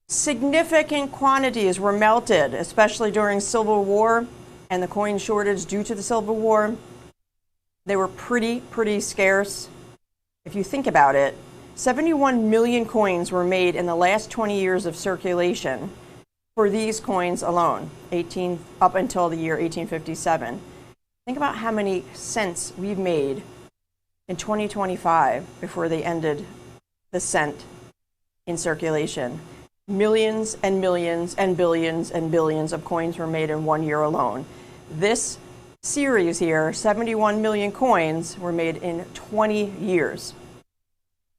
Significant quantities were melted, especially during Civil War and the coin shortage due to the Civil War. They were pretty scarce. If you think about it, 71 million coins were made in the last 20 years of circulation for these coins alone, up until the year 1857. Think about how many cents we've made in 2025 before they ended the cent in circulation. Millions and millions and billions and billions of coins were made in 1 year alone. This series here, 71 million coins, were made in 20 years.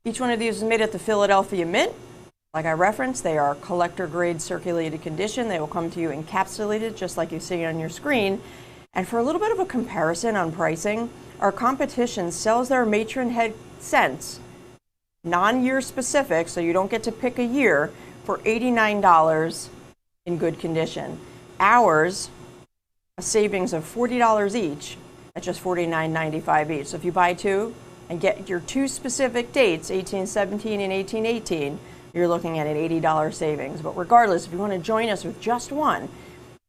Each one of these was made at the Philadelphia Mint. Like I referenced, they are collector grade circulated condition. They will come to you encapsulated, just like you see on your screen. And for a little bit of a comparison on pricing, our competition sells their matron head cents, non-year specific, so you don't get to pick a year, for $89 in good condition. Ours, a savings of $40 each at just $49.95 each. So if you buy two and get your two specific dates, 1817 and 1818, you're looking at an $80 savings. But regardless, if you want to join us with just one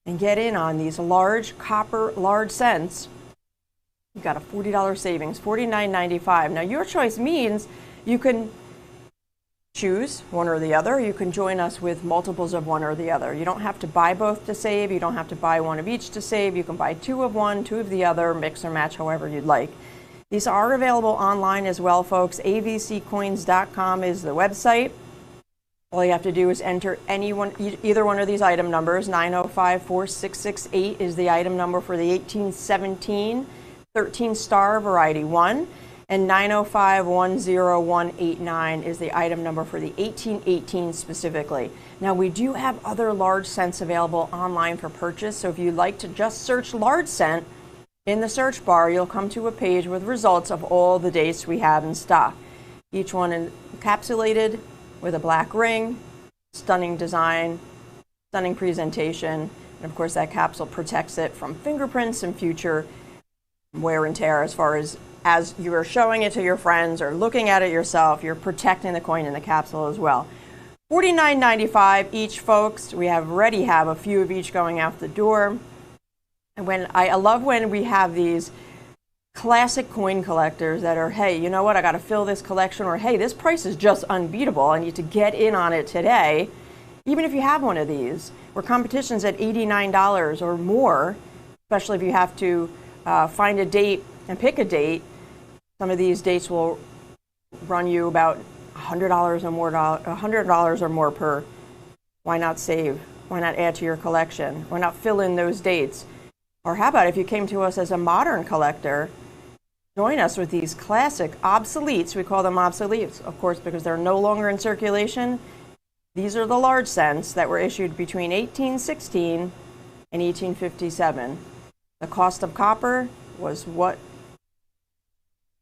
and get in on these large copper large cents, you've got a $40 savings, $49.95. Now your choice means you can choose one or the other. You can join us with multiples of one or the other. You don't have to buy both to save. You don't have to buy one of each to save. You can buy two of one, two of the other, mix or match however you'd like. These are available online as well, folks. avccoins.com is the website. All you have to do is enter either one of these item numbers. 9054668 is the item number for the 1817 13 star variety 1. And 905-10189 is the item number for the 1818 specifically. Now, we do have other large cents available online for purchase, so if you'd like to just search large cent in the search bar, you'll come to a page with results of all the dates we have in stock. Each one encapsulated with a black ring, stunning design, stunning presentation, and of course that capsule protects it from fingerprints and future wear and tear. As you are showing it to your friends or looking at it yourself, you're protecting the coin in the capsule as well. $49.95 each, folks. We already have a few of each going out the door. And I love when we have these classic coin collectors that are, hey, you know what, I got to fill this collection, or hey, this price is just unbeatable. I need to get in on it today. Even if you have one of these, where competition's at $89 or more, especially if you have to find a date and pick a date. Some of these dates will run you about $100 or more per. Why not save Why not add to your collection? Why not fill in those dates? Or how about if you came to us as a modern collector, join us with these classic obsoletes. We call them obsoletes, of course, because they're no longer in circulation. These are the large cents that were issued between 1816 and 1857. The cost of copper was what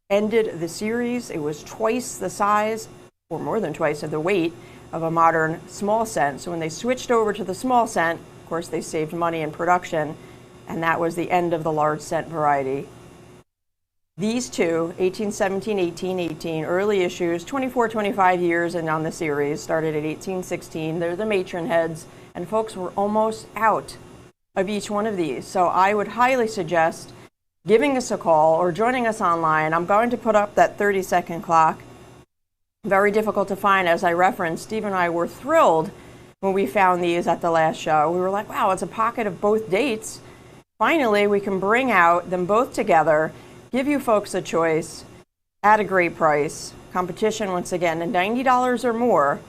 ended the series. It was twice the size, or more than twice of the weight, of a modern small cent. So when they switched over to the small cent, of course, they saved money in production, and that was the end of the large cent variety. These two, 1817, 1818, early issues, 24, 25 years and on the series, started at 1816. They're the matron heads, and folks were almost out of each one of these. So I would highly suggest giving us a call or joining us online. I'm going to put up that 30-second clock. Very difficult to find, as I referenced. Steve and I were thrilled when we found these at the last show. We were like, wow, it's a pocket of both dates. Finally, we can bring out them both together, give you folks a choice at a great price. Competition, once again, at $90 or more.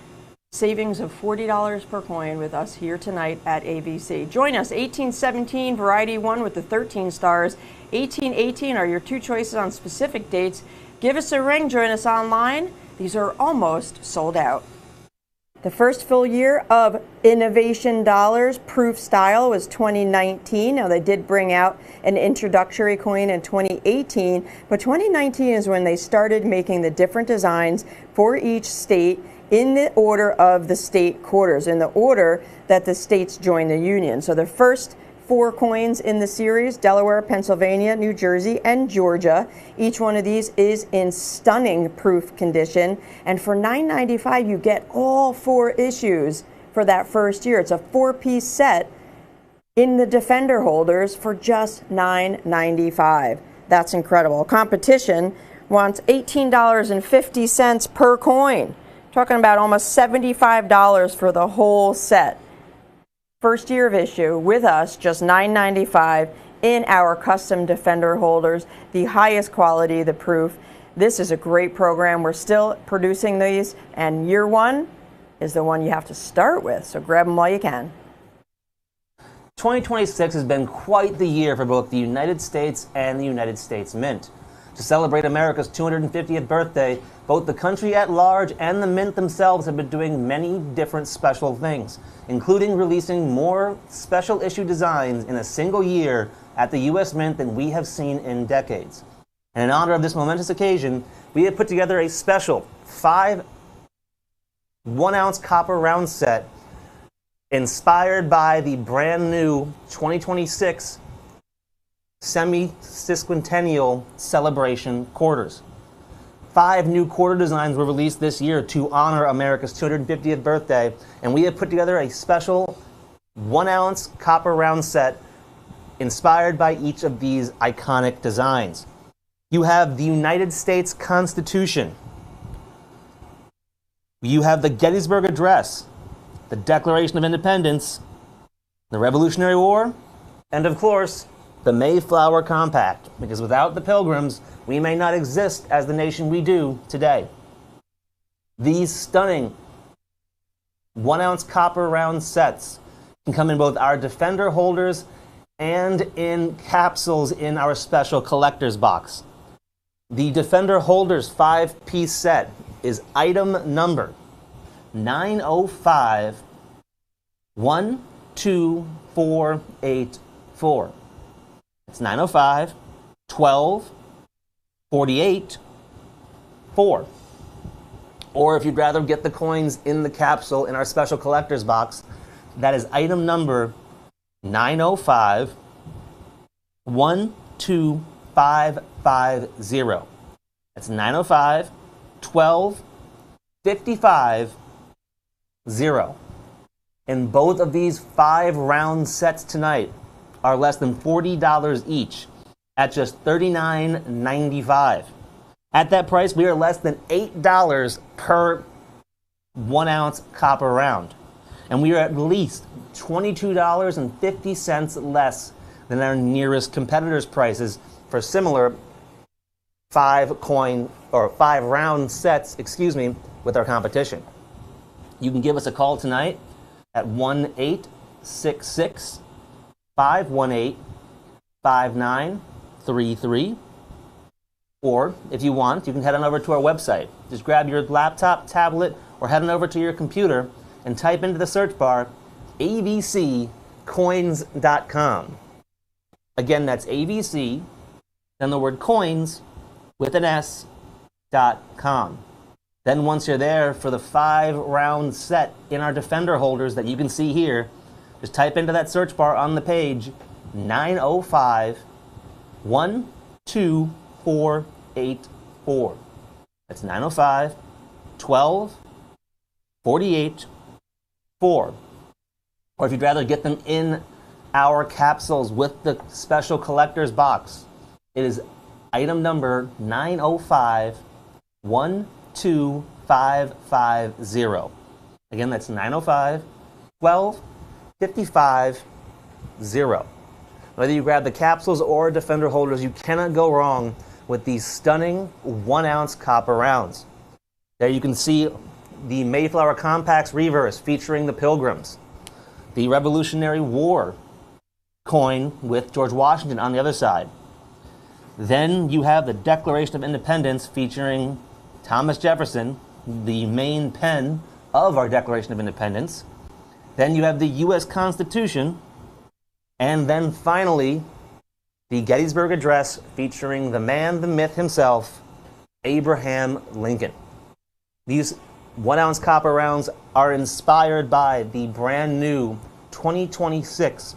Savings of $40 per coin with us here tonight at AVC. Join us, 1817 Variety 1 with the 13 stars. 1818 are your two choices on specific dates. Give us a ring, join us online. These are almost sold out. The first full year of Innovation Dollars Proof Style was 2019. Now, they did bring out an introductory coin in 2018, but 2019 is when they started making the different designs for each state in the order of the state quarters, in the order that the states joined the union. So the first 4 coins in the series: Delaware, Pennsylvania, New Jersey, and Georgia. Each one of these is in stunning proof condition. And for $9.95, you get all 4 issues for that first year. It's a 4-piece set in the Defender holders for just $9.95. That's incredible. Competition wants $18.50 per coin. Talking about almost $75 for the whole set. First year of issue with us, just $9.95 in our custom Defender holders, the highest quality, the proof. This is a great program. We're still producing these, and year 1 is the one you have to start with, so grab them while you can. 2026 has been quite the year for both the United States and the United States Mint. To celebrate America's 250th birthday, both the country at large and the Mint themselves have been doing many different special things, including releasing more special issue designs in a single year at the U.S. Mint than we have seen in decades. And in honor of this momentous occasion, we have put together a special 5 1-ounce copper round set inspired by the brand new 2026 semi-sesquicentennial celebration quarters. 5 new quarter designs were released this year to honor America's 250th birthday, and we have put together a special 1-ounce copper round set inspired by each of these iconic designs. You have the United States Constitution. You have the Gettysburg Address, the Declaration of Independence, the Revolutionary War, and of course, the Mayflower Compact, because without the Pilgrims, we may not exist as the nation we do today. These stunning 1-ounce copper round sets can come in both our Defender holders and in capsules in our special collector's box. The Defender holders 5-piece set is item number 905-12484. It's 905 12 48 4. Or if you'd rather get the coins in the capsule in our special collector's box, that is item number 905 12550. That's 905 12 55 0. And both of these 5 round sets tonight are less than $40 each at just $39.95. At that price, we are less than $8 per 1-ounce copper round. And we are at least $22.50 less than our nearest competitors' prices for similar 5 round sets, with our competition. You can give us a call tonight at 866 518 5933. Or if you want, you can head on over to our website. Just grab your laptop, tablet, or head on over to your computer and type into the search bar avccoins.com. Again, that's AVC, then the word coins with an S.com. Then once you're there for the 5-round set in our Defender holders that you can see here, just type into that search bar on the page 905 12484. That's 905 12 48 4. Or if you'd rather get them in our capsules with the special collector's box, it is item number 905 12550. Again, that's 905 12 55 0. Whether you grab the capsules or Defender holders, you cannot go wrong with these stunning 1-ounce copper rounds. There you can see the Mayflower Compacts Reverse featuring the Pilgrims, the Revolutionary War coin with George Washington on the other side. Then you have the Declaration of Independence featuring Thomas Jefferson, the main pen of our Declaration of Independence. Then you have the U.S. Constitution. And then finally, the Gettysburg Address featuring the man, the myth himself, Abraham Lincoln. These 1-ounce copper rounds are inspired by the brand new 2026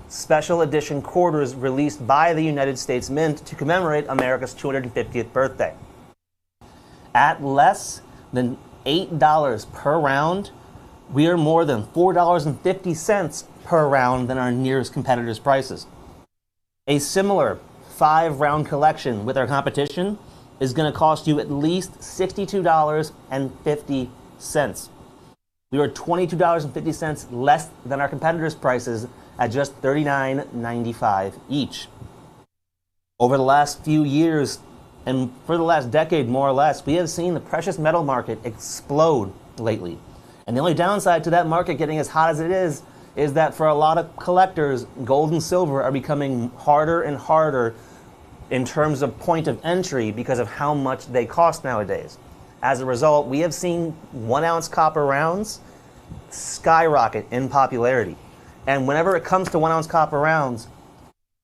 special edition quarters released by the United States Mint to commemorate America's 250th birthday. At less than $8 per round, we are more than $4.50 per round than our nearest competitors' prices. A similar 5-round collection with our competition is going to cost you at least $62.50. We are $22.50 less than our competitors' prices at just $39.95 each. Over the last few years, and for the last decade more or less, we have seen the precious metal market explode lately. And the only downside to that market getting as hot as it is that for a lot of collectors, gold and silver are becoming harder and harder in terms of point of entry because of how much they cost nowadays. As a result, we have seen 1-ounce copper rounds skyrocket in popularity. And whenever it comes to 1-ounce copper rounds,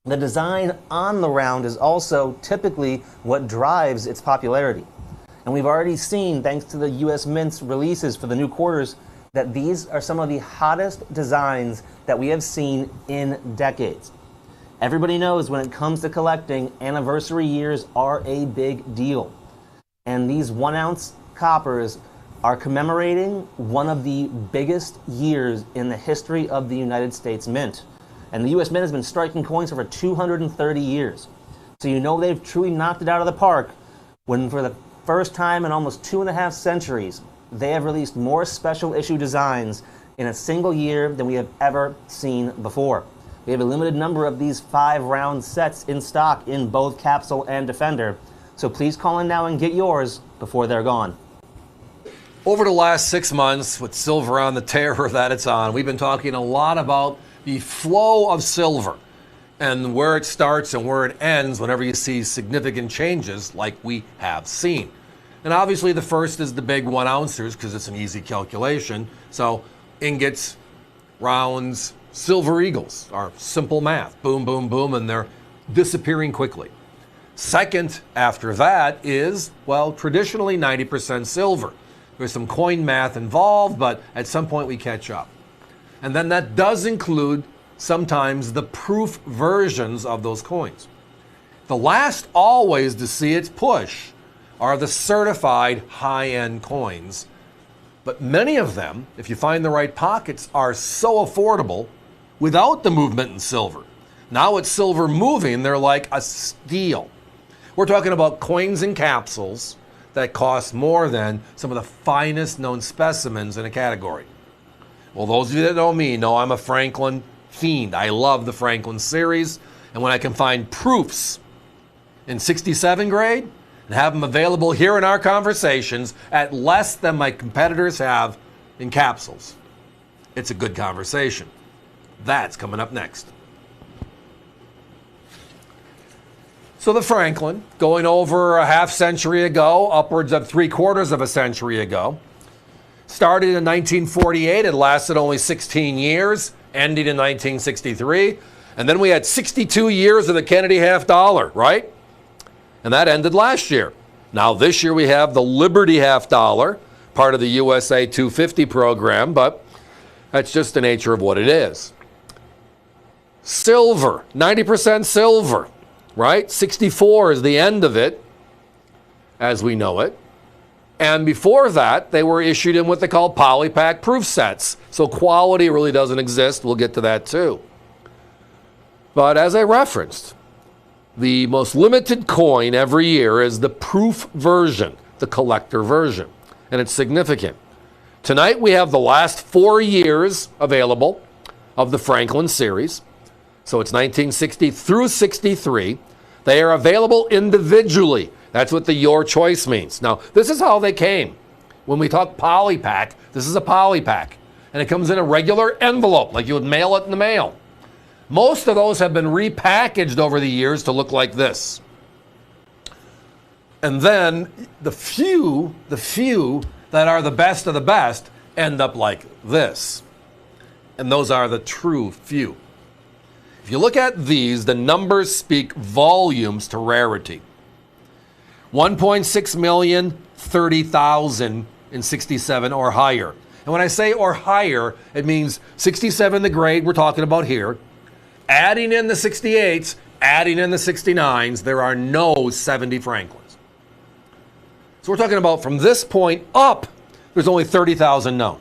the design on the round is also typically what drives its popularity. And we've already seen, thanks to the U.S. Mint's releases for the new quarters, that these are some of the hottest designs that we have seen in decades. Everybody knows when it comes to collecting, anniversary years are a big deal. And these 1-ounce coppers are commemorating one of the biggest years in the history of the United States Mint. And the U.S. Mint has been striking coins for over 230 years. So you know they've truly knocked it out of the park when for the first time in almost 2.5 centuries, they have released more special issue designs in a single year than we have ever seen before. We have a limited number of these 5-round sets in stock in both Capsule and Defender. So please call in now and get yours before they're gone. Over the last 6 months, with silver on the terror that it's on, we've been talking a lot about the flow of silver and where it starts and where it ends whenever you see significant changes like we have seen. And obviously the first is the big 1-ouncers because it's an easy calculation. So ingots, rounds, silver eagles are simple math. Boom, boom, boom, and they're disappearing quickly. Second after that is, well, traditionally 90% silver. There's some coin math involved, but at some point we catch up. And then that does include sometimes the proof versions of those coins. The last always to see its push are the certified high-end coins. But many of them, if you find the right pockets, are so affordable without the movement in silver. Now with silver moving, they're like a steal. We're talking about coins and capsules that cost more than some of the finest known specimens in a category. Well, those of you that know me know I'm a Franklin fiend. I love the Franklin series, and when I can find proofs in 67 grade and have them available here in our conversations at less than my competitors have in capsules, it's a good conversation. That's coming up next. So the Franklin, going over a half century ago, upwards of 3/4 of a century ago, started in 1948. It lasted only 16 years, ending in 1963. And then we had 62 years of the Kennedy half dollar, right? And that ended last year. Now this year we have the Liberty half dollar, part of the USA 250 program, but that's just the nature of what it is. Silver, 90% silver, right? 64 is the end of it, as we know it. And before that, they were issued in what they call polypack proof sets. So quality really doesn't exist. We'll get to that too. But as I referenced, the most limited coin every year is the proof version, the collector version. And it's significant. Tonight we have the last 4 years available of the Franklin series. So it's 1960 through 63. They are available individually. That's what the your choice means. Now, this is how they came. When we talk polypack, this is a polypack. And it comes in a regular envelope, like you would mail it in the mail. Most of those have been repackaged over the years to look like this. And then the few that are the best of the best end up like this. And those are the true few. If you look at these, the numbers speak volumes to rarity. 1.6 million, 30,000 in 67 or higher. And when I say or higher, it means 67 the grade we're talking about here. Adding in the 68s, adding in the 69s, there are no 70 Franklins. So we're talking about from this point up, there's only 30,000 known.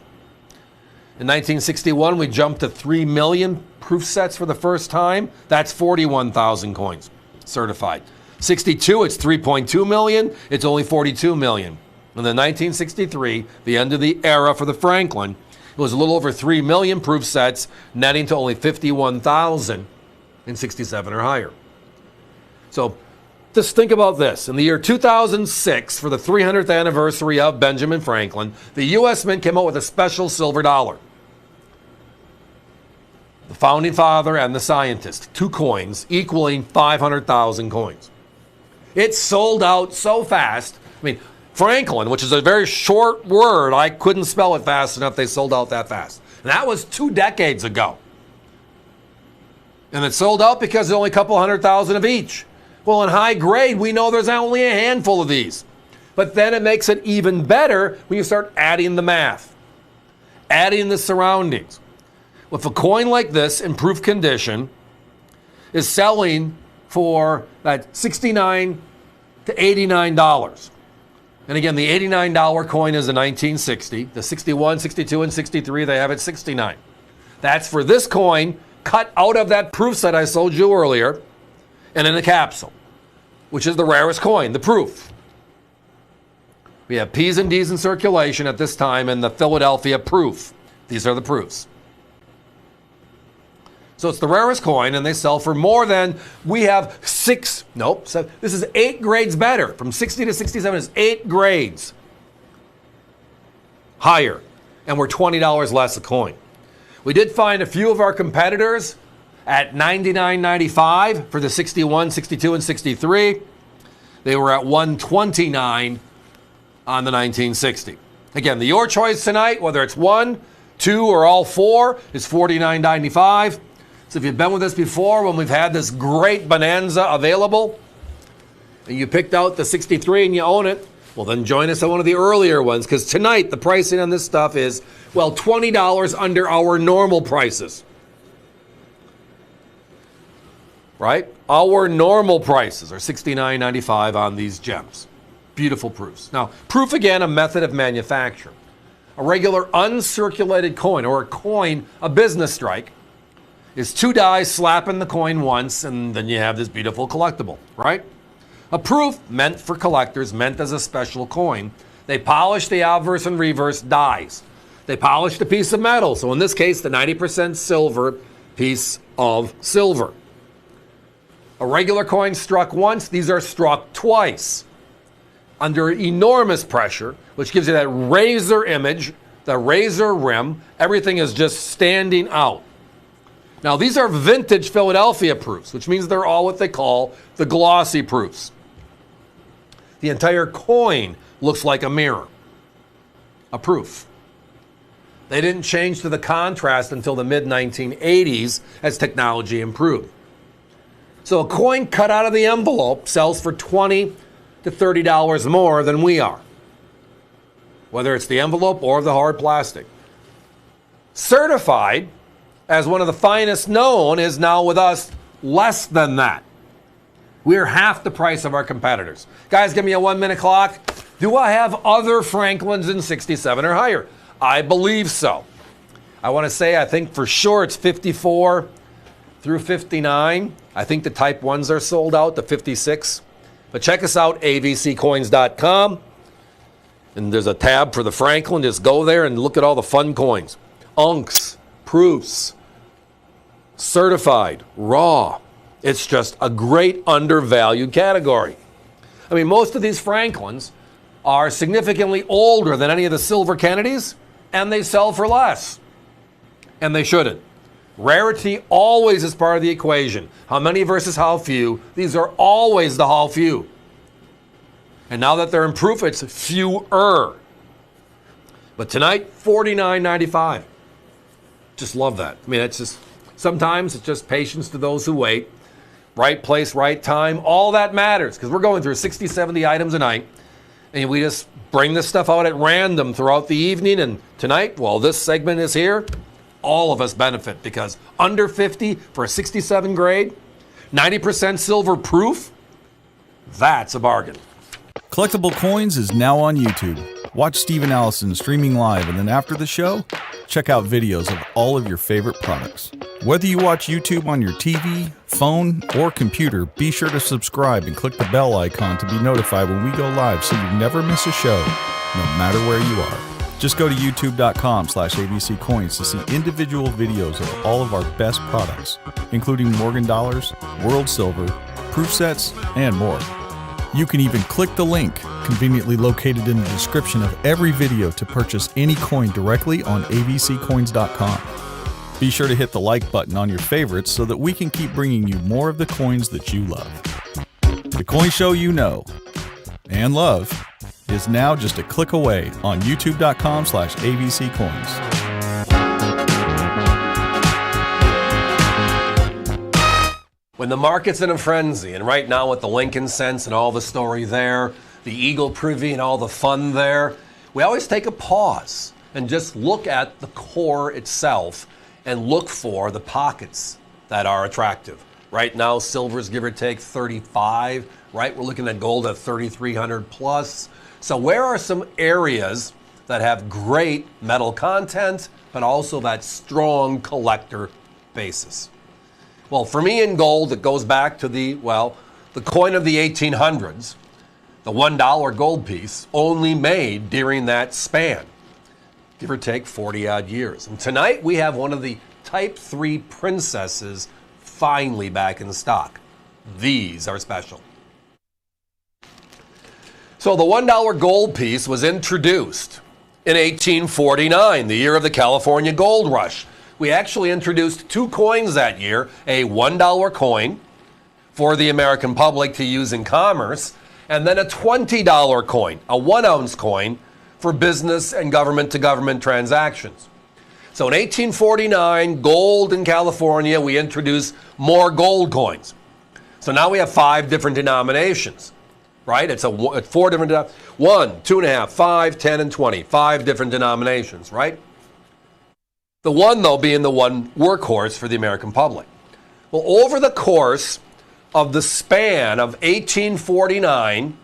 In 1961, we jumped to 3 million proof sets for the first time. That's 41,000 coins certified. 62, it's 3.2 million. It's only 42 million. And then 1963, the end of the era for the Franklin, it was a little over 3 million proof sets, netting to only 51,000 in 67 or higher. So just think about this. In the year 2006, for the 300th anniversary of Benjamin Franklin, the U.S. Mint came out with a special silver dollar. The founding father and the scientist, 2 coins equaling 500,000 coins. It sold out so fast. I mean, Franklin, which is a very short word, I couldn't spell it fast enough. They sold out that fast. And that was 2 decades ago. And it sold out because there's only a couple 100,000 of each. Well, in high grade, we know there's only a handful of these. But then it makes it even better when you start adding the math, adding the surroundings. If a coin like this in proof condition is selling for that $69 to $89. And again, the $89 coin is a 1960. The 61, 62, and 63, they have it $69. That's for this coin cut out of that proof set I sold you earlier and in a capsule, which is the rarest coin, the proof. We have P's and D's in circulation at this time in the Philadelphia proof. These are the proofs. So it's the rarest coin, and they sell for more than, we have this is 8 grades better. From 60 to 67 is 8 grades higher, and we're $20 less a coin. We did find a few of our competitors at $99.95 for the 61, 62, and 63. They were at $129 on the 1960. Again, the your choice tonight, whether it's 1, 2, or all 4, is $49.95. So if you've been with us before when we've had this great bonanza available and you picked out the 63 and you own it, well, then join us on one of the earlier ones, because tonight the pricing on this stuff is, well, $20 under our normal prices. Right? Our normal prices are $69.95 on these gems. Beautiful proofs. Now, proof, again, a method of manufacture. A regular uncirculated coin, or a coin, a business strike, is 2 dies slapping the coin once, and then you have this beautiful collectible, right? A proof, meant for collectors, meant as a special coin. They polish the obverse and reverse dies. They polish the piece of metal, so in this case, the 90% silver piece of silver. A regular coin struck once, these are struck twice under enormous pressure, which gives you that razor image, the razor rim. Everything is just standing out. Now, these are vintage Philadelphia proofs, which means they're all what they call the glossy proofs. The entire coin looks like a mirror, a proof. They didn't change to the contrast until the mid-1980s as technology improved. So a coin cut out of the envelope sells for $20 to $30 more than we are, whether it's the envelope or the hard plastic. Certified as one of the finest known is now with us less than that. We're half the price of our competitors. Guys, give me a 1-minute clock. Do I have other Franklins in 67 or higher? I believe so. I want to say I think for sure it's 54 through 59. I think the Type 1s are sold out, the 56. But check us out, avccoins.com. And there's a tab for the Franklin. Just go there and look at all the fun coins. Unks, proofs, certified, raw. It's just a great undervalued category. I mean, most of these Franklins are significantly older than any of the Silver Kennedys, and they sell for less. And they shouldn't. Rarity always is part of the equation. How many versus how few? These are always the how few. And now that they're in proof, it's fewer. But tonight, $49.95. Just love that. I mean, it's just, sometimes it's just patience to those who wait. Right place, right time. All that matters because we're going through 60, 70 items a night. And we just bring this stuff out at random throughout the evening. And tonight, while this segment is here, all of us benefit because under 50 for a 67 grade, 90% silver proof, that's a bargain. Collectible Coins is now on YouTube. Watch Steve and Allison streaming live, and then after the show, check out videos of all of your favorite products. Whether you watch YouTube on your TV, phone, or computer, be sure to subscribe and click the bell icon to be notified when we go live so you never miss a show, no matter where you are. Just go to youtube.com/AVC Coins to see individual videos of all of our best products, including Morgan Dollars, World Silver, proof sets, and more. You can even click the link conveniently located in the description of every video to purchase any coin directly on avccoins.com. Be sure to hit the like button on your favorites so that we can keep bringing you more of the coins that you love. The coin show you know and love is now just a click away on youtube.com/AVC Coins. When the market's in a frenzy, and right now with the Lincoln cents and all the story there, the Eagle Privy and all the fun there, we always take a pause and just look at the core itself and look for the pockets that are attractive. Right now, silver's give or take 35, right? We're looking at gold at 3,300 plus. So where are some areas that have great metal content, but also that strong collector basis? Well, for me in gold, it goes back to the coin of the 1800s, the $1 gold piece, only made during that span, give or take 40-odd years. And tonight we have one of the Type 3 princesses finally back in stock. These are special. So the $1 gold piece was introduced in 1849, the year of the California Gold Rush. We actually introduced two coins that year, a $1 coin for the American public to use in commerce, and then a $20 coin, a 1-ounce coin for business and government-to-government transactions. So in 1849, gold in California, we introduced more gold coins. So now we have 5 different denominations, right? It's 4 different, 1, 2.5, 5, 10, and 20, 5 different denominations, right? The one, though, being the one workhorse for the American public. Well, over the course of the span of 1849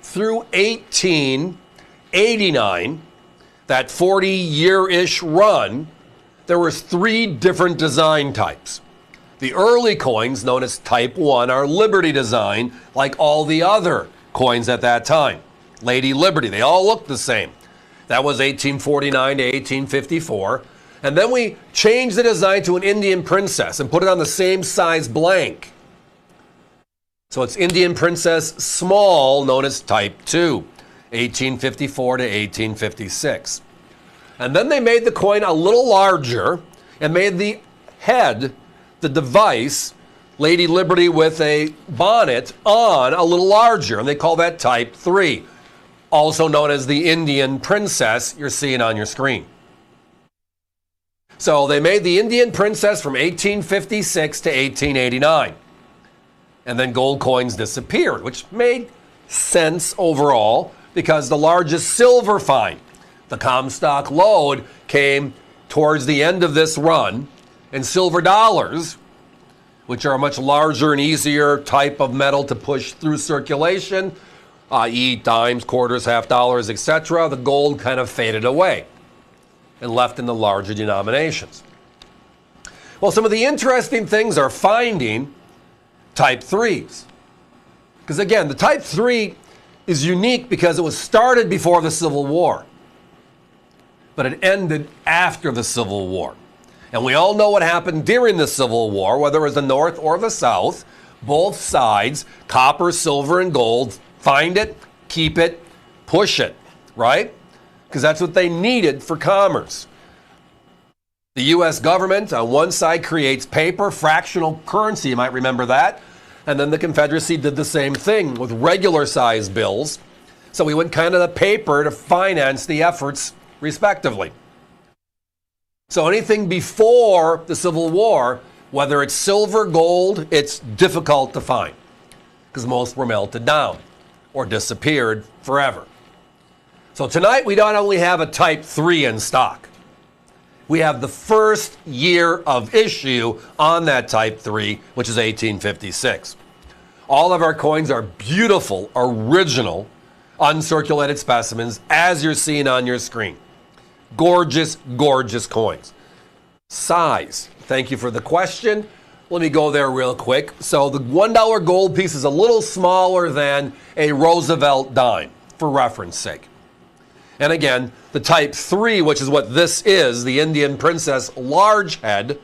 through 1889, that 40-year-ish run, there was 3 different design types. The early coins, known as Type 1, are Liberty design, like all the other coins at that time. Lady Liberty, they all look the same. That was 1849 to 1854. And then we changed the design to an Indian princess and put it on the same size blank. So it's Indian princess small, known as Type 2, 1854 to 1856. And then they made the coin a little larger and made the head the device, Lady Liberty with a bonnet on a little larger, and they call that Type 3, also known as the Indian Princess you're seeing on your screen. So they made the Indian Princess from 1856 to 1889. And then gold coins disappeared, which made sense overall because the largest silver find, the Comstock lode, came towards the end of this run, and silver dollars, which are a much larger and easier type of metal to push through circulation, i.e. dimes, quarters, half dollars, etc., the gold kind of faded away and left in the larger denominations. Well, some of the interesting things are finding Type 3s. Because again, the Type 3 is unique because it was started before the Civil War, but it ended after the Civil War. And we all know what happened during the Civil War, whether it was the North or the South. Both sides, copper, silver, and gold, find it, keep it, push it, right? Because that's what they needed for commerce. The U.S. government on one side creates paper, fractional currency, you might remember that. And then the Confederacy did the same thing with regular size bills. So we went kind of the paper to finance the efforts respectively. So anything before the Civil War, whether it's silver, gold, it's difficult to find because most were melted down or disappeared forever. So tonight we don't only have a Type 3 in stock. We have the first year of issue on that Type 3, which is 1856. All of our coins are beautiful, original, uncirculated specimens, as you're seeing on your screen. Gorgeous, gorgeous coins. Size. Thank you for the question. Let me go there real quick. So the $1 gold piece is a little smaller than a Roosevelt dime, for reference sake. And again, the Type 3, which is what this is, the Indian Princess large head,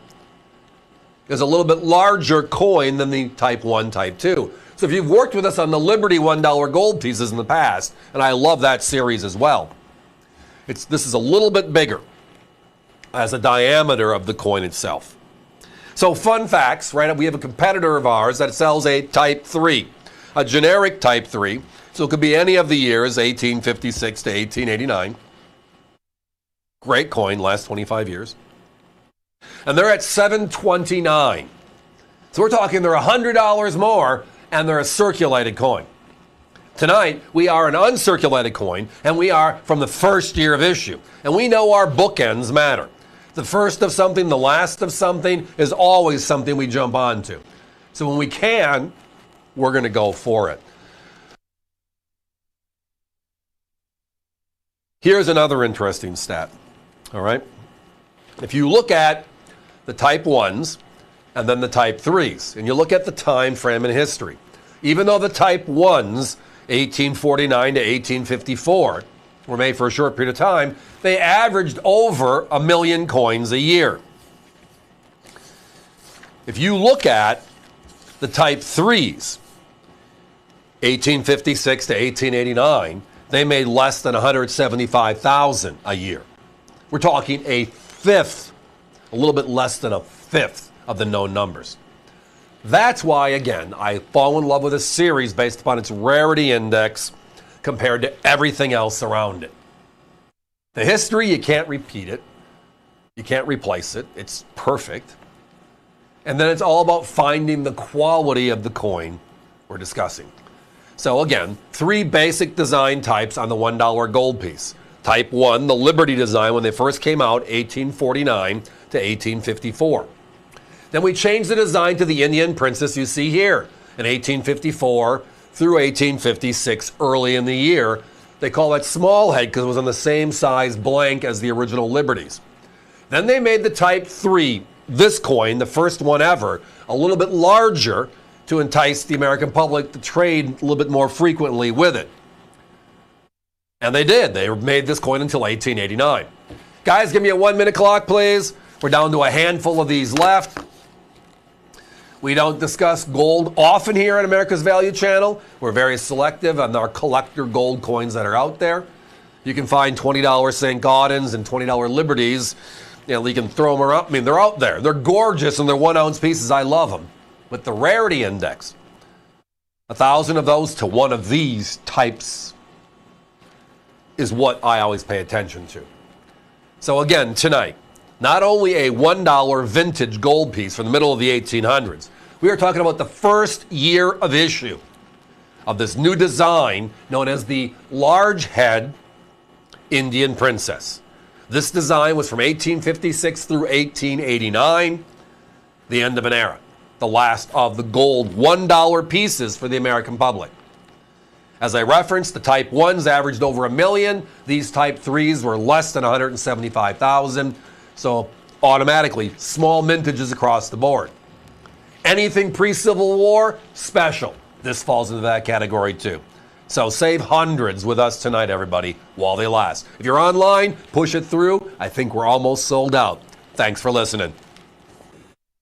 is a little bit larger coin than the Type 1, Type 2. So if you've worked with us on the Liberty $1 gold pieces in the past, and I love that series as well, this is a little bit bigger as a diameter of the coin itself. So fun facts, right? We have a competitor of ours that sells a Type 3, a generic Type 3. So it could be any of the years, 1856 to 1889. Great coin, last 25 years. And they're at $729. So we're talking they're $100 more, and they're a circulated coin. Tonight, we are an uncirculated coin, and we are from the first year of issue. And we know our bookends matter. The first of something, the last of something is always something we jump onto. So when we can, we're going to go for it. Here's another interesting stat, all right? If you look at the Type 1s and then the Type 3s, and you look at the time frame in history, even though the Type 1s, 1849 to 1854, were made for a short period of time, they averaged over 1 million coins a year. If you look at the Type 3s, 1856 to 1889, they made less than 175,000 a year. We're talking a fifth, a little bit less than a fifth of the known numbers. That's why, again, I fall in love with this series based upon its rarity index compared to everything else around it. The history, you can't repeat it. You can't replace it. It's perfect. And then it's all about finding the quality of the coin we're discussing. So again, 3 basic design types on the $1 gold piece. Type 1, the Liberty design when they first came out, 1849 to 1854. Then we changed the design to the Indian Princess you see here in 1854 through 1856 early in the year. They call that small head because it was on the same size blank as the original Liberties. Then they made the Type 3, this coin, the first one ever, a little bit larger to entice the American public to trade a little bit more frequently with it. And they did. They made this coin until 1889. Guys, give me a 1-minute clock, please. We're down to a handful of these left. We don't discuss gold often here on America's Value Channel. We're very selective on our collector gold coins that are out there. You can find $20 St. Gaudens and $20 Liberties You can throw them around. I mean, they're out there. They're gorgeous and they're 1 ounce pieces. I love them. But the rarity index, 1,000 of those to one of these types is what I always pay attention to. So again, tonight, not only a $1 vintage gold piece from the middle of the 1800s, we are talking about the first year of issue of this new design known as the large head Indian princess. This design was from 1856 through 1889, the end of an era, the last of the gold $1 pieces for the American public. As I referenced, the Type 1s averaged over $1 million. These Type 3s were less than $175,000. So automatically, small mintages across the board. Anything pre-Civil War, special. This falls into that category too. So save hundreds with us tonight, everybody, while they last. If you're online, push it through. I think we're almost sold out. Thanks for listening.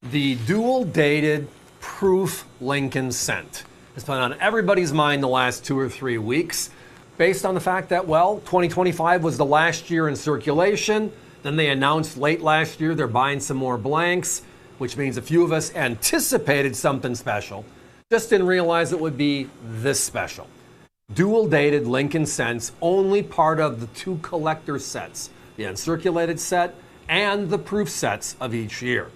The dual-dated proof Lincoln cent has been on everybody's mind the last 2 or 3 weeks, based on the fact that, well, 2025 was the last year in circulation. Then they announced late last year they're buying some more blanks, which means a few of us anticipated something special, just didn't realize it would be this special. Dual-dated Lincoln cents, only part of the 2 collector sets, the uncirculated set and the proof sets of each year.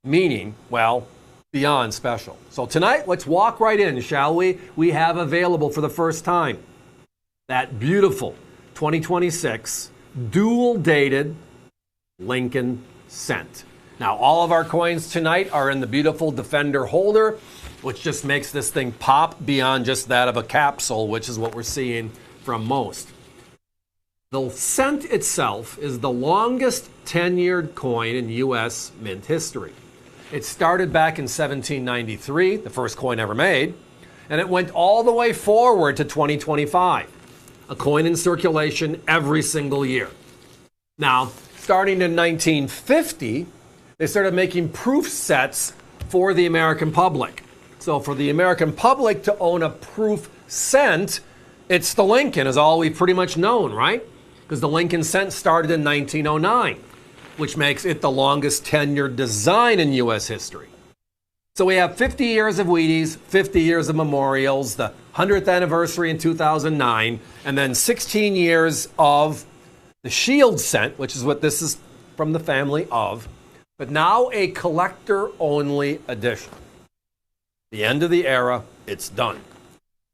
Meaning, well, beyond special. So tonight, let's walk right in, shall we? We have available for the first time that beautiful 2026 dual-dated Lincoln cent. Now, all of our coins tonight are in the beautiful Defender holder, which just makes this thing pop beyond just that of a capsule, which is what we're seeing from most. The cent itself is the longest tenured coin in U.S. mint history. It started back in 1793, the first coin ever made, and it went all the way forward to 2025, a coin in circulation every single year. Now, starting in 1950, they started making proof sets for the American public. So for the American public to own a proof cent, it's the Lincoln, is all we've pretty much known, right? Because the Lincoln cent started in 1909, which makes it the longest tenured design in U.S. history. So we have 50 years of Wheaties, 50 years of memorials, the 100th anniversary in 2009, and then 16 years of the Shield cent, which is what this is from the family of, but now a collector-only edition. The end of the era, it's done.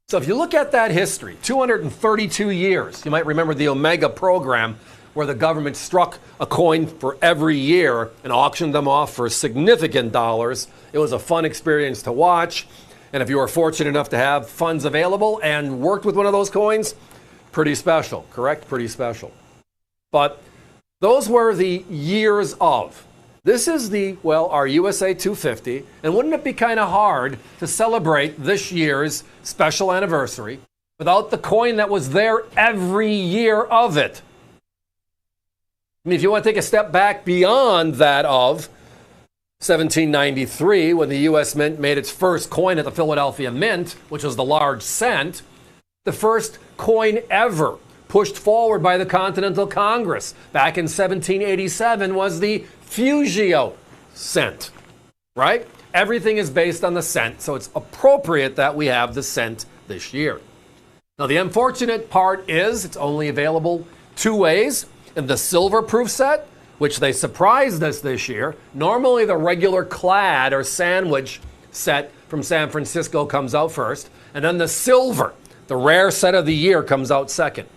So if you look at that history, 232 years, you might remember the Omega program where the government struck a coin for every year and auctioned them off for significant dollars. It was a fun experience to watch. And if you were fortunate enough to have funds available and worked with one of those coins, pretty special, correct? Pretty special. But those were the years of. This is our USA 250, and wouldn't it be kind of hard to celebrate this year's special anniversary without the coin that was there every year of it? I mean, if you want to take a step back beyond that of 1793, when the U.S. Mint made its first coin at the Philadelphia Mint, which was the large cent, the first coin ever pushed forward by the Continental Congress back in 1787 was the Fugio cent, right? Everything is based on the cent, so it's appropriate that we have the cent this year. Now, the unfortunate part is it's only available 2 ways. In the silver proof set, which they surprised us this year. Normally, the regular clad or sandwich set from San Francisco comes out first, and then the silver, the rare set of the year, comes out second.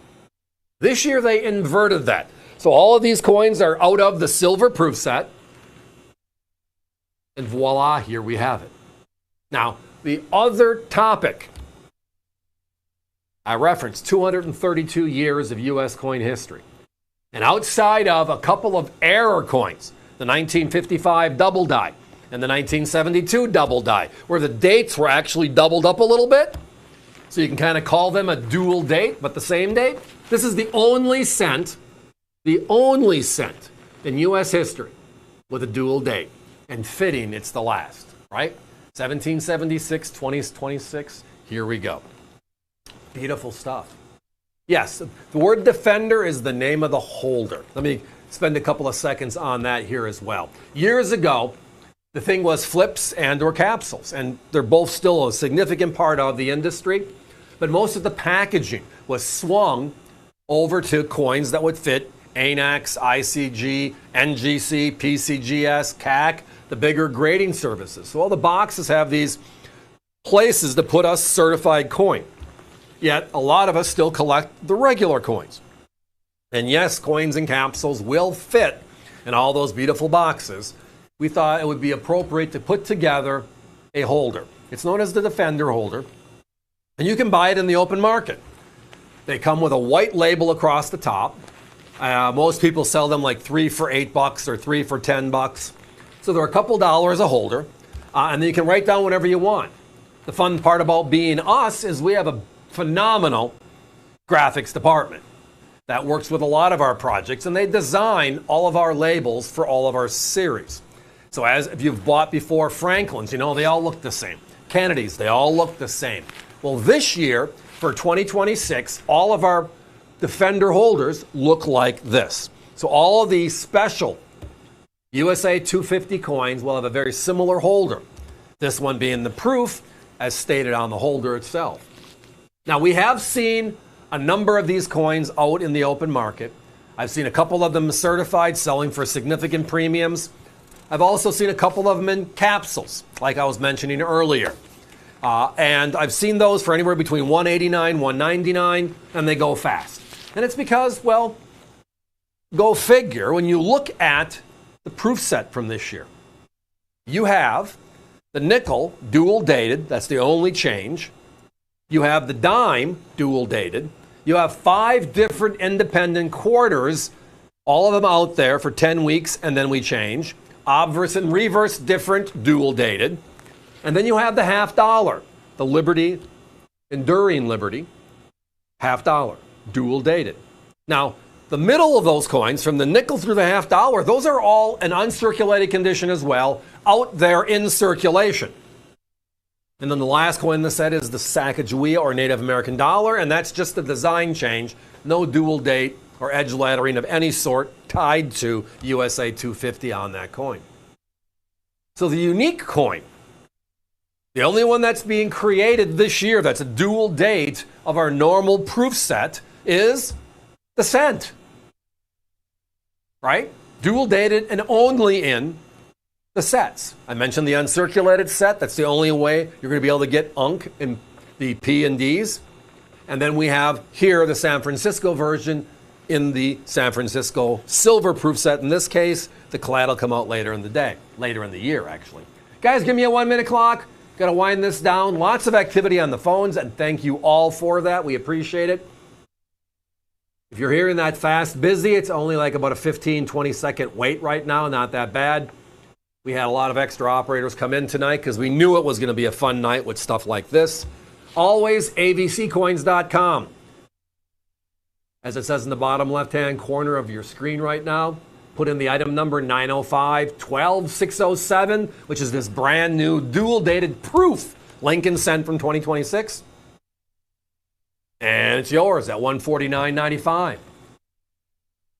This year, they inverted that. So all of these coins are out of the silver proof set. And voila, here we have it. Now, the other topic, I referenced 232 years of U.S. coin history. And outside of a couple of error coins, the 1955 double die and the 1972 double die, where the dates were actually doubled up a little bit, so you can kind of call them a dual date, but the same date. This is the only cent in U.S. history with a dual date. And fitting, it's the last, right? 1776, 2026, here we go. Beautiful stuff. Yes, the word Defender is the name of the holder. Let me spend a couple of seconds on that here as well. Years ago, the thing was flips and or capsules, and they're both still a significant part of the industry, but most of the packaging was swung over to coins that would fit ANAX, ICG, NGC, PCGS, CAC, the bigger grading services. So all the boxes have these places to put us certified coin. Yet a lot of us still collect the regular coins. And yes, coins and capsules will fit in all those beautiful boxes. We thought it would be appropriate to put together a holder. It's known as the Defender holder, and you can buy it in the open market. They come with a white label across the top. Most people sell them like 3 for $8 or 3 for $10. So they're a couple dollars a holder, and then you can write down whatever you want. The fun part about being us is we have a phenomenal graphics department that works with a lot of our projects, and they design all of our labels for all of our series. So as if you've bought before Franklin's, you know, they all look the same. Kennedy's, they all look the same. Well, this year, for 2026, all of our Defender holders look like this. So all of these special USA 250 coins will have a very similar holder. This one being the proof, as stated on the holder itself. Now, we have seen a number of these coins out in the open market. I've seen a couple of them certified, selling for significant premiums. I've also seen a couple of them in capsules, like I was mentioning earlier. And I've seen those for anywhere between $189, $199, and they go fast. And it's because, well, go figure, when you look at the proof set from this year, you have the nickel dual dated, that's the only change. You have the dime dual dated. You have 5 different independent quarters, all of them out there for 10 weeks, and then we change. Obverse and reverse different dual dated. And then you have the half dollar, the Liberty, Enduring Liberty, half dollar, dual dated. Now, the middle of those coins, from the nickel through the half dollar, those are all in uncirculated condition as well, out there in circulation. And then the last coin in the set is the Sacagawea or Native American dollar, and that's just a design change, no dual date or edge lettering of any sort tied to USA 250 on that coin. So the unique coin, the only one that's being created this year that's a dual date of our normal proof set, is the cent. Right? Dual dated and only in the sets. I mentioned the uncirculated set. That's the only way you're going to be able to get UNC in the P and Ds. And then we have here the San Francisco version in the San Francisco silver proof set. In this case, the clad will come out later in the day, later in the year, actually. Guys, give me a 1-minute clock. Got to wind this down. Lots of activity on the phones, and thank you all for that. We appreciate it. If you're hearing that fast busy, it's only like about a 15-20 second wait right now. Not that bad. We had a lot of extra operators come in tonight because we knew it was going to be a fun night with stuff like this. Always avccoins.com. As it says in the bottom left-hand corner of your screen right now, put in the item number 905-12607, which is this brand new dual-dated proof Lincoln Cent from 2026. And it's yours at $149.95.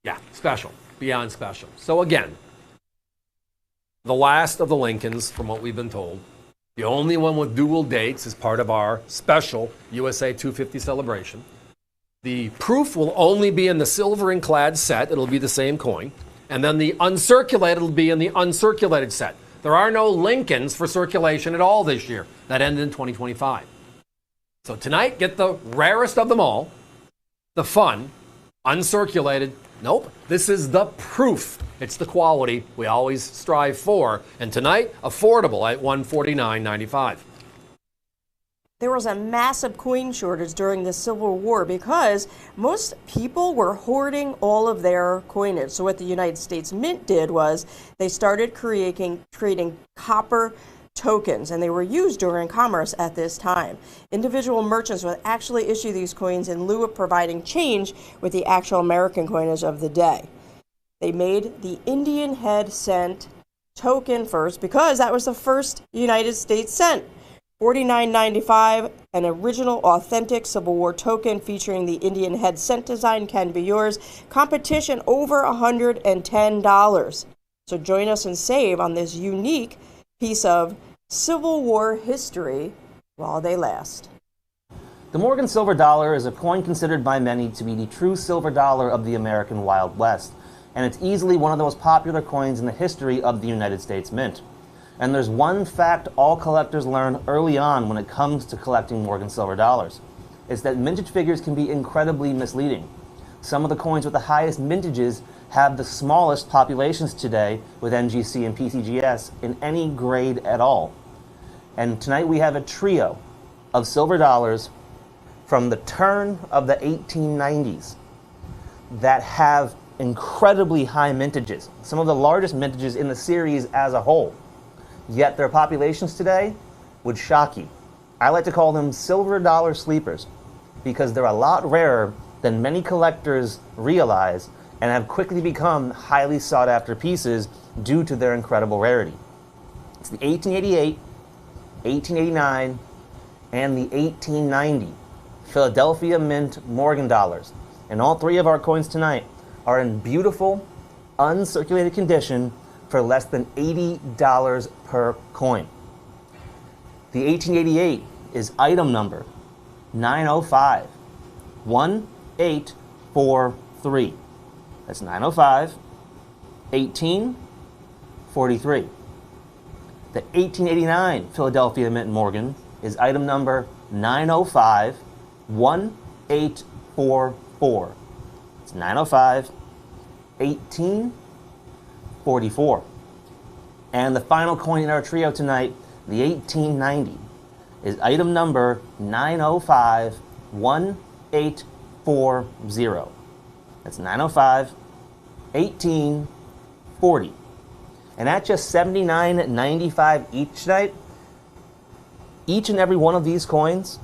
Yeah, special, beyond special. So again, the last of the Lincolns, from what we've been told. The only one with dual dates is part of our special USA 250 celebration. The proof will only be in the silver and clad set. It'll be the same coin. And then the uncirculated will be in the uncirculated set. There are no Lincolns for circulation at all this year. That ended in 2025. So tonight, get the rarest of them all, the fun, uncirculated. Nope, this is the proof. It's the quality we always strive for. And tonight, affordable at $149.95. There was a massive coin shortage during the Civil War because most people were hoarding all of their coinage. So what the United States Mint did was they started creating copper tokens, and they were used during commerce at this time. Individual merchants would actually issue these coins in lieu of providing change with the actual American coinage of the day. They made the Indian head cent token first because that was the first United States cent. $49.95, an original authentic Civil War token featuring the Indian head cent design can be yours. Competition over $110. So join us and save on this unique piece of Civil War history while they last. The Morgan silver dollar is a coin considered by many to be the true silver dollar of the American Wild West, and it's easily one of the most popular coins in the history of the United States Mint. And there's one fact all collectors learn early on when it comes to collecting Morgan silver dollars. It's that mintage figures can be incredibly misleading. Some of the coins with the highest mintages have the smallest populations today with NGC and PCGS in any grade at all. And tonight we have a trio of silver dollars from the turn of the 1890s that have incredibly high mintages, some of the largest mintages in the series as a whole. Yet their populations today would shock you. I like to call them silver dollar sleepers because they're a lot rarer than many collectors realize and have quickly become highly sought after pieces due to their incredible rarity. It's the 1888, 1889, and the 1890 Philadelphia Mint Morgan dollars. And all three of our coins tonight are in beautiful, uncirculated condition for less than $80 per coin. The 1888 is item number 905-1843. That's 905-1843. The 1889 Philadelphia Mint Morgan is item number 905-1844. It's 905-1844. And the final coin in our trio tonight, the 1890, is item number 905-1840. That's 905-1840. And at just $79.95 each tonight, each and every one of these coins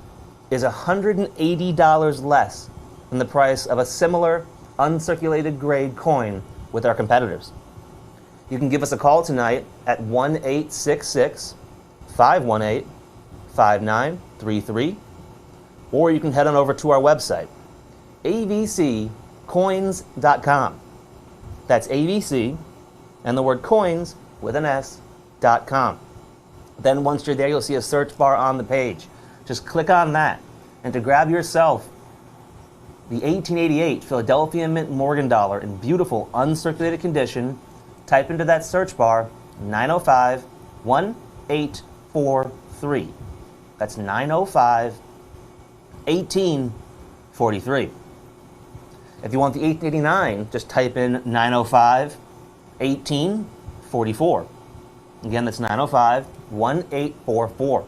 is $180 less than the price of a similar uncirculated grade coin with our competitors. You can give us a call tonight at 1-866-518-5933, or you can head on over to our website, avccoins.com. That's AVC and the word coins with an S.com. Then once you're there, you'll see a search bar on the page. Just click on that, and to grab yourself the 1888 Philadelphia Mint Morgan dollar in beautiful uncirculated condition, type into that search bar 905-1843. That's 905-1843. If you want the 1889, just type in 905-1844. Again, that's 905-1844.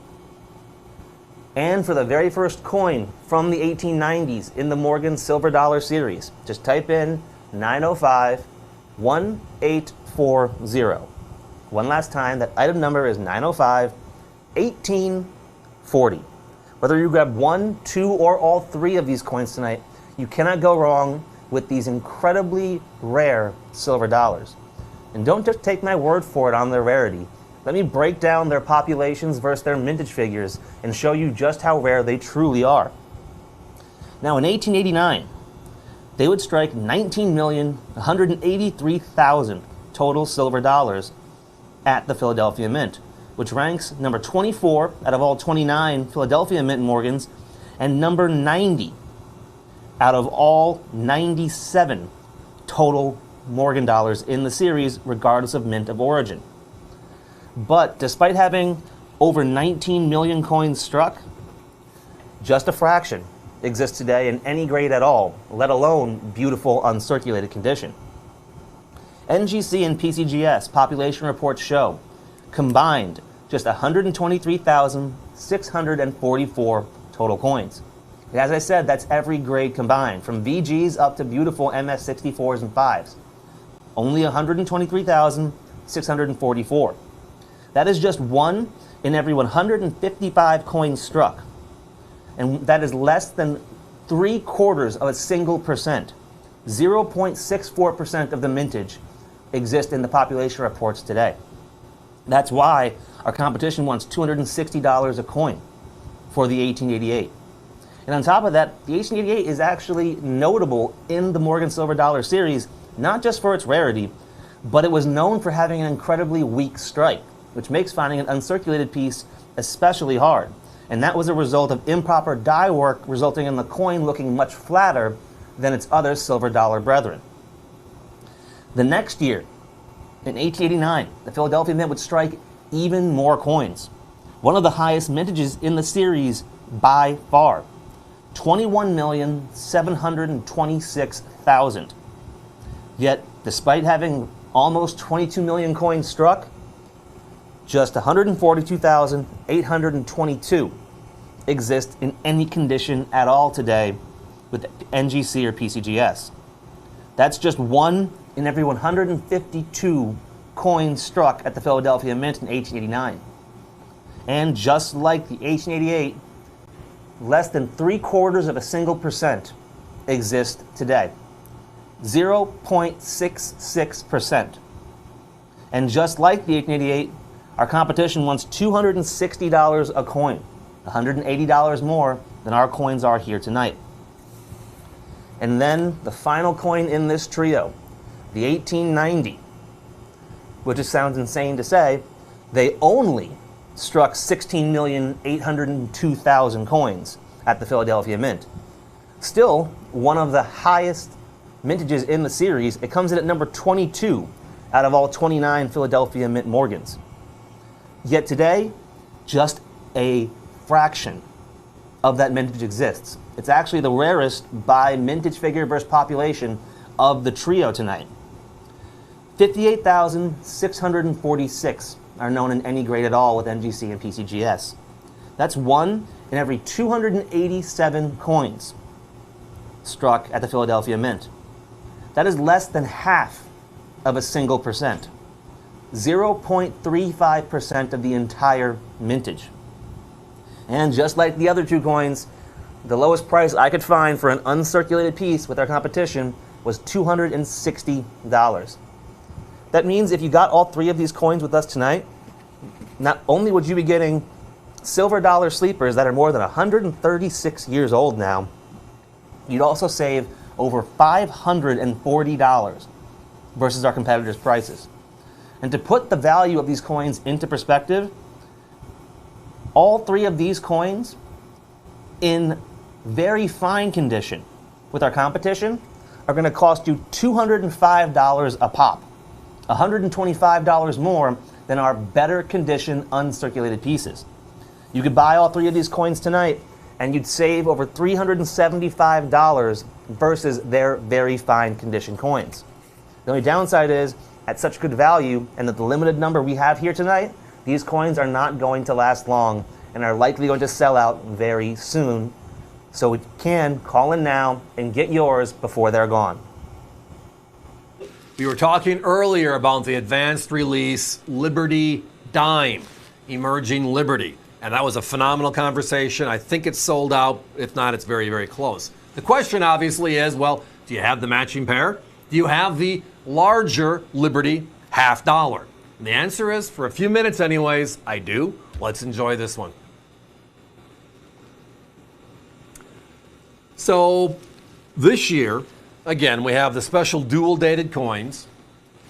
And for the very first coin from the 1890s in the Morgan Silver Dollar series, just type in 905-1840. One last time, that item number is 905-1840. Whether you grab one, two, or all three of these coins tonight, you cannot go wrong with these incredibly rare silver dollars. And don't just take my word for it on their rarity. Let me break down their populations versus their mintage figures and show you just how rare they truly are. Now, in 1889, they would strike 19,183,000 total silver dollars at the Philadelphia Mint, which ranks number 24 out of all 29 Philadelphia Mint Morgans and number 90 out of all 97 total Morgan dollars in the series, regardless of mint of origin. But despite having over 19 million coins struck, just a fraction exists today in any grade at all, let alone beautiful uncirculated condition. NGC and PCGS population reports show combined just 123,644 total coins. And as I said, that's every grade combined, from VGs up to beautiful MS64s and 5s. Only 123,644. That is just one in every 155 coins struck. And that is less than 0.75%. 0.64% of the mintage exist in the population reports today. That's why our competition wants $260 a coin for the 1888. And on top of that, the 1888 is actually notable in the Morgan Silver Dollar series, not just for its rarity, but it was known for having an incredibly weak strike, which makes finding an uncirculated piece especially hard. And that was a result of improper die work, resulting in the coin looking much flatter than its other silver dollar brethren. The next year, in 1889, the Philadelphia Mint would strike even more coins. One of the highest mintages in the series by far, 21,726,000. Yet, despite having almost 22 million coins struck, just 142,822 exist in any condition at all today with NGC or PCGS. That's just one in every 152 coins struck at the Philadelphia Mint in 1889. And just like the 1888, less than 0.75% exist today. 0.66%. And just like the 1888, our competition wants $260 a coin, $180 more than our coins are here tonight. And then the final coin in this trio, the 1890, which just sounds insane to say, they only struck 16,802,000 coins at the Philadelphia Mint. Still, one of the highest mintages in the series. It comes in at number 22 out of all 29 Philadelphia Mint Morgans. Yet today, just a fraction of that mintage exists. It's actually the rarest by mintage figure versus population of the trio tonight. 58,646 are known in any grade at all with NGC and PCGS. That's one in every 287 coins struck at the Philadelphia Mint. That is less than half of a single percent. 0.35% of the entire mintage. And just like the other two coins, the lowest price I could find for an uncirculated piece with our competition was $260. That means if you got all three of these coins with us tonight, not only would you be getting silver dollar sleepers that are more than 136 years old now, you'd also save over $540 versus our competitors' prices. And to put the value of these coins into perspective, all three of these coins in very fine condition with our competition are going to cost you $205 a pop, $125 more than our better condition uncirculated pieces. You could buy all three of these coins tonight and you'd save over $375 versus their very fine condition coins. The only downside is, at such good value and at the limited number we have here tonight, these coins are not going to last long and are likely going to sell out very soon. So we can call in now and get yours before they're gone. We were talking earlier about the advanced release Liberty Dime, Emerging Liberty. And that was a phenomenal conversation. I think it's sold out. If not, it's very, very close. The question obviously is, well, do you have the matching pair? Do you have the larger Liberty half dollar? And the answer is, for a few minutes anyways, I do. Let's enjoy this one. So this year, again, we have the special dual dated coins.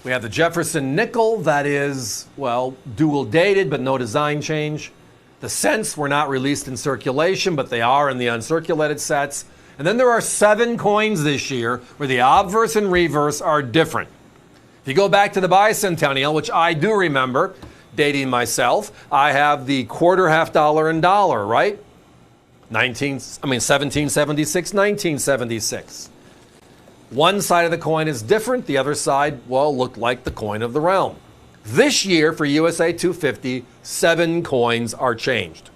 We have the Jefferson nickel that is, well, dual dated but no design change. The cents were not released in circulation, but they are in the uncirculated sets. And then there are 7 coins this year where the obverse and reverse are different. If you go back to the bicentennial, which I do remember, dating myself, I have the quarter, half dollar, and dollar, right? 1776, 1976. One side of the coin is different. The other side, well, looked like the coin of the realm. This year for USA 250, 7 coins are changed.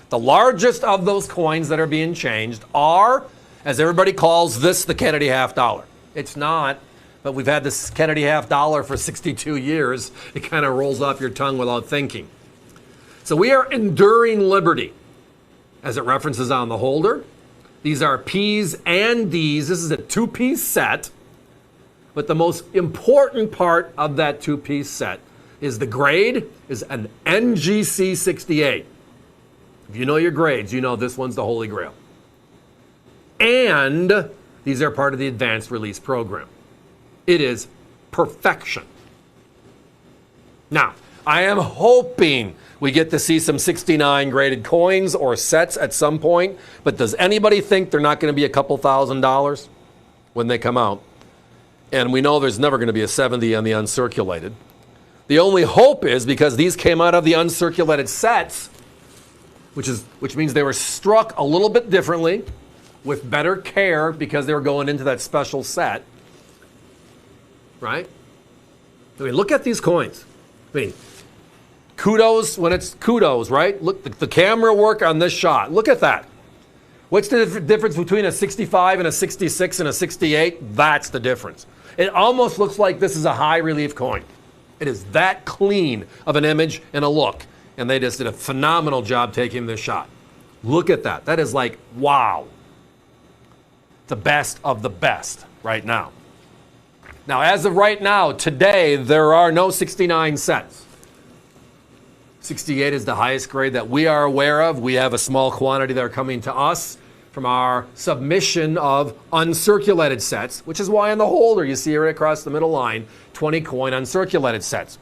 The largest of those coins that are being changed are, as everybody calls this, the Kennedy half dollar. It's not, but we've had this Kennedy half dollar for 62 years. It kind of rolls off your tongue without thinking. So we are enduring liberty, as it references on the holder. These are P's and D's. This is a 2-piece set. But the most important part of that 2-piece set is the grade is an NGC 68. If you know your grades, you know this one's the Holy Grail. And these are part of the advanced release program. It is perfection. Now, I am hoping we get to see some 69 graded coins or sets at some point, but does anybody think they're not going to be a couple $1,000s when they come out? And we know there's never going to be a 70 on the uncirculated. The only hope is because these came out of the uncirculated sets, which means they were struck a little bit differently, with better care because they were going into that special set, right? I mean, look at these coins. I mean, kudos when it's kudos, right? Look, the camera work on this shot. Look at that. What's the difference between a 65 and a 66 and a 68? That's the difference. It almost looks like this is a high relief coin. It is that clean of an image and a look. And they just did a phenomenal job taking this shot. Look at that. That is like, wow. The best of the best right now. Now, as of right now, today, there are no 69 sets. 68 is the highest grade that we are aware of. We have a small quantity that are coming to us from our submission of uncirculated sets, which is why on the holder you see right across the middle line, 20 coin uncirculated sets.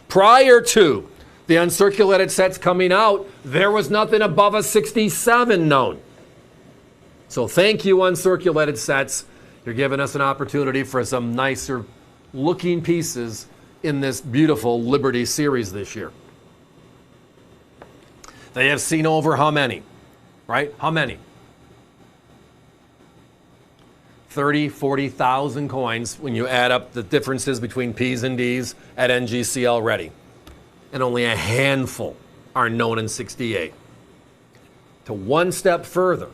Prior to the uncirculated sets coming out, there was nothing above a 67 known. So thank you, uncirculated sets. You're giving us an opportunity for some nicer looking pieces in this beautiful Liberty series this year. They have seen over how many, right? How many? 30, 40,000 coins when you add up the differences between P's and D's at NGC already. And only a handful are known in 68. To one step further,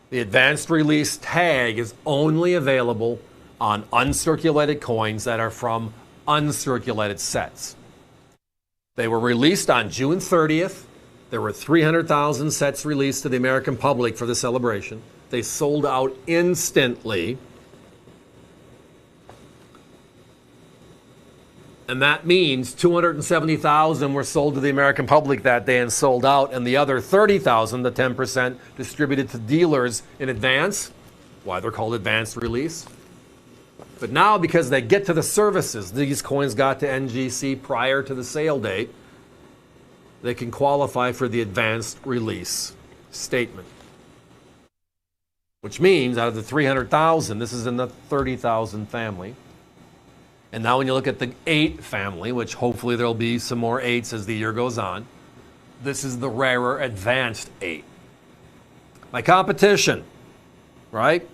the advanced release tag is only available on uncirculated coins that are from uncirculated sets. They were released on June 30th. There were 300,000 sets released to the American public for the celebration. They sold out instantly. And that means 270,000 were sold to the American public that day and sold out, and the other 30,000, the 10%, distributed to dealers in advance, why they're called advanced release. But now, because they get to the services, these coins got to NGC prior to the sale date, they can qualify for the advanced release statement. Which means out of the 300,000, this is in the 30,000 family. And now when you look at the 8 family, which hopefully there'll be some more 8s as the year goes on, this is the rarer advanced 8. My competition, right?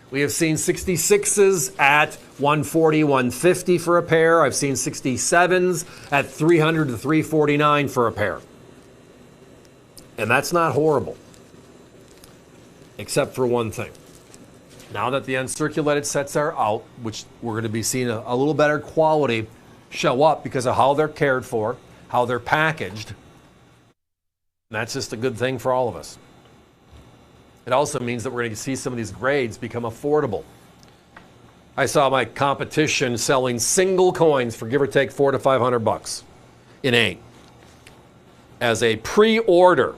We have seen 66s at 140, 150 for a pair. I've seen 67s at 300 to 349 for a pair. And that's not horrible, except for one thing. Now that the uncirculated sets are out, which we're going to be seeing a little better quality show up because of how they're cared for, how they're packaged. And that's just a good thing for all of us. It also means that we're going to see some of these grades become affordable. I saw my competition selling single coins for give or take $400 to $500 in 8 as a pre-order.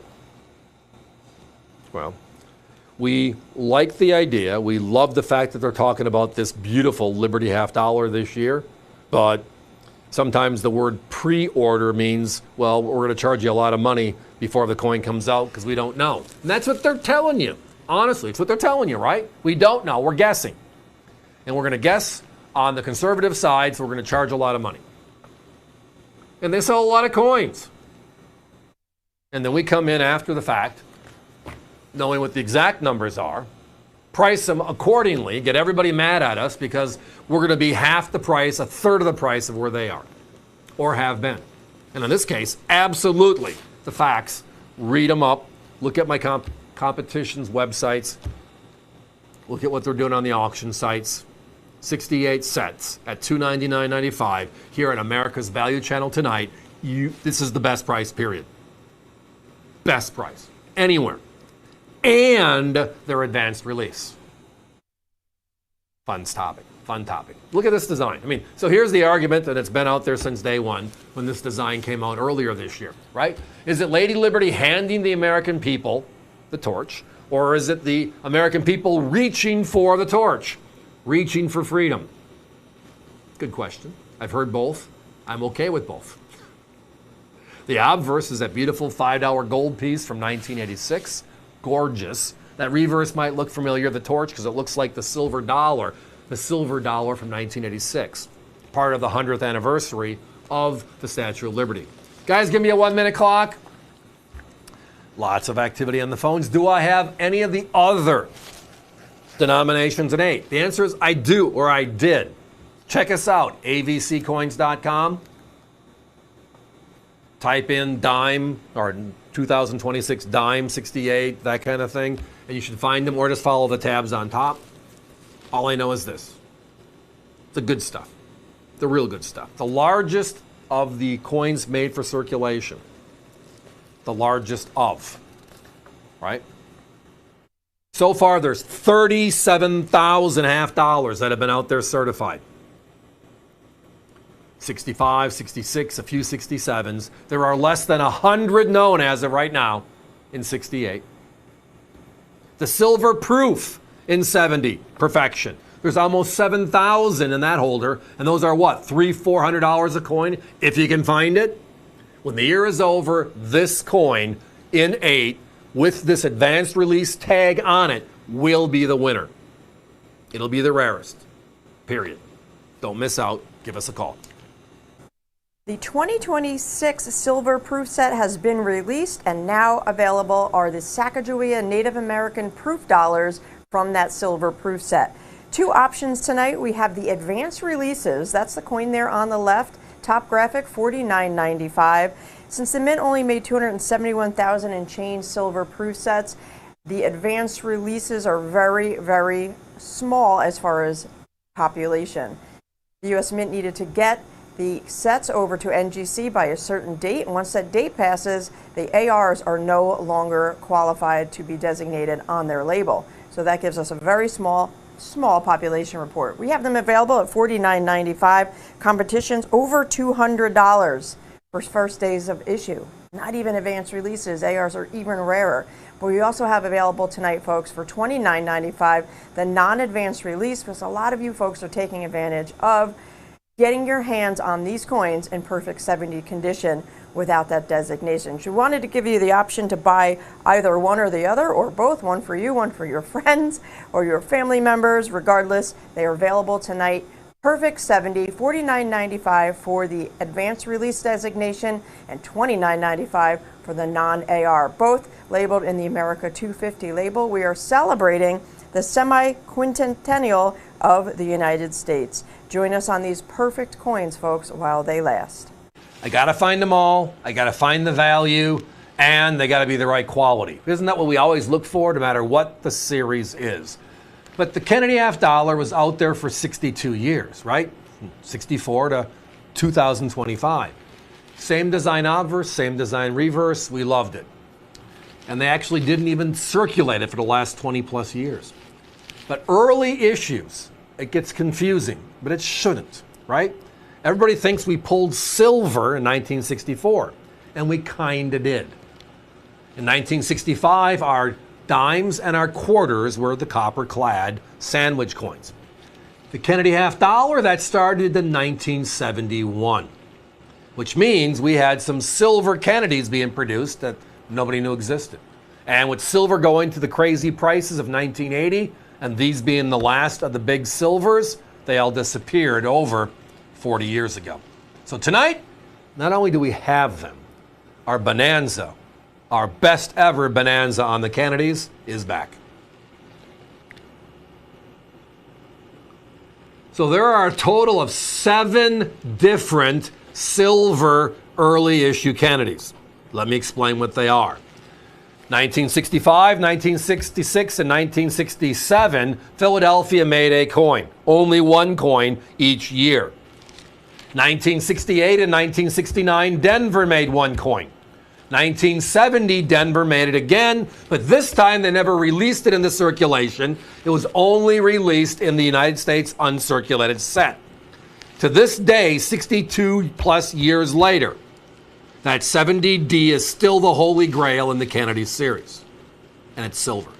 Well, we like the idea. We love the fact that they're talking about this beautiful Liberty half dollar this year. But sometimes the word pre-order means, well, we're going to charge you a lot of money before the coin comes out because we don't know. And that's what they're telling you. Honestly, it's what they're telling you, right? We don't know. We're guessing. And we're going to guess on the conservative side, so we're going to charge a lot of money. And they sell a lot of coins. And then we come in after the fact, knowing what the exact numbers are, price them accordingly, get everybody mad at us because we're going to be half the price, a third of the price of where they are or have been. And in this case, absolutely, the facts, read them up, look at my competition's websites, look at what they're doing on the auction sites. 68 sets at $299.95 here on America's Value Channel tonight. This is the best price, period. Best price, anywhere. And their advanced release. Fun topic. Fun topic. Look at this design. I mean, so here's the argument that it's been out there since day one when this design came out earlier this year, right? Is it Lady Liberty handing the American people the torch, or is it the American people reaching for the torch, reaching for freedom? Good question. I've heard both. I'm okay with both. The obverse is that beautiful $5 gold piece from 1986. Gorgeous. That reverse might look familiar, the torch, because it looks like the silver dollar from 1986, part of the 100th anniversary of the Statue of Liberty. Guys, give me a 1 minute clock. Lots of activity on the phones. Do I have any of the other denominations in 8? The answer is I do, or I did. Check us out, avccoins.com. Type in dime or 2026 dime 68, that kind of thing, and you should find them, or just follow the tabs on top. All I know is this. The good stuff. The real good stuff. The largest of the coins made for circulation. The largest of. Right? So far, there's 37,000 half dollars that have been out there certified. 65, 66, a few 67s. There are less than 100 known as of right now in 68. The silver proof in 70, perfection. There's almost 7,000 in that holder, and those are what, $300-400 a coin, if you can find it? When the year is over, this coin in 8, with this advanced release tag on it, will be the winner. It'll be the rarest, period. Don't miss out. Give us a call. The 2026 silver proof set has been released, and now available are the Sacagawea Native American proof dollars from that silver proof set. 2 options tonight. We have the advanced releases. That's the coin there on the left. Top graphic, $49.95. Since the mint only made 271,000 and change silver proof sets, the advanced releases are very, very small as far as population. The U.S. Mint needed to get the sets over to NGC by a certain date, and once that date passes, the ARs are no longer qualified to be designated on their label. So that gives us a very small population report. We have them available at $49.95. Competition's over $200 for first days of issue. Not even advanced releases. ARs are even rarer. But we also have available tonight, folks, for $29.95, the non-advanced release, because a lot of you folks are taking advantage of getting your hands on these coins in perfect 70 condition without that designation. She wanted to give you the option to buy either one or the other, or both, one for you, one for your friends or your family members. Regardless, they are available tonight. Perfect 70, $49.95 for the advanced release designation and $29.95 for the non-AR, both labeled in the America 250 label. We are celebrating the semi-quincentennial of the United States. Join us on these perfect coins, folks, while they last. I got to find them all. I got to find the value, and they got to be the right quality. Isn't that what we always look for, no matter what the series is? But the Kennedy half dollar was out there for 62 years, right? 64 to 2025. Same design obverse, same design reverse. We loved it. And they actually didn't even circulate it for the last 20 plus years. But early issues, it gets confusing, but it shouldn't, right? Everybody thinks we pulled silver in 1964, and we kinda did. In 1965, our dimes and our quarters were the copper-clad sandwich coins. The Kennedy half dollar, that started in 1971, which means we had some silver Kennedys being produced that nobody knew existed. And with silver going to the crazy prices of 1980, and these being the last of the big silvers, they all disappeared over 40 years ago. So tonight, not only do we have them, our bonanza, our best ever bonanza on the Kennedys is back. So there are a total of 7 different silver early issue Kennedys. Let me explain what they are. 1965, 1966, and 1967, Philadelphia made a coin. Only one coin each year. 1968 and 1969, Denver made one coin. 1970, Denver made it again, but this time they never released it into circulation. It was only released in the United States uncirculated set. To this day, 62 plus years later, that 70D is still the holy grail in the Kennedy series, and it's silver.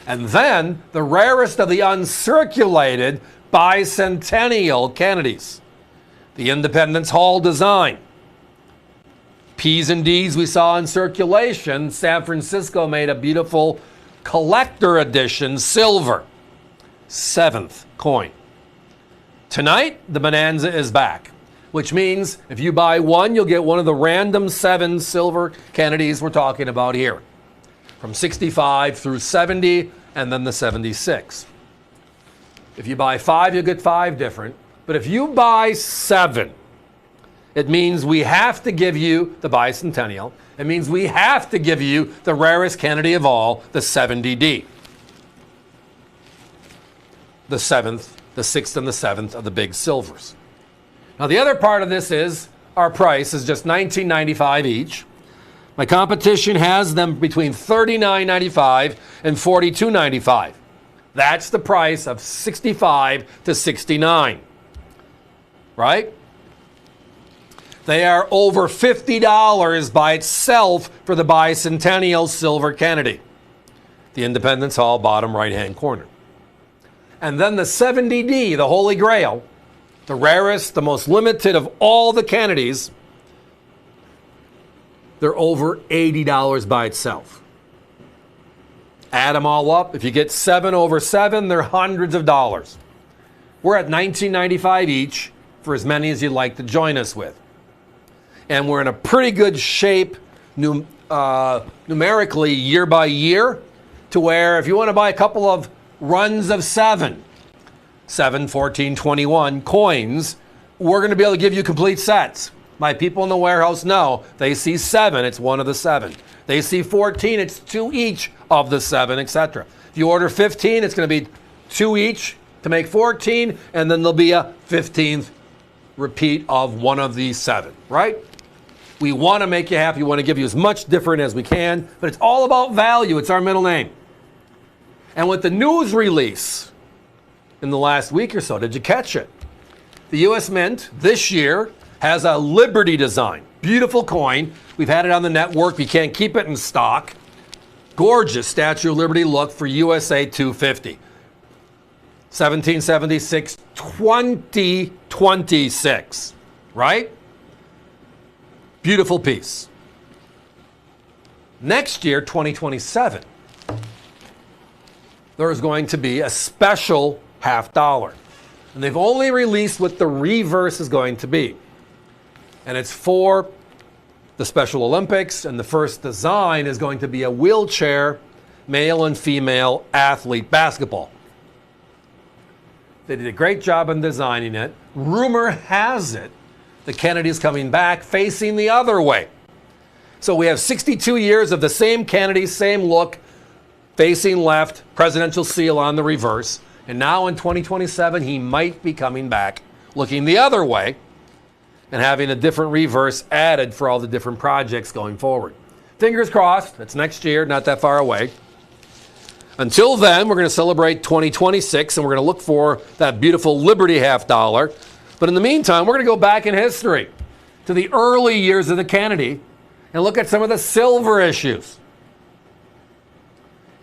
And then the rarest of the uncirculated bicentennial Kennedys, the Independence Hall design. P's and D's we saw in circulation. San Francisco made a beautiful collector edition silver, 7th coin. Tonight, the bonanza is back, which means if you buy one, you'll get one of the random 7 silver Kennedys we're talking about here, from 65 through 70, and then the 76. If you buy 5, you'll get 5 different. But if you buy 7, it means we have to give you the bicentennial. It means we have to give you the rarest Kennedy of all, the 70D. The 7th, the 6th, and the 7th of the big silvers. Now the other part of this is our price is just $19.95 each. My competition has them between $39.95 and $42.95. That's the price of $65 to $69. Right? They are over $50 by itself for the bicentennial silver Kennedy. The Independence Hall bottom right-hand corner. And then the 70D, the Holy Grail, the rarest, the most limited of all the Kennedys, they're over $80 by itself. Add them all up. If you get 7 over 7, they're hundreds of dollars. We're at $19.95 each for as many as you'd like to join us with. And we're in a pretty good shape numerically year by year, to where if you want to buy a couple of runs of 7, 14, 21 coins, we're going to be able to give you complete sets. My people in the warehouse know they see 7, it's one of the 7. They see 14, it's 2 each of the 7, etc. If you order 15, it's going to be 2 each to make 14, and then there'll be a 15th repeat of one of these 7, right? We want to make you happy. We want to give you as much different as we can, but it's all about value. It's our middle name. And with the news release in the last week or so, did you catch it? The U.S. Mint this year has a Liberty design. Beautiful coin. We've had it on the network. We can't keep it in stock. Gorgeous Statue of Liberty look for USA 250. 1776, 2026, right? Beautiful piece. Next year, 2027, there is going to be a special $50. And they've only released what the reverse is going to be. And it's for the Special Olympics, and the first design is going to be a wheelchair, male and female athlete basketball. They did a great job in designing it. Rumor has it the Kennedy's coming back facing the other way. So we have 62 years of the same Kennedy, same look, facing left, presidential seal on the reverse. And now in 2027, he might be coming back looking the other way and having a different reverse added for all the different projects going forward. Fingers crossed, it's next year, not that far away. Until then, we're going to celebrate 2026, and we're going to look for that beautiful Liberty $50. But in the meantime, we're going to go back in history to the early years of the Kennedy and look at some of the silver issues.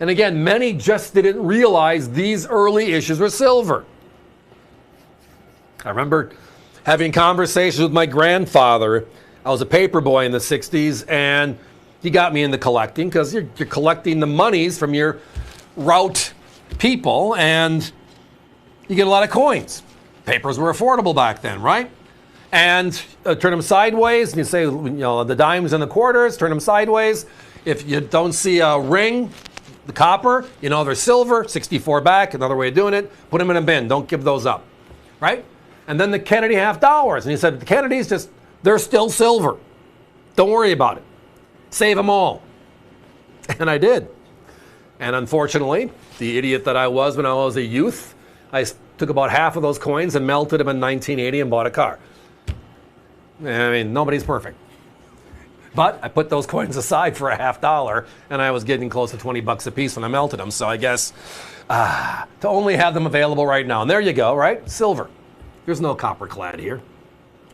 And again, many just didn't realize these early issues were silver. I remember having conversations with my grandfather. I was a paper boy in the 60s, and he got me into collecting because you're collecting the monies from your route people, and you get a lot of coins. Papers were affordable back then, right? And turn them sideways, and you say, the dimes and the quarters, turn them sideways. If you don't see a ring, the copper, they're silver, 64 back, another way of doing it. Put them in a bin, don't give those up, right? And then the Kennedy $50, and he said, the Kennedys they're still silver. Don't worry about it. Save them all. And I did. And unfortunately, the idiot that I was when I was a youth, I took about half of those coins and melted them in 1980 and bought a car. I mean, nobody's perfect. But I put those coins aside for a $50, and I was getting close to 20 bucks a piece when I melted them. So I guess to only have them available right now. And there you go, right? Silver. There's no copper clad here.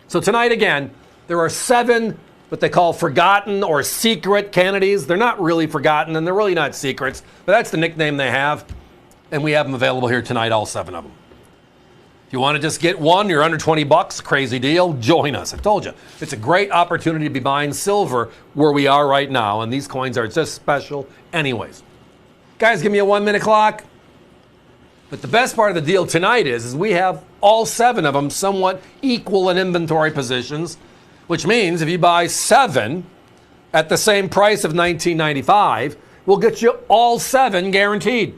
So tonight again, there are 7 what they call forgotten or secret Kennedys. They're not really forgotten, and they're really not secrets, but that's the nickname they have. And we have them available here tonight, all 7 of them. If you want to just get one, you're under 20 bucks, crazy deal, join us. I told you, it's a great opportunity to be buying silver where we are right now, and these coins are just special anyways. Guys, give me a 1-minute clock. But the best part of the deal tonight is we have all 7 of them somewhat equal in inventory positions, which means if you buy 7 at the same price of $19.95, we'll get you all 7 guaranteed.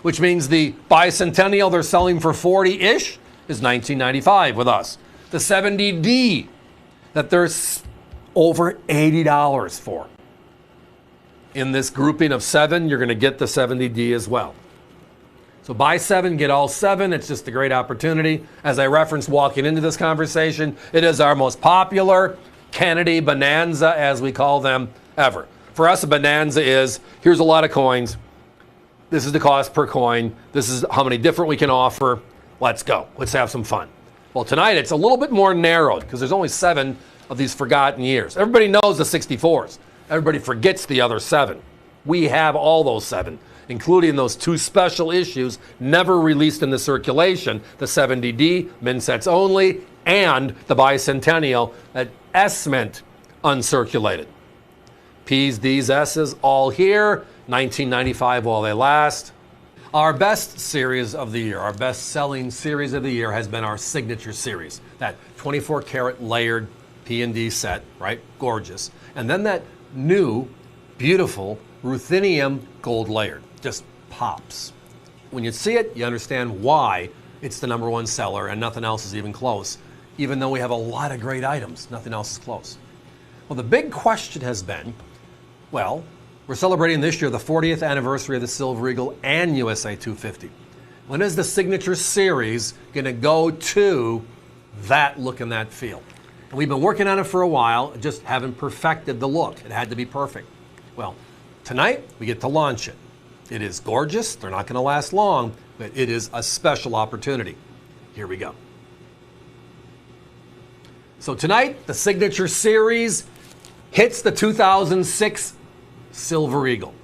Which means the bicentennial they're selling for 40-ish is $19.95 with us. The 70D that there's over $80 for. In this grouping of 7, you're going to get the 70D as well. So buy 7, get all 7. It's just a great opportunity. As I referenced walking into this conversation, it is our most popular Kennedy bonanza, as we call them, ever. For us, a bonanza is, here's a lot of coins. This is the cost per coin. This is how many different we can offer. Let's go. Let's have some fun. Well, tonight it's a little bit more narrowed because there's only 7 of these forgotten years. Everybody knows the 64s. Everybody forgets the other 7. We have all those 7, including those 2 special issues never released in the circulation, the 70D, min sets only, and the bicentennial at S-mint uncirculated. P's, D's, S's, all here. $19.95 while they last. Our best series of the year, our best-selling series of the year has been our signature series. That 24-karat layered P&D set, right? Gorgeous. And then that new, beautiful ruthenium gold layered. Just pops. When you see it, you understand why it's the #1 seller and nothing else is even close. Even though we have a lot of great items, nothing else is close. Well, the big question has been, well, we're celebrating this year the 40th anniversary of the Silver Eagle and USA 250. When is the signature series going to go to that look and that feel? And we've been working on it for a while, just haven't perfected the look. It had to be perfect. Well, tonight we get to launch it. It is gorgeous. They're not going to last long, but it is a special opportunity. Here we go. So tonight, the signature series hits the 2006 Silver Eagle.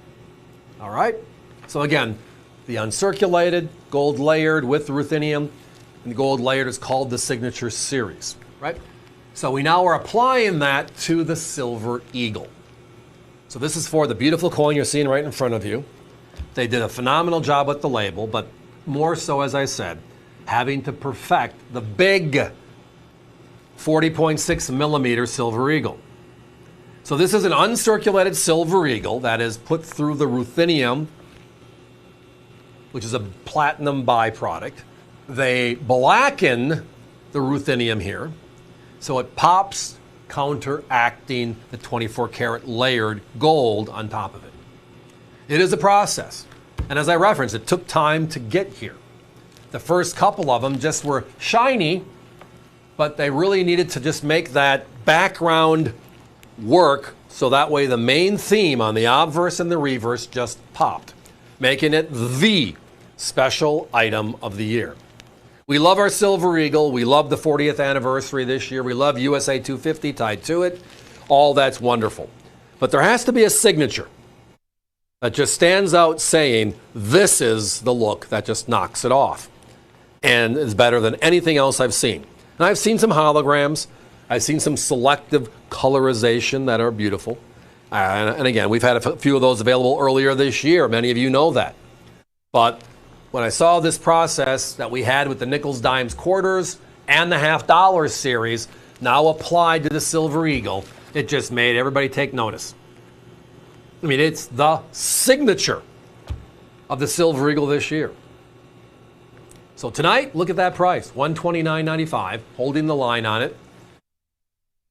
All right? So again, the uncirculated, gold layered with ruthenium, and the gold layered is called the signature series, right? So we now are applying that to the Silver Eagle. So this is for the beautiful coin you're seeing right in front of you. They did a phenomenal job with the label, but more so, as I said, having to perfect the big 40.6 millimeter Silver Eagle. So this is an uncirculated Silver Eagle that is put through the ruthenium, which is a platinum byproduct. They blacken the ruthenium here, so it pops, counteracting the 24-karat layered gold on top of it. It is a process, and as I referenced, it took time to get here. The first couple of them just were shiny, but they really needed to just make that background work so that way the main theme on the obverse and the reverse just popped, making it the special item of the year. We love our Silver Eagle. We love the 40th anniversary this year. We love USA 250 tied to it. All that's wonderful. But there has to be a signature that just stands out saying, this is the look that just knocks it off and is better than anything else I've seen. And I've seen some holograms. I've seen some selective colorization that are beautiful. And again, we've had a few of those available earlier this year. Many of you know that. But when I saw this process that we had with the nickels, dimes, quarters, and the $50 series now applied to the Silver Eagle, it just made everybody take notice. I mean, it's the signature of the Silver Eagle this year. So tonight, look at that price, $129.95, holding the line on it.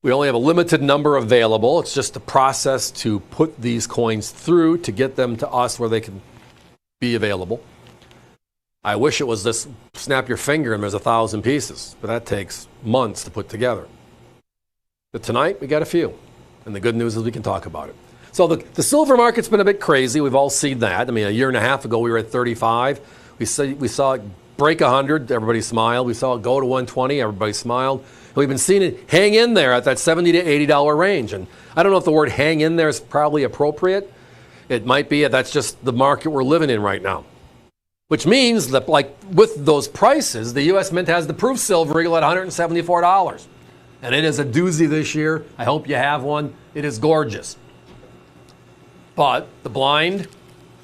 We only have a limited number available. It's just a process to put these coins through to get them to us where they can be available. I wish it was this snap your finger and there's 1,000 pieces, but that takes months to put together. But tonight, we got a few. And the good news is we can talk about it. So the silver market's been a bit crazy. We've all seen that. I mean, a year and a half ago, we were at 35. We saw it break 100. Everybody smiled. We saw it go to 120. Everybody smiled. And we've been seeing it hang in there at that $70 to $80 range. And I don't know if the word hang in there is probably appropriate. It might be. That's just the market we're living in right now. Which means that, like with those prices, the U.S. Mint has the proof silver eagle at $174. And it is a doozy this year. I hope you have one. It is gorgeous. But the blind,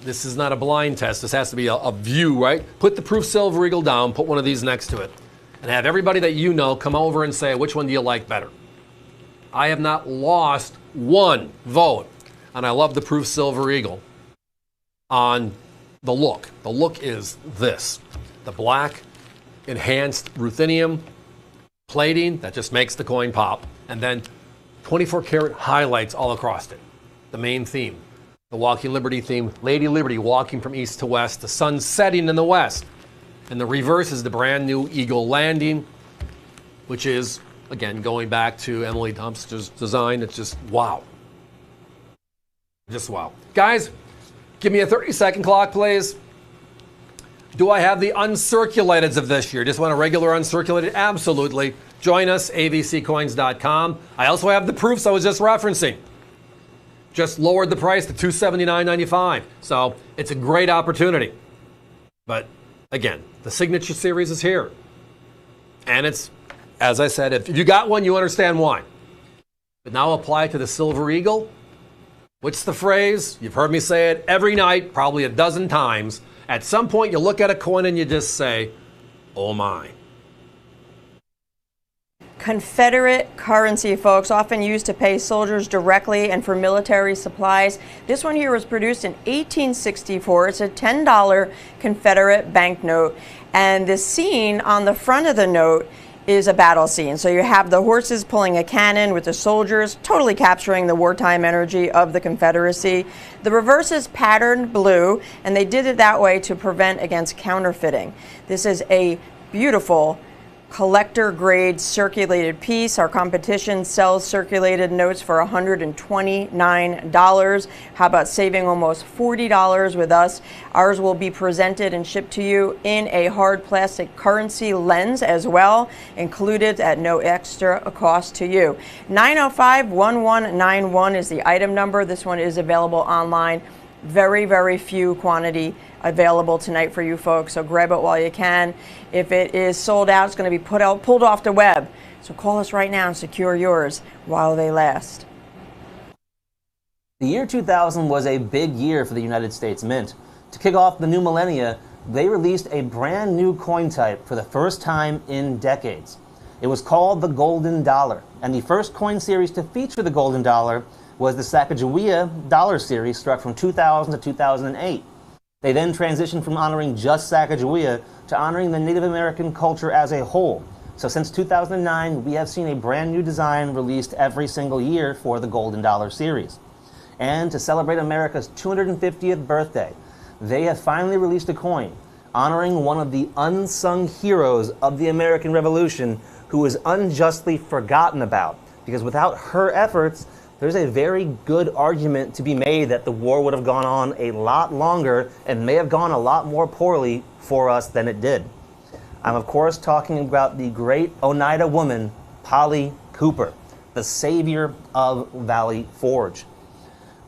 this is not a blind test. This has to be a view, right? Put the proof silver eagle down, put one of these next to it, and have everybody that you know come over and say, which one do you like better? I have not lost one vote, and I love the proof silver eagle on the look. The look is this. The black enhanced ruthenium plating that just makes the coin pop, and then 24 karat highlights all across it. The main theme. The Walking Liberty theme, Lady Liberty walking from east to west, the sun setting in the west. And the reverse is the brand new Eagle Landing, which is, again, going back to Emily Dumpster's design. It's just wow. Just wow. Guys, give me a 30-second clock, please. Do I have the uncirculateds of this year? Just want a regular uncirculated? Absolutely. Join us, avccoins.com. I also have the proofs I was just referencing. Just lowered the price to $279.95. So it's a great opportunity. But again, the signature series is here. And it's, as I said, if you got one, you understand why. But now apply it to the Silver Eagle. What's the phrase? You've heard me say it every night, probably a dozen times. At some point, you look at a coin and you just say, oh my. Confederate currency, folks, often used to pay soldiers directly and for military supplies. This one here was produced in 1864. It's a $10 Confederate banknote. And the scene on the front of the note is a battle scene. So you have the horses pulling a cannon with the soldiers, totally capturing the wartime energy of the Confederacy. The reverse is patterned blue, and they did it that way to prevent against counterfeiting. This is a beautiful collector grade circulated piece. Our competition sells circulated notes for $129. How about saving almost $40 with us? Ours will be presented and shipped to you in a hard plastic currency lens as well, included at no extra cost to you. 905-1191 is the item number. This one is available online. Very, very few quantity available tonight for you folks, so grab it while you can. If it is sold out, it's going to be pulled off the web. So call us right now and secure yours while they last. The year 2000 was a big year for the United States Mint. To kick off the new millennia, they released a brand new coin type for the first time in decades. It was called the Golden Dollar, and the first coin series to feature the Golden Dollar was the Sacagawea Dollar Series, struck from 2000 to 2008. They then transitioned from honoring just Sacagawea to honoring the Native American culture as a whole. So since 2009, we have seen a brand new design released every single year for the Golden Dollar Series. And to celebrate America's 250th birthday, they have finally released a coin honoring one of the unsung heroes of the American Revolution who is unjustly forgotten about. Because without her efforts, there's a very good argument to be made that the war would have gone on a lot longer and may have gone a lot more poorly for us than it did. I'm of course talking about the great Oneida woman, Polly Cooper, the savior of Valley Forge.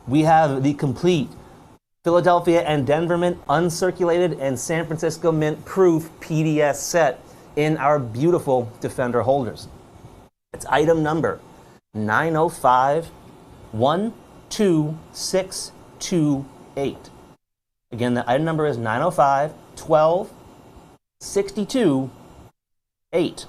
We have the complete Philadelphia and Denver Mint uncirculated and San Francisco Mint proof PDS set in our beautiful Defender holders. It's item number 905-12628. Again, the item number is 905-12-62-8.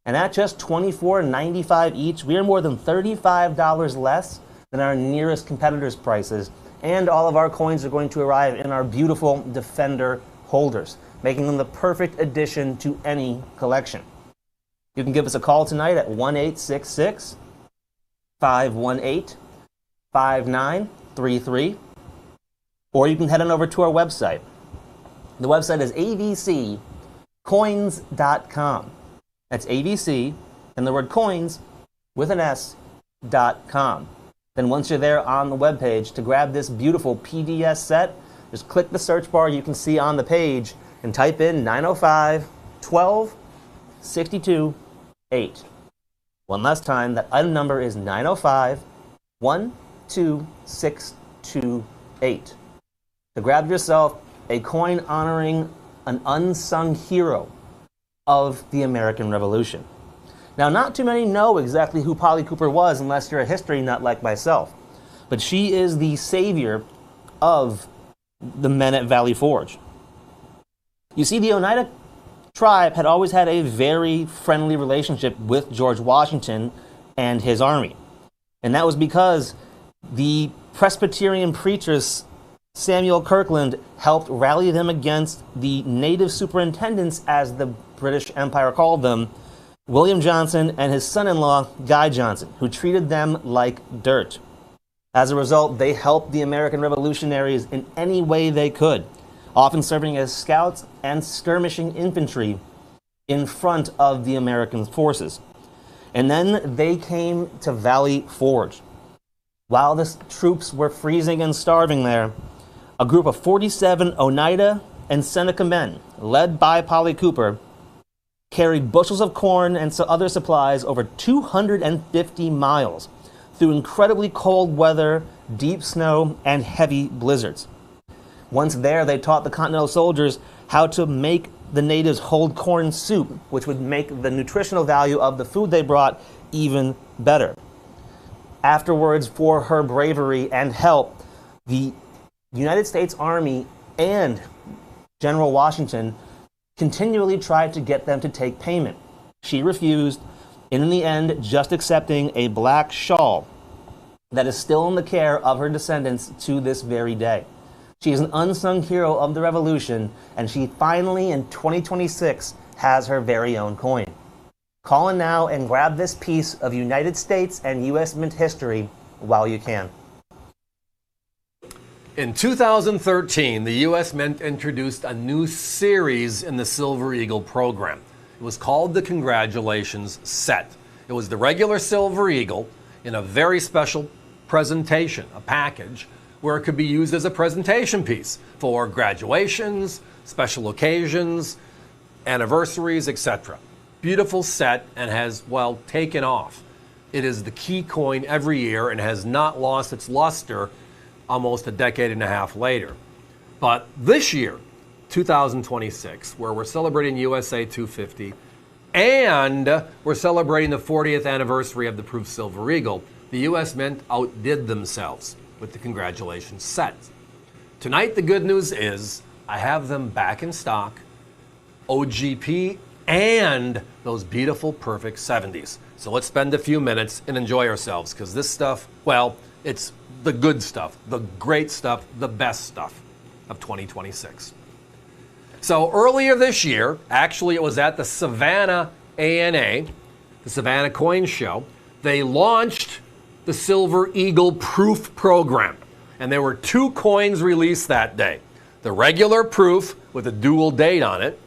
And at just $24.95 each, we are more than $35 less than our nearest competitors' prices, and all of our coins are going to arrive in our beautiful Defender holders, making them the perfect addition to any collection. You can give us a call tonight at 1-866-518-5933, or you can head on over to our website. The website is avccoins.com. That's AVC and the word coins with an S, Then once you're there on the webpage, to grab this beautiful PDS set, just click the search bar you can see on the page and type in 905 12 62 8. One last time, that item number is 905 12628. To grab yourself a coin honoring an unsung hero of the American Revolution. Now, not too many know exactly who Polly Cooper was unless you're a history nut like myself. But she is the savior of the men at Valley Forge. You see, the Oneida tribe had always had a very friendly relationship with George Washington and his army. And that was because the Presbyterian preachers Samuel Kirkland helped rally them against the native superintendents, as the British Empire called them, William Johnson and his son-in-law, Guy Johnson, who treated them like dirt. As a result, they helped the American revolutionaries in any way they could, often serving as scouts and skirmishing infantry in front of the American forces. And then they came to Valley Forge. While the troops were freezing and starving there, a group of 47 Oneida and Seneca men, led by Polly Cooper, carried bushels of corn and other supplies over 250 miles through incredibly cold weather, deep snow, and heavy blizzards. Once there, they taught the Continental soldiers how to make the natives hold corn soup, which would make the nutritional value of the food they brought even better. Afterwards, for her bravery and help, the United States Army and General Washington continually tried to get them to take payment. She refused, and in the end, just accepting a black shawl that is still in the care of her descendants to this very day. She is an unsung hero of the Revolution, and she finally, in 2026, has her very own coin. Call in now and grab this piece of United States and U.S. Mint history while you can. In 2013, the U.S. Mint introduced a new series in the Silver Eagle program. It was called the Congratulations Set. It was the regular Silver Eagle in a very special presentation, a package, where it could be used as a presentation piece for graduations, special occasions, anniversaries, etc. Beautiful set, and has, well, taken off. It is the key coin every year and has not lost its luster almost a decade and a half later. But this year, 2026, where we're celebrating USA 250 and we're celebrating the 40th anniversary of the Proof Silver Eagle, the U.S. Mint outdid themselves with the Congratulations Set. Tonight, the good news is I have them back in stock, OGP, and those beautiful perfect 70s. So let's spend a few minutes and enjoy ourselves, because this stuff, well, it's the good stuff, the great stuff, the best stuff of 2026. So earlier this year, actually it was at the Savannah ANA, the Savannah Coin Show, they launched the Silver Eagle Proof Program. And there were 2 coins released that day. The regular proof with a dual date on it,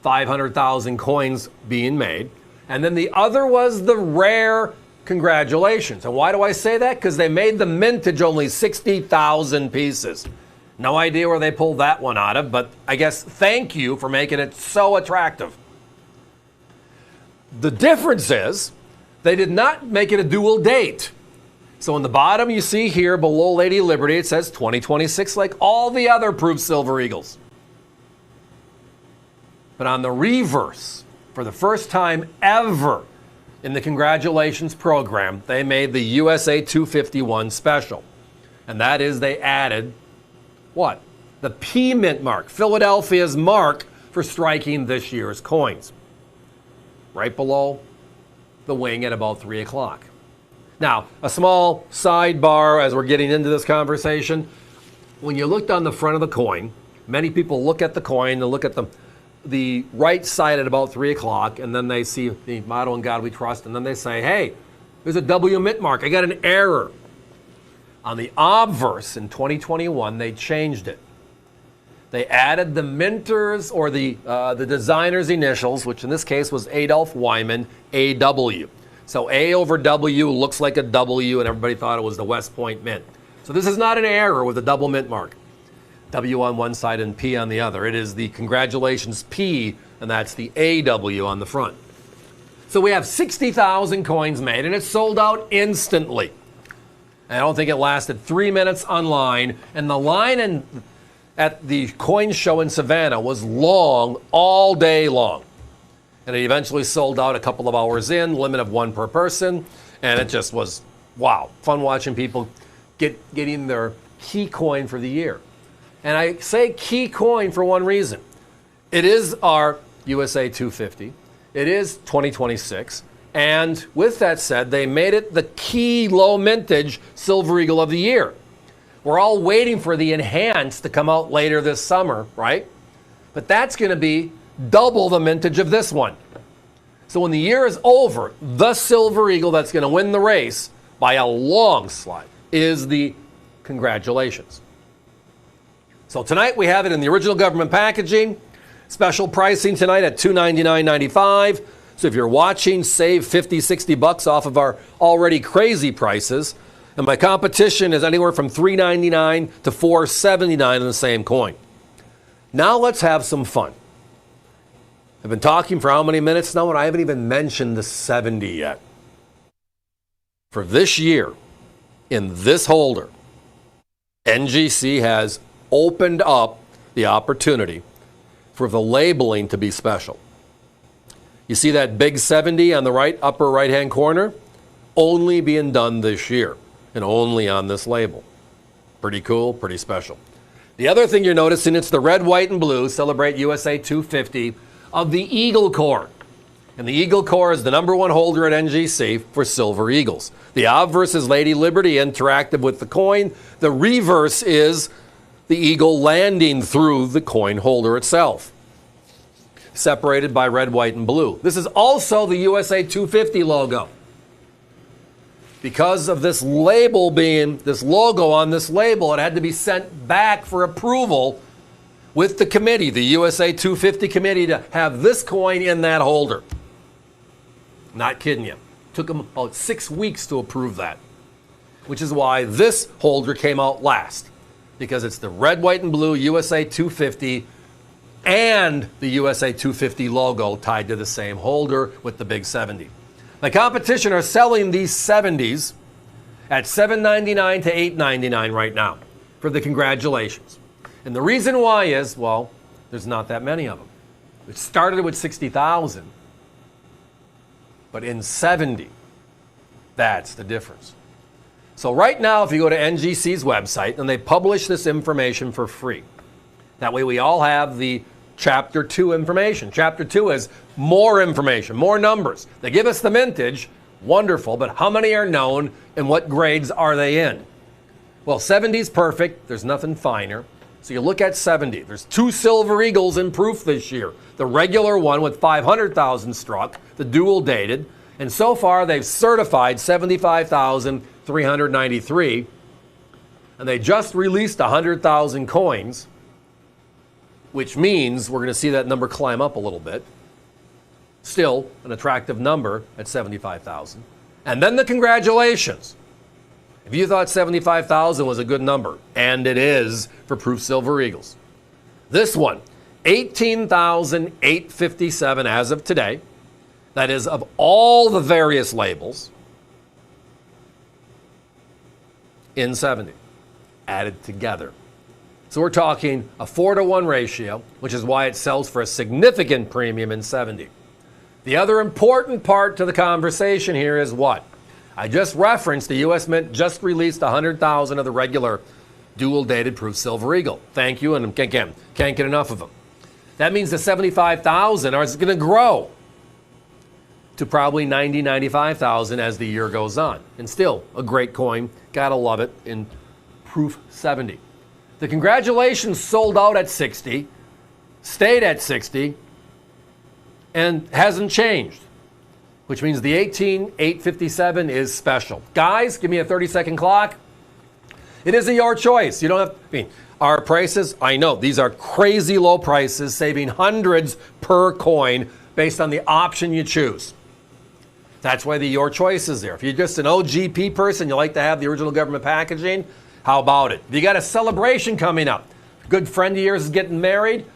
500,000 coins being made. And then the other was the rare Congratulations. And why do I say that? Because they made the mintage only 60,000 pieces. No idea where they pulled that one out of, but I guess thank you for making it so attractive. The difference is they did not make it a dual date. So on the bottom you see here below Lady Liberty, it says 2026 like all the other Proof Silver Eagles. But on the reverse, for the first time ever in the Congratulations program, they made the USA 251 special. And that is they added, what? The P Mint mark, Philadelphia's mark for striking this year's coins. Right below the wing at about 3 o'clock. Now, a small sidebar as we're getting into this conversation. When you looked on the front of the coin, many people look at the coin and look at the right side at about 3 o'clock, and then they see the motto "In God We Trust," and then they say, hey, there's a W Mint mark. I got an error. On the obverse in 2021, they changed it. They added the minter's or the designer's initials, which in this case was Adolph Wyman, AW. So A over W looks like a W, and everybody thought it was the West Point Mint. So this is not an error with a double mint mark. W on one side and P on the other. It is the congratulations P, and that's the AW on the front. So we have 60,000 coins made, and it sold out instantly. I don't think it lasted 3 minutes online, and the line at the coin show in Savannah was long, all day long. And it eventually sold out a couple of hours in, limit of one per person, and it just was, wow, fun watching people getting their key coin for the year. And I say key coin for one reason. It is our USA 250. It is 2026. And with that said, they made it the key low mintage Silver Eagle of the year. We're all waiting for the enhanced to come out later this summer, right? But that's going to be double the mintage of this one. So when the year is over, the Silver Eagle that's going to win the race by a long slide is the congratulations. So tonight we have it in the original government packaging. Special pricing tonight at $299.95. So if you're watching, save $50, $60 off of our already crazy prices. And my competition is anywhere from $399 to $479 in the same coin. Now let's have some fun. I've been talking for how many minutes now, and I haven't even mentioned the 70 yet. For this year, in this holder, NGC has opened up the opportunity for the labeling to be special. You see that big 70 on the right, upper right-hand corner? Only being done this year, and only on this label. Pretty cool, pretty special. The other thing you're noticing, it's the red, white, and blue, Celebrate USA 250, of the Eagle Core. And the Eagle Core is the #1 holder at NGC for Silver Eagles. The obverse is Lady Liberty interactive with the coin. The reverse is the eagle landing through the coin holder itself, separated by red, white, and blue. This is also the USA 250 logo. Because of this label being, this logo on this label, it had to be sent back for approval with the committee, the USA 250 committee, to have this coin in that holder. Not kidding you. Took them about 6 weeks to approve that, which is why this holder came out last, because it's the red, white, and blue USA 250 and the USA 250 logo tied to the same holder with the big 70. My competition are selling these 70s at $7.99 to $8.99 right now for the congratulations. And the reason why is, well, there's not that many of them. It started with 60,000, but in 70, that's the difference. So right now, if you go to NGC's website, and they publish this information for free. That way we all have the Chapter 2 information. Chapter 2 is more information, more numbers. They give us the mintage, wonderful, but how many are known and what grades are they in? Well, 70 is perfect. There's nothing finer. So you look at 70. There's 2 Silver Eagles in proof this year. The regular one with 500,000 struck, the dual dated, and so far they've certified 75,393, and they just released 100,000 coins, which means we're going to see that number climb up a little bit. Still an attractive number at 75,000. And then the congratulations. If you thought 75,000 was a good number, and it is for Proof Silver Eagles, this one, 18,857 as of today. That is of all the various labels in 70, added together. So we're talking a 4-to-1 ratio, which is why it sells for a significant premium in 70. The other important part to the conversation here is what? I just referenced the U.S. Mint just released 100,000 of the regular dual-dated Proof Silver Eagle. Thank you, and can't get enough of them. That means the 75,000 is going to grow to probably 90, 95,000 as the year goes on. And still, a great coin. Gotta love it in Proof 70. The congratulations sold out at 60, stayed at 60, and hasn't changed, which means the 18,857 is special. Guys, give me a 30-second clock. It isn't your choice. You don't have, our prices, I know, these are crazy low prices, saving hundreds per coin based on the option you choose. That's why the Your Choice is there. If you're just an OGP person, you like to have the original government packaging, how about it? If you got a celebration coming up, a good friend of yours is getting married,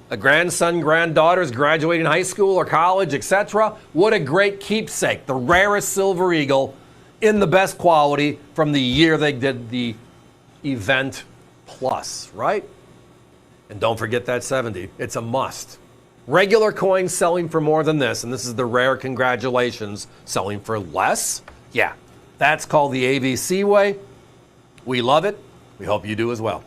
a grandson, granddaughter is graduating high school or college, etc. What a great keepsake. The rarest Silver Eagle in the best quality from the year they did the event plus, right? And don't forget that 70. It's a must. Regular coins selling for more than this, and this is the rare congratulations selling for less. Yeah, that's called the AVC way. We love it. We hope you do as well.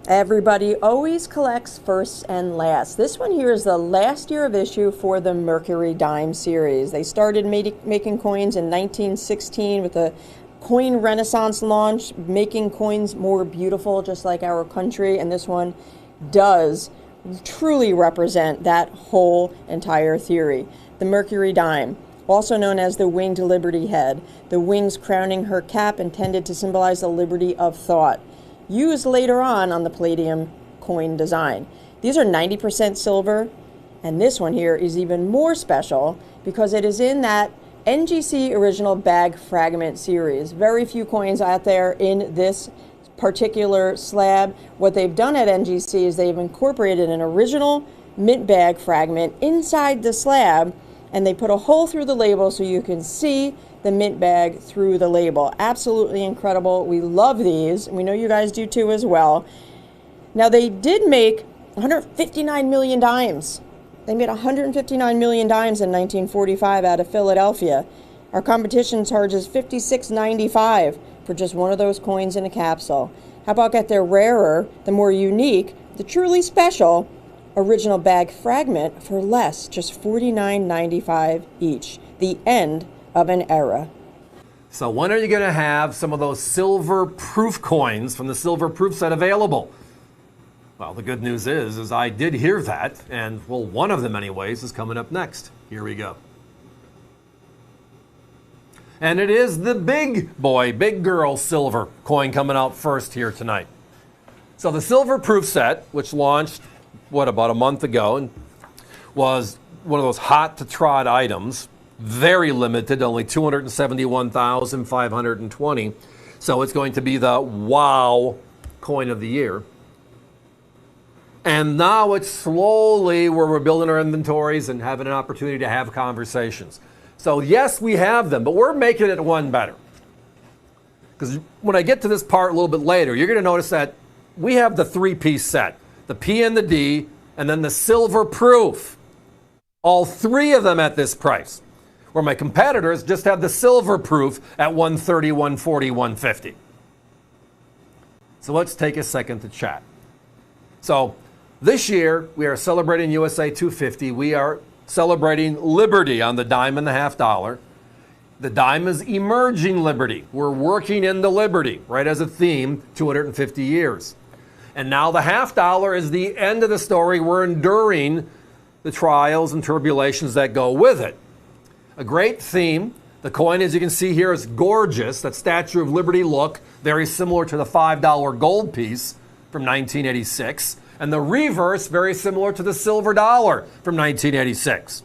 Everybody always collects first and last. This one here is the last year of issue for the Mercury Dime series. They started making coins in 1916 with the Coin Renaissance launch, making coins more beautiful, just like our country, and this one does truly represent that whole entire theory. The Mercury Dime, also known as the winged Liberty head, the wings crowning her cap intended to symbolize the liberty of thought, used later on the palladium coin design. These are 90% silver, and this one here is even more special because it is in that NGC original bag fragment series. Very few coins out there in this particular slab. What they've done at NGC is they've incorporated an original mint bag fragment inside the slab, and they put a hole through the label so you can see the mint bag through the label. Absolutely incredible. We love these. We know you guys do too as well. Now, they did make 159 million dimes. They made 159 million dimes in 1945 out of Philadelphia. Our competition charges $56.95 for just one of those coins in a capsule. How about get their rarer, the more unique, the truly special original bag fragment for less, just $49.95 each. The end of an era. So when are you going to have some of those silver proof coins from the silver proof set available? Well, the good news is I did hear that, and well, one of them anyways is coming up next. Here we go. And it is the big boy, big girl silver coin coming out first here tonight. So the silver proof set, which launched, about a month ago, and was one of those hot to trot items, very limited, only 271,520. So it's going to be the wow coin of the year. And now it's slowly where we're building our inventories and having an opportunity to have conversations. So yes, we have them, but we're making it one better. Because when I get to this part a little bit later, you're going to notice that we have the three-piece set, the P and the D, and then the silver proof. All three of them at this price. Where my competitors just have the silver proof at $130, $140, $150. So let's take a second to chat. So this year, we are celebrating USA 250. We are celebrating Liberty on the dime and the half dollar. The dime is emerging Liberty. We're working into Liberty, right, as a theme, 250 years. And now the half dollar is the end of the story. We're enduring the trials and tribulations that go with it. A great theme. The coin, as you can see here, is gorgeous. That Statue of Liberty look, very similar to the $5 gold piece from 1986. And the reverse, very similar to the silver dollar from 1986.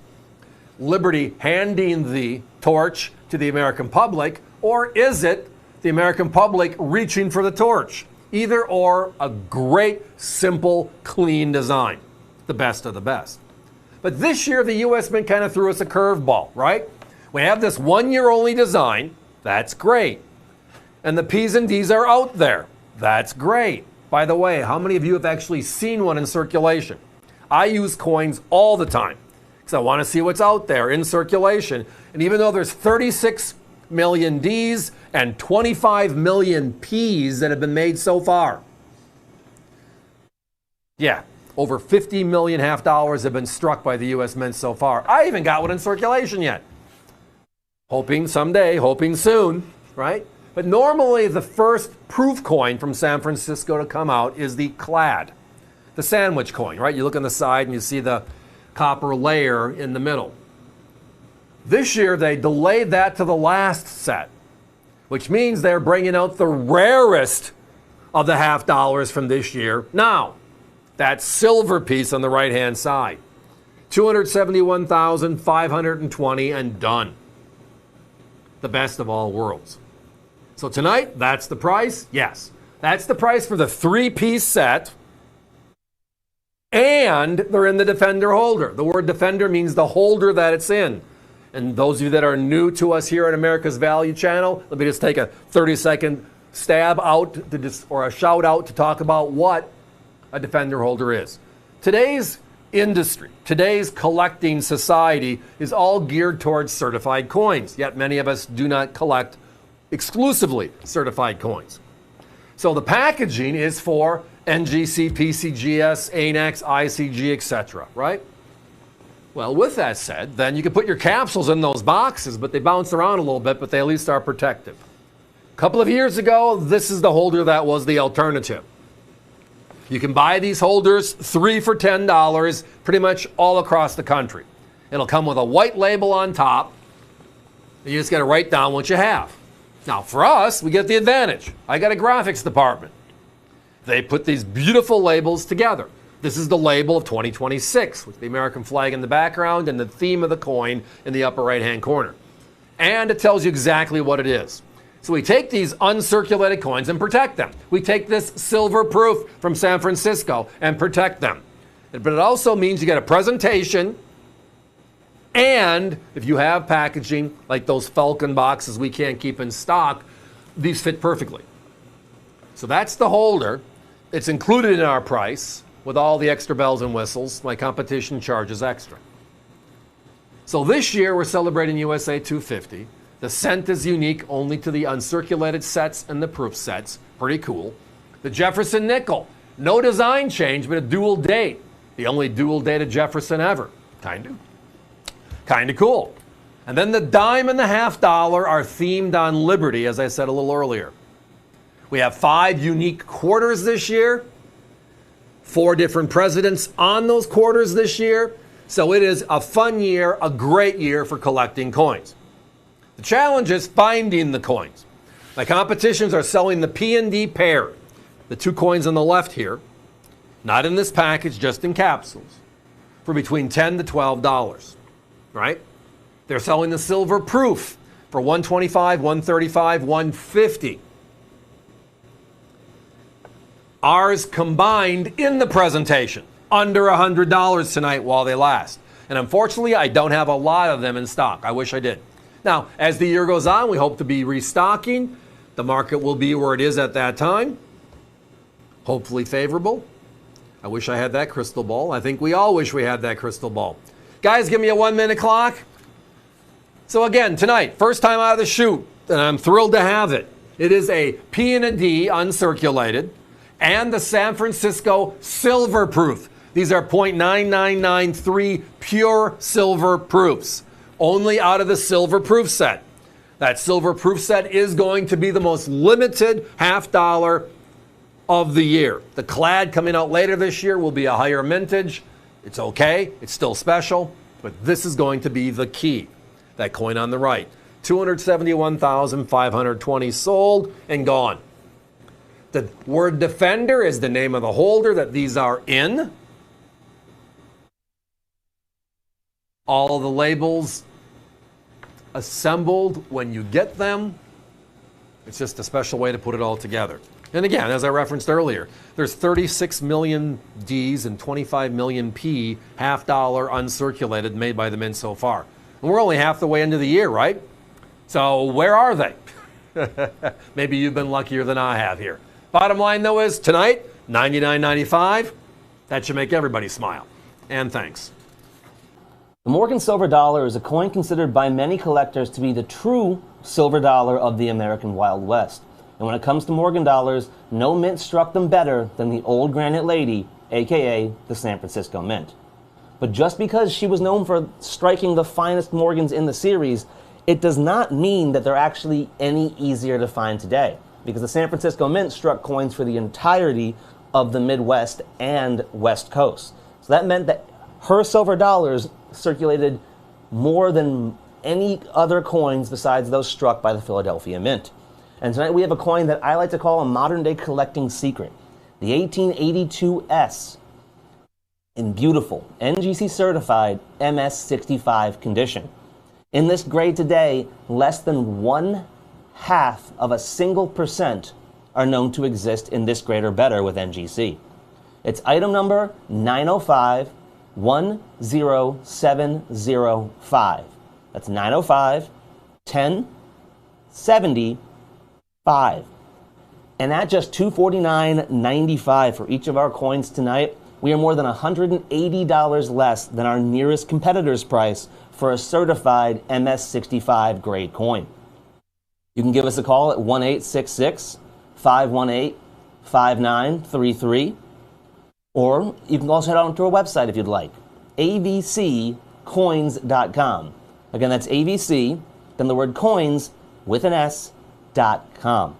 Liberty handing the torch to the American public, or is it the American public reaching for the torch? Either or, a great, simple, clean design. The best of the best. But this year, the U.S. Mint kind of threw us a curveball, right? We have this one-year-only design. That's great. And the P's and D's are out there. That's great. By the way, how many of you have actually seen one in circulation? I use coins all the time because I want to see what's out there in circulation. And even though there's 36 million D's and 25 million P's that have been made so far, yeah, over 50 million half dollars have been struck by the U.S. Mint so far. I haven't got one in circulation yet. Hoping someday, hoping soon, right? But normally the first proof coin from San Francisco to come out is the clad, the sandwich coin, right? You look on the side and you see the copper layer in the middle. This year they delayed that to the last set, which means they're bringing out the rarest of the half dollars from this year now. That silver piece on the right-hand side. 271,520 and done. The best of all worlds. So tonight, that's the price? Yes. That's the price for the 3-piece set. And they're in the Defender holder. The word Defender means the holder that it's in. And those of you that are new to us here at America's Value Channel, let me just take a 30-second stab out or a shout out to talk about what a Defender holder is. Today's industry, today's collecting society is all geared towards certified coins, yet many of us do not collect exclusively certified coins. So the packaging is for NGC, PCGS, ANAX, ICG, etc., right? Well, with that said, then you can put your capsules in those boxes, but they bounce around a little bit, but they at least are protected. A couple of years ago, this is the holder that was the alternative. You can buy these holders 3 for $10 pretty much all across the country. It'll come with a white label on top, and you just got to write down what you have. Now, for us, we get the advantage. I got a graphics department. They put these beautiful labels together. This is the label of 2026, with the American flag in the background and the theme of the coin in the upper right-hand corner. And it tells you exactly what it is. So we take these uncirculated coins and protect them. We take this silver proof from San Francisco and protect them. But it also means you get a presentation, and if you have packaging like those Falcon boxes we can't keep in stock, these fit perfectly. So that's the holder. It's included in our price with all the extra bells and whistles. My competition charges extra. So this year we're celebrating USA 250. The cent is unique only to the uncirculated sets and the proof sets. Pretty cool. The Jefferson nickel. No design change, but a dual date. The only dual dated Jefferson ever. Kind of cool. And then the dime and the $half are themed on Liberty, as I said a little earlier. We have 5 unique quarters this year. 4 different presidents on those quarters this year. So it is a fun year, a great year for collecting coins. The challenge is finding the coins. My competitions are selling the P&D pair, the 2 coins on the left here, not in this package, just in capsules, for between $10 to $12, right? They're selling the silver proof for $125, $135, $150. Ours combined in the presentation, under $100 tonight while they last. And unfortunately, I don't have a lot of them in stock. I wish I did. Now, as the year goes on, we hope to be restocking. The market will be where it is at that time. Hopefully favorable. I wish I had that crystal ball. I think we all wish we had that crystal ball. Guys, give me a 1-minute clock. So again, tonight, first time out of the chute, and I'm thrilled to have it. It is a P&D uncirculated and the San Francisco silver proof. These are .9993 pure silver proofs. Only out of the silver proof set. That silver proof set is going to be the most limited $half of the year. The clad coming out later this year will be a higher mintage. It's okay, it's still special, but this is going to be the key. That coin on the right. 271,520 sold and gone. The word Defender is the name of the holder that these are in. All of the labels assembled when you get them. It's just a special way to put it all together. And again, as I referenced earlier, there's 36 million Ds and 25 million P $half uncirculated made by the mint so far. And we're only half the way into the year, right? So where are they? Maybe you've been luckier than I have here. Bottom line though is tonight, $99.95. That should make everybody smile. And thanks. The Morgan silver dollar is a coin considered by many collectors to be the true silver dollar of the American Wild West. And when it comes to Morgan dollars, no mint struck them better than the Old Granite Lady, aka the San Francisco Mint. But just because she was known for striking the finest Morgans in the series, it does not mean that they're actually any easier to find today, because the San Francisco Mint struck coins for the entirety of the Midwest and West Coast. So that meant that her silver dollars circulated more than any other coins besides those struck by the Philadelphia Mint. And tonight we have a coin that I like to call a modern-day collecting secret, the 1882 S. in beautiful, NGC certified MS65 condition. In this grade today, less than 0.5% are known to exist in this grade or better with NGC. It's item number 905-10705. That's 905-1075. And at just $249.95 for each of our coins tonight, we are more than $180 less than our nearest competitor's price for a certified MS65 grade coin. You can give us a call at 1-866-518-5933, or you can also head on to our website if you'd like, avccoins.com. Again, that's AVC, then the word coins with an S.com.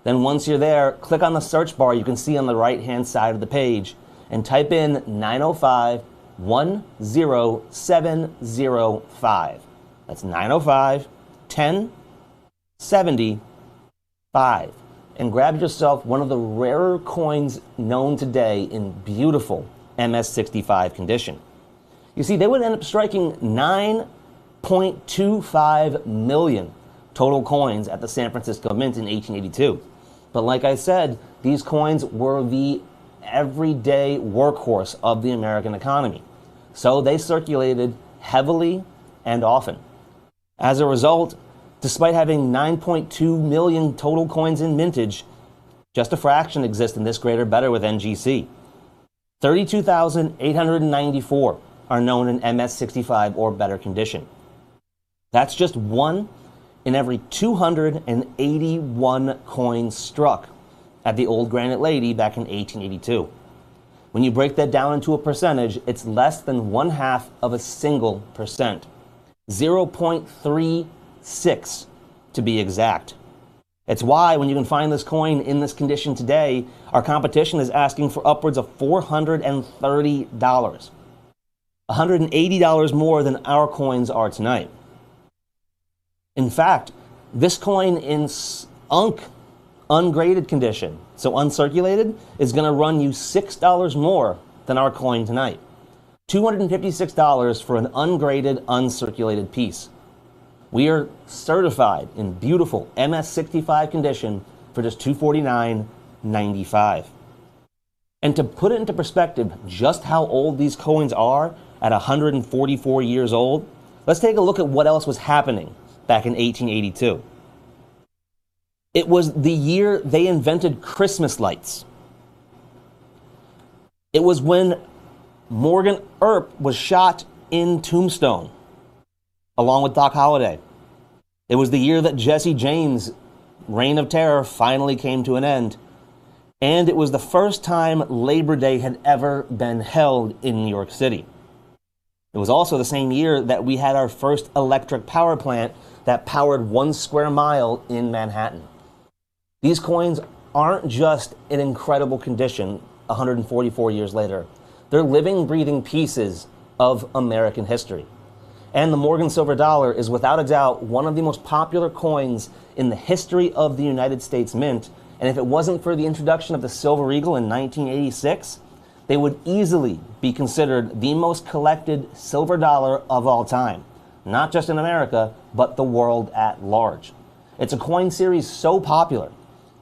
Then once you're there, click on the search bar you can see on the right-hand side of the page and type in 905-10705. That's 905-1075. And grab yourself one of the rarer coins known today in beautiful MS65 condition. You see, they would end up striking 9.25 million total coins at the San Francisco Mint in 1882. But like I said, these coins were the everyday workhorse of the American economy. So they circulated heavily and often. As a result, despite having 9.2 million total coins in mintage, just a fraction exist in this grade or better with NGC. 32,894 are known in MS65 or better condition. That's just one in every 281 coins struck at the Old Granite Lady back in 1882. When you break that down into a percentage, it's less than 0.5%. 0.36 to be exact. It's why when you can find this coin in this condition today, our competition is asking for upwards of $430. $180 more than our coins are tonight. In fact, this coin in ungraded condition, so uncirculated, is going to run you $6 more than our coin tonight. $256 for an ungraded, uncirculated piece. We are certified in beautiful MS65 condition for just $249.95. And to put it into perspective just how old these coins are at 144 years old, let's take a look at what else was happening back in 1882. It was the year they invented Christmas lights. It was when Morgan Earp was shot in Tombstone, along with Doc Holliday. It was the year that Jesse James' reign of terror finally came to an end. And it was the first time Labor Day had ever been held in New York City. It was also the same year that we had our first electric power plant that powered 1 square mile in Manhattan. These coins aren't just in incredible condition 144 years later. They're living, breathing pieces of American history. And the Morgan silver dollar is without a doubt one of the most popular coins in the history of the United States Mint. And if it wasn't for the introduction of the Silver Eagle in 1986, they would easily be considered the most collected silver dollar of all time. Not just in America, but the world at large. It's a coin series so popular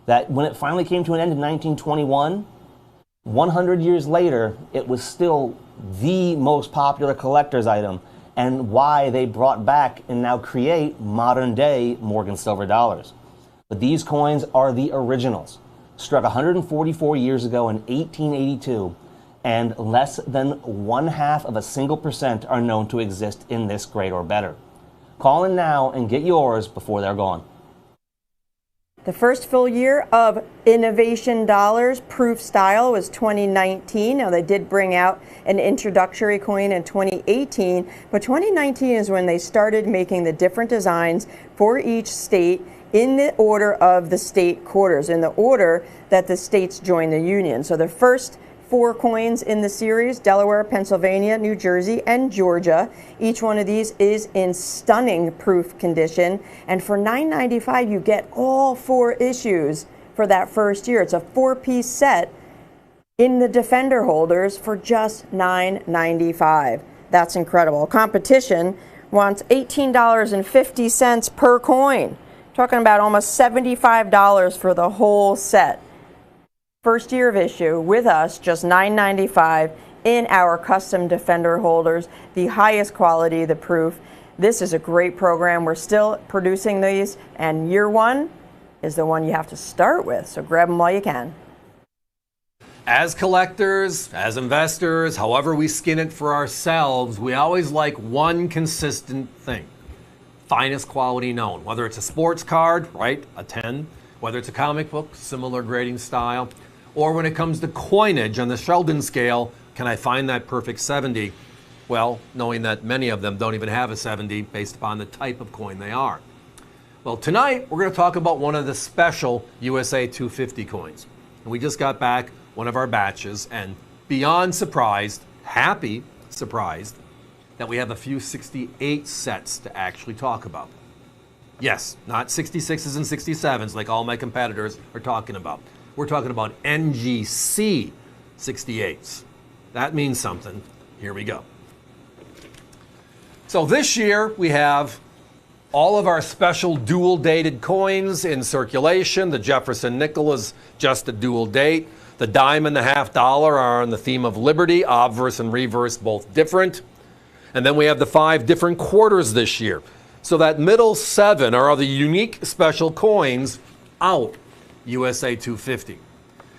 that when it finally came to an end in 1921, 100 years later, it was still the most popular collector's item, and why they brought back and now create modern-day Morgan silver dollars. But these coins are the originals, struck 144 years ago in 1882, and less than 0.5% are known to exist in this grade or better. Call in now and get yours before they're gone. The first full year of Innovation Dollars Proof Style was 2019. Now, they did bring out an introductory coin in 2018, but 2019 is when they started making the different designs for each state in the order of the state quarters, in the order that the states joined the union. So the first 4 coins in the series: Delaware, Pennsylvania, New Jersey, and Georgia. Each one of these is in stunning proof condition. And for $9.95, you get all 4 issues for that first year. It's a 4-piece set in the Defender holders for just $9.95. That's incredible. Competition wants $18.50 per coin. Talking about almost $75 for the whole set. First year of issue with us, just $9.95 in our custom Defender holders. The highest quality, the proof. This is a great program. We're still producing these, and year one is the one you have to start with. So grab them while you can. As collectors, as investors, however we skin it for ourselves, we always like one consistent thing. Finest quality known. Whether it's a sports card, right, a 10, whether it's a comic book, similar grading style, or when it comes to coinage on the Sheldon scale, can I find that perfect 70? Well, knowing that many of them don't even have a 70 based upon the type of coin they are. Well, tonight we're going to talk about one of the special USA 250 coins. And we just got back one of our batches, and beyond surprised, happy surprised, that we have a few 68 sets to actually talk about. Yes, not 66s and 67s like all my competitors are talking about. We're talking about NGC 68s. That means something. Here we go. So this year we have all of our special dual dated coins in circulation. The Jefferson nickel is just a dual date. The dime and the $50 are on the theme of liberty, obverse and reverse, both different. And then we have the 5 different quarters this year. So that middle 7 are the unique special coins out USA 250.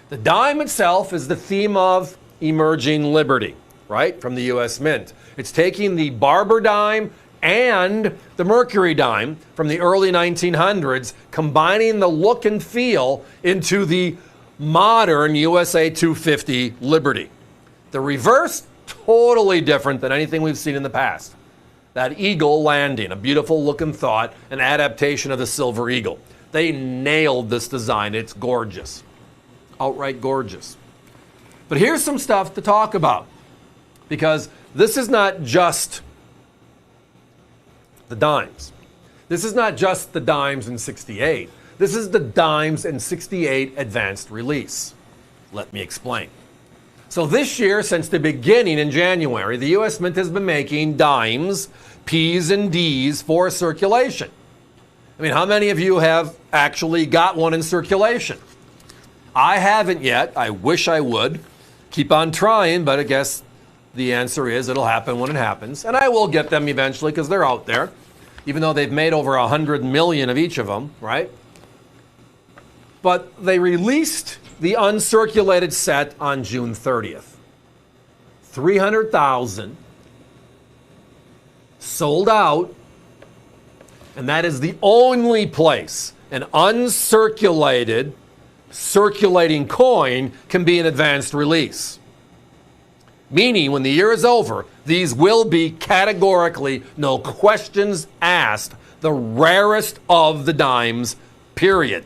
The dime itself is the theme of emerging liberty, right, from the US Mint. It's taking the barber dime and the mercury dime from the early 1900s, combining the look and feel into the modern USA 250 Liberty. The reverse, totally different than anything we've seen in the past. That eagle landing, a beautiful looking thought, an adaptation of the silver eagle. They nailed this design. It's gorgeous. Outright gorgeous. But here's some stuff to talk about, because this is not just the dimes. This is not just the dimes in 68. This is the dimes in 68 advanced release. Let me explain. So this year, since the beginning in January, the US Mint has been making dimes, P's and D's for circulation. I mean, how many of you have actually got one in circulation? I haven't yet. I wish I would. Keep on trying, but I guess the answer is it'll happen when it happens. And I will get them eventually because they're out there, even though they've made over 100 million of each of them, right? But they released the uncirculated set on June 30th. 300,000 sold out, and that is the only place an uncirculated circulating coin can be an advanced release. Meaning, when the year is over, these will be categorically, no questions asked, the rarest of the dimes, period.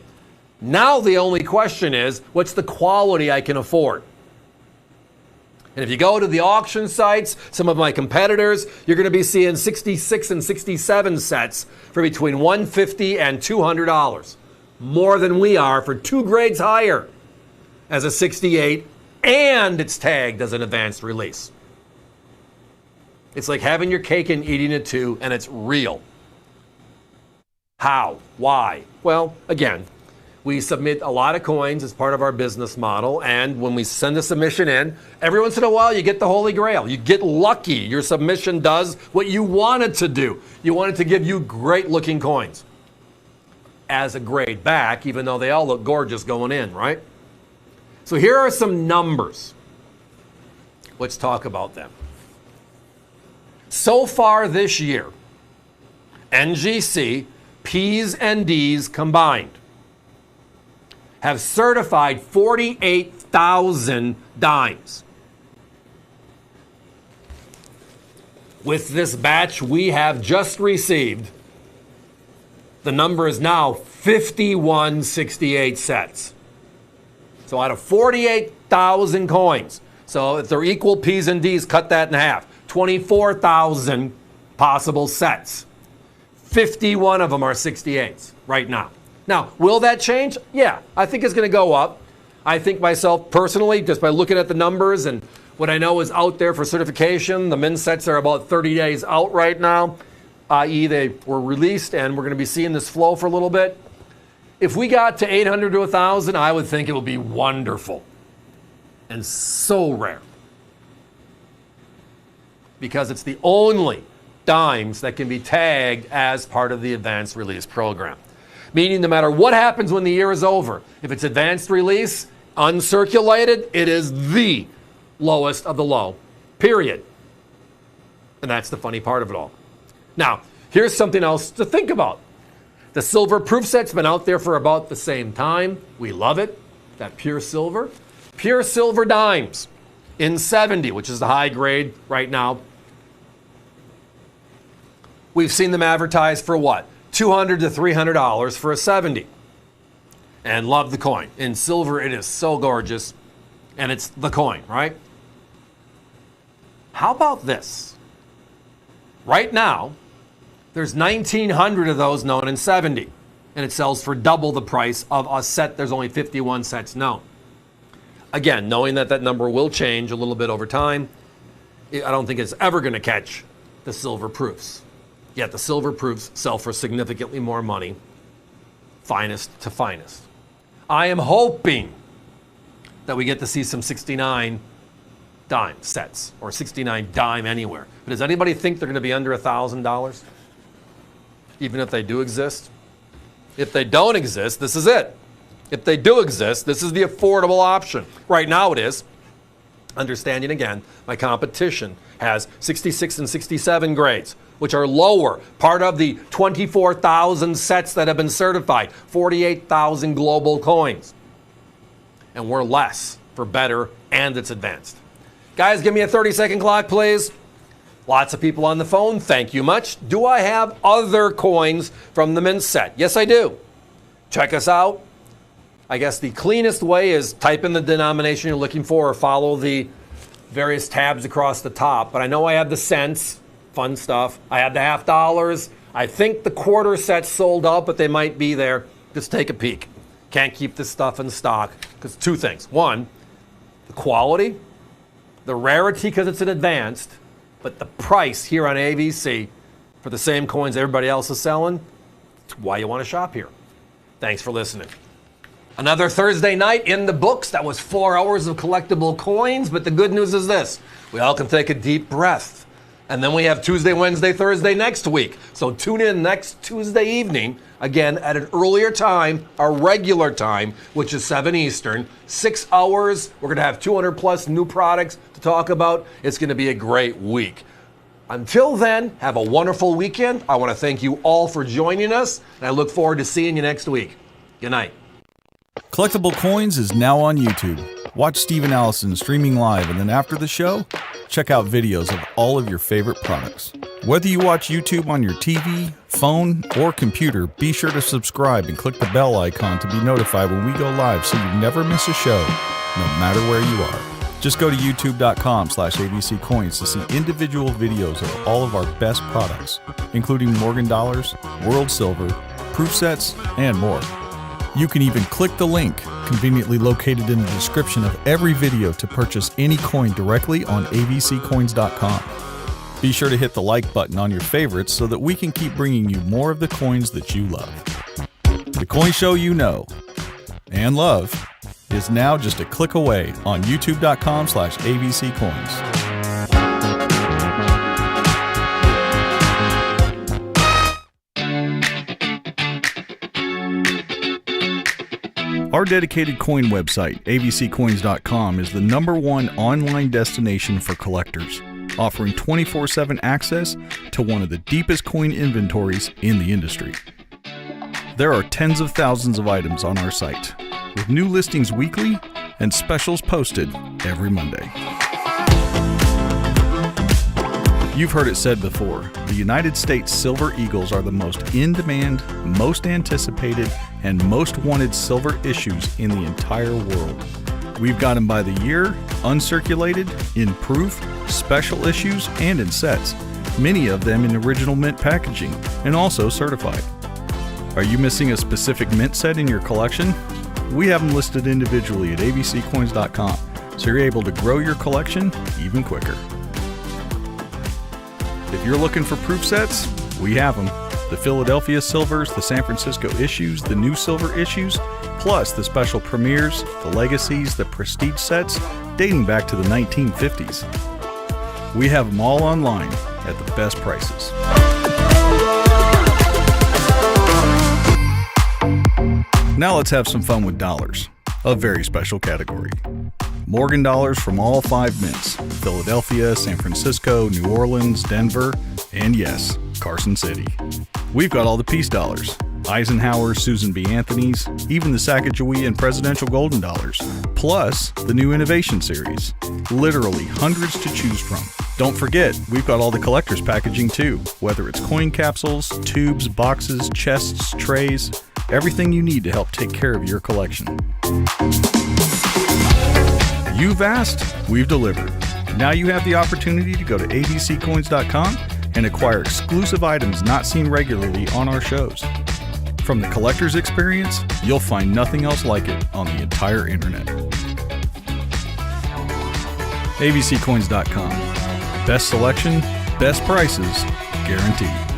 Now the only question is, what's the quality I can afford? And if you go to the auction sites, some of my competitors, you're going to be seeing 66 and 67 sets for between $150 and $200. More than we are for 2 grades higher as a 68, and it's tagged as an advanced release. It's like having your cake and eating it too, and it's real. How? Why? Well, again, we submit a lot of coins as part of our business model, and when we send a submission in, every once in a while you get the Holy Grail. You get lucky. Your submission does what you want it to do. You want it to give you great-looking coins as a grade back, even though they all look gorgeous going in, right? So here are some numbers. Let's talk about them. So far this year, NGC, P's and D's combined have certified 48,000 dimes. With this batch we have just received, the number is now 5168 sets. So out of 48,000 coins, so if they're equal P's and D's, cut that in half. 24,000 possible sets. 51 of them are 68s right now. Now, will that change? Yeah, I think it's going to go up. I think myself personally, just by looking at the numbers and what I know is out there for certification, the min sets are about 30 days out right now, i.e. they were released and we're going to be seeing this flow for a little bit. If we got to 800 to 1,000, I would think it would be wonderful and so rare. Because it's the only dimes that can be tagged as part of the advanced release program. Meaning no matter what happens when the year is over, if it's advanced release, uncirculated, it is the lowest of the low, period. And that's the funny part of it all. Now, here's something else to think about. The silver proof set's been out there for about the same time. We love it, that pure silver. Pure silver dimes in 70, which is the high grade right now. We've seen them advertised for what? $200 to $300 for a 70. And love the coin. In silver, it is so gorgeous. And it's the coin, right? How about this? Right now, there's 1,900 of those known in 70. And it sells for double the price of a set. There's only 51 sets known. Again, knowing that that number will change a little bit over time, I don't think it's ever going to catch the silver proofs. Yet the silver proofs sell for significantly more money, finest to finest. I am hoping that we get to see some 69 dime sets or 69 dime anywhere. But does anybody think they're going to be under $1,000? Even if they do exist? If they don't exist, this is it. If they do exist, this is the affordable option. Right now it is. Understanding again, my competition has 66 and 67 grades, which are lower, part of the 24,000 sets that have been certified, 48,000 global coins. And we're less for better, and it's advanced. Guys, give me a 30-second clock, please. Lots of people on the phone. Thank you much. Do I have other coins from the mint set? Yes, I do. Check us out. I guess the cleanest way is type in the denomination you're looking for or follow the various tabs across the top. But I know I have the cents, fun stuff. I have the half dollars. I think the quarter sets sold out, but they might be there. Just take a peek. Can't keep this stuff in stock because two things. One, the quality, the rarity because it's an advanced, but the price here on AVC for the same coins everybody else is selling, it's why you want to shop here. Thanks for listening. Another Thursday night in the books. That was 4 hours of collectible coins, but the good news is this. We all can take a deep breath. And then we have Tuesday, Wednesday, Thursday next week. So tune in next Tuesday evening, again at an earlier time, our regular time, which is 7 Eastern. 6 hours. We're going to have 200 plus new products to talk about. It's going to be a great week. Until then, have a wonderful weekend. I want to thank you all for joining us, and I look forward to seeing you next week. Good night. Collectible Coins is now on YouTube. Watch Steve and Allison streaming live, and then after the show, check out videos of all of your favorite products. Whether you watch YouTube on your TV, phone, or computer, be sure to subscribe and click the bell icon to be notified when we go live so you never miss a show, no matter where you are. Just go to youtube.com/AVC Coins to see individual videos of all of our best products, including Morgan Dollars, World Silver, proof sets, and more. You can even click the link conveniently located in the description of every video to purchase any coin directly on avccoins.com. Be sure to hit the like button on your favorites so that we can keep bringing you more of the coins that you love. The coin show you know and love is now just a click away on youtube.com/AVC Coins. Our dedicated coin website, avccoins.com, is the #1 online destination for collectors, offering 24/7 access to one of the deepest coin inventories in the industry. There are tens of thousands of items on our site, with new listings weekly and specials posted every Monday. You've heard it said before, the United States Silver Eagles are the most in-demand, most anticipated, and most wanted silver issues in the entire world. We've got them by the year, uncirculated, in proof, special issues, and in sets, many of them in original mint packaging, and also certified. Are you missing a specific mint set in your collection? we have them listed individually at avccoins.com, so you're able to grow your collection even quicker. If you're looking for proof sets, we have them. The Philadelphia Silvers, the San Francisco issues, the new silver issues, plus the special premieres, the legacies, the prestige sets, dating back to the 1950s. We have them all online at the best prices. Now let's have some fun with dollars, a very special category. Morgan dollars from all 5 mints: Philadelphia, San Francisco, New Orleans, Denver, and yes, Carson City. We've got all the peace dollars: Eisenhower, Susan B. Anthony's, even the Sacagawea and Presidential Golden Dollars, plus the new Innovation Series. Literally hundreds to choose from. Don't forget, we've got all the collector's packaging too, whether it's coin capsules, tubes, boxes, chests, trays, everything you need to help take care of your collection. You've asked, we've delivered. Now you have the opportunity to go to avccoins.com and acquire exclusive items not seen regularly on our shows. From the collector's experience, you'll find nothing else like it on the entire internet. avccoins.com. Best selection, best prices, guaranteed.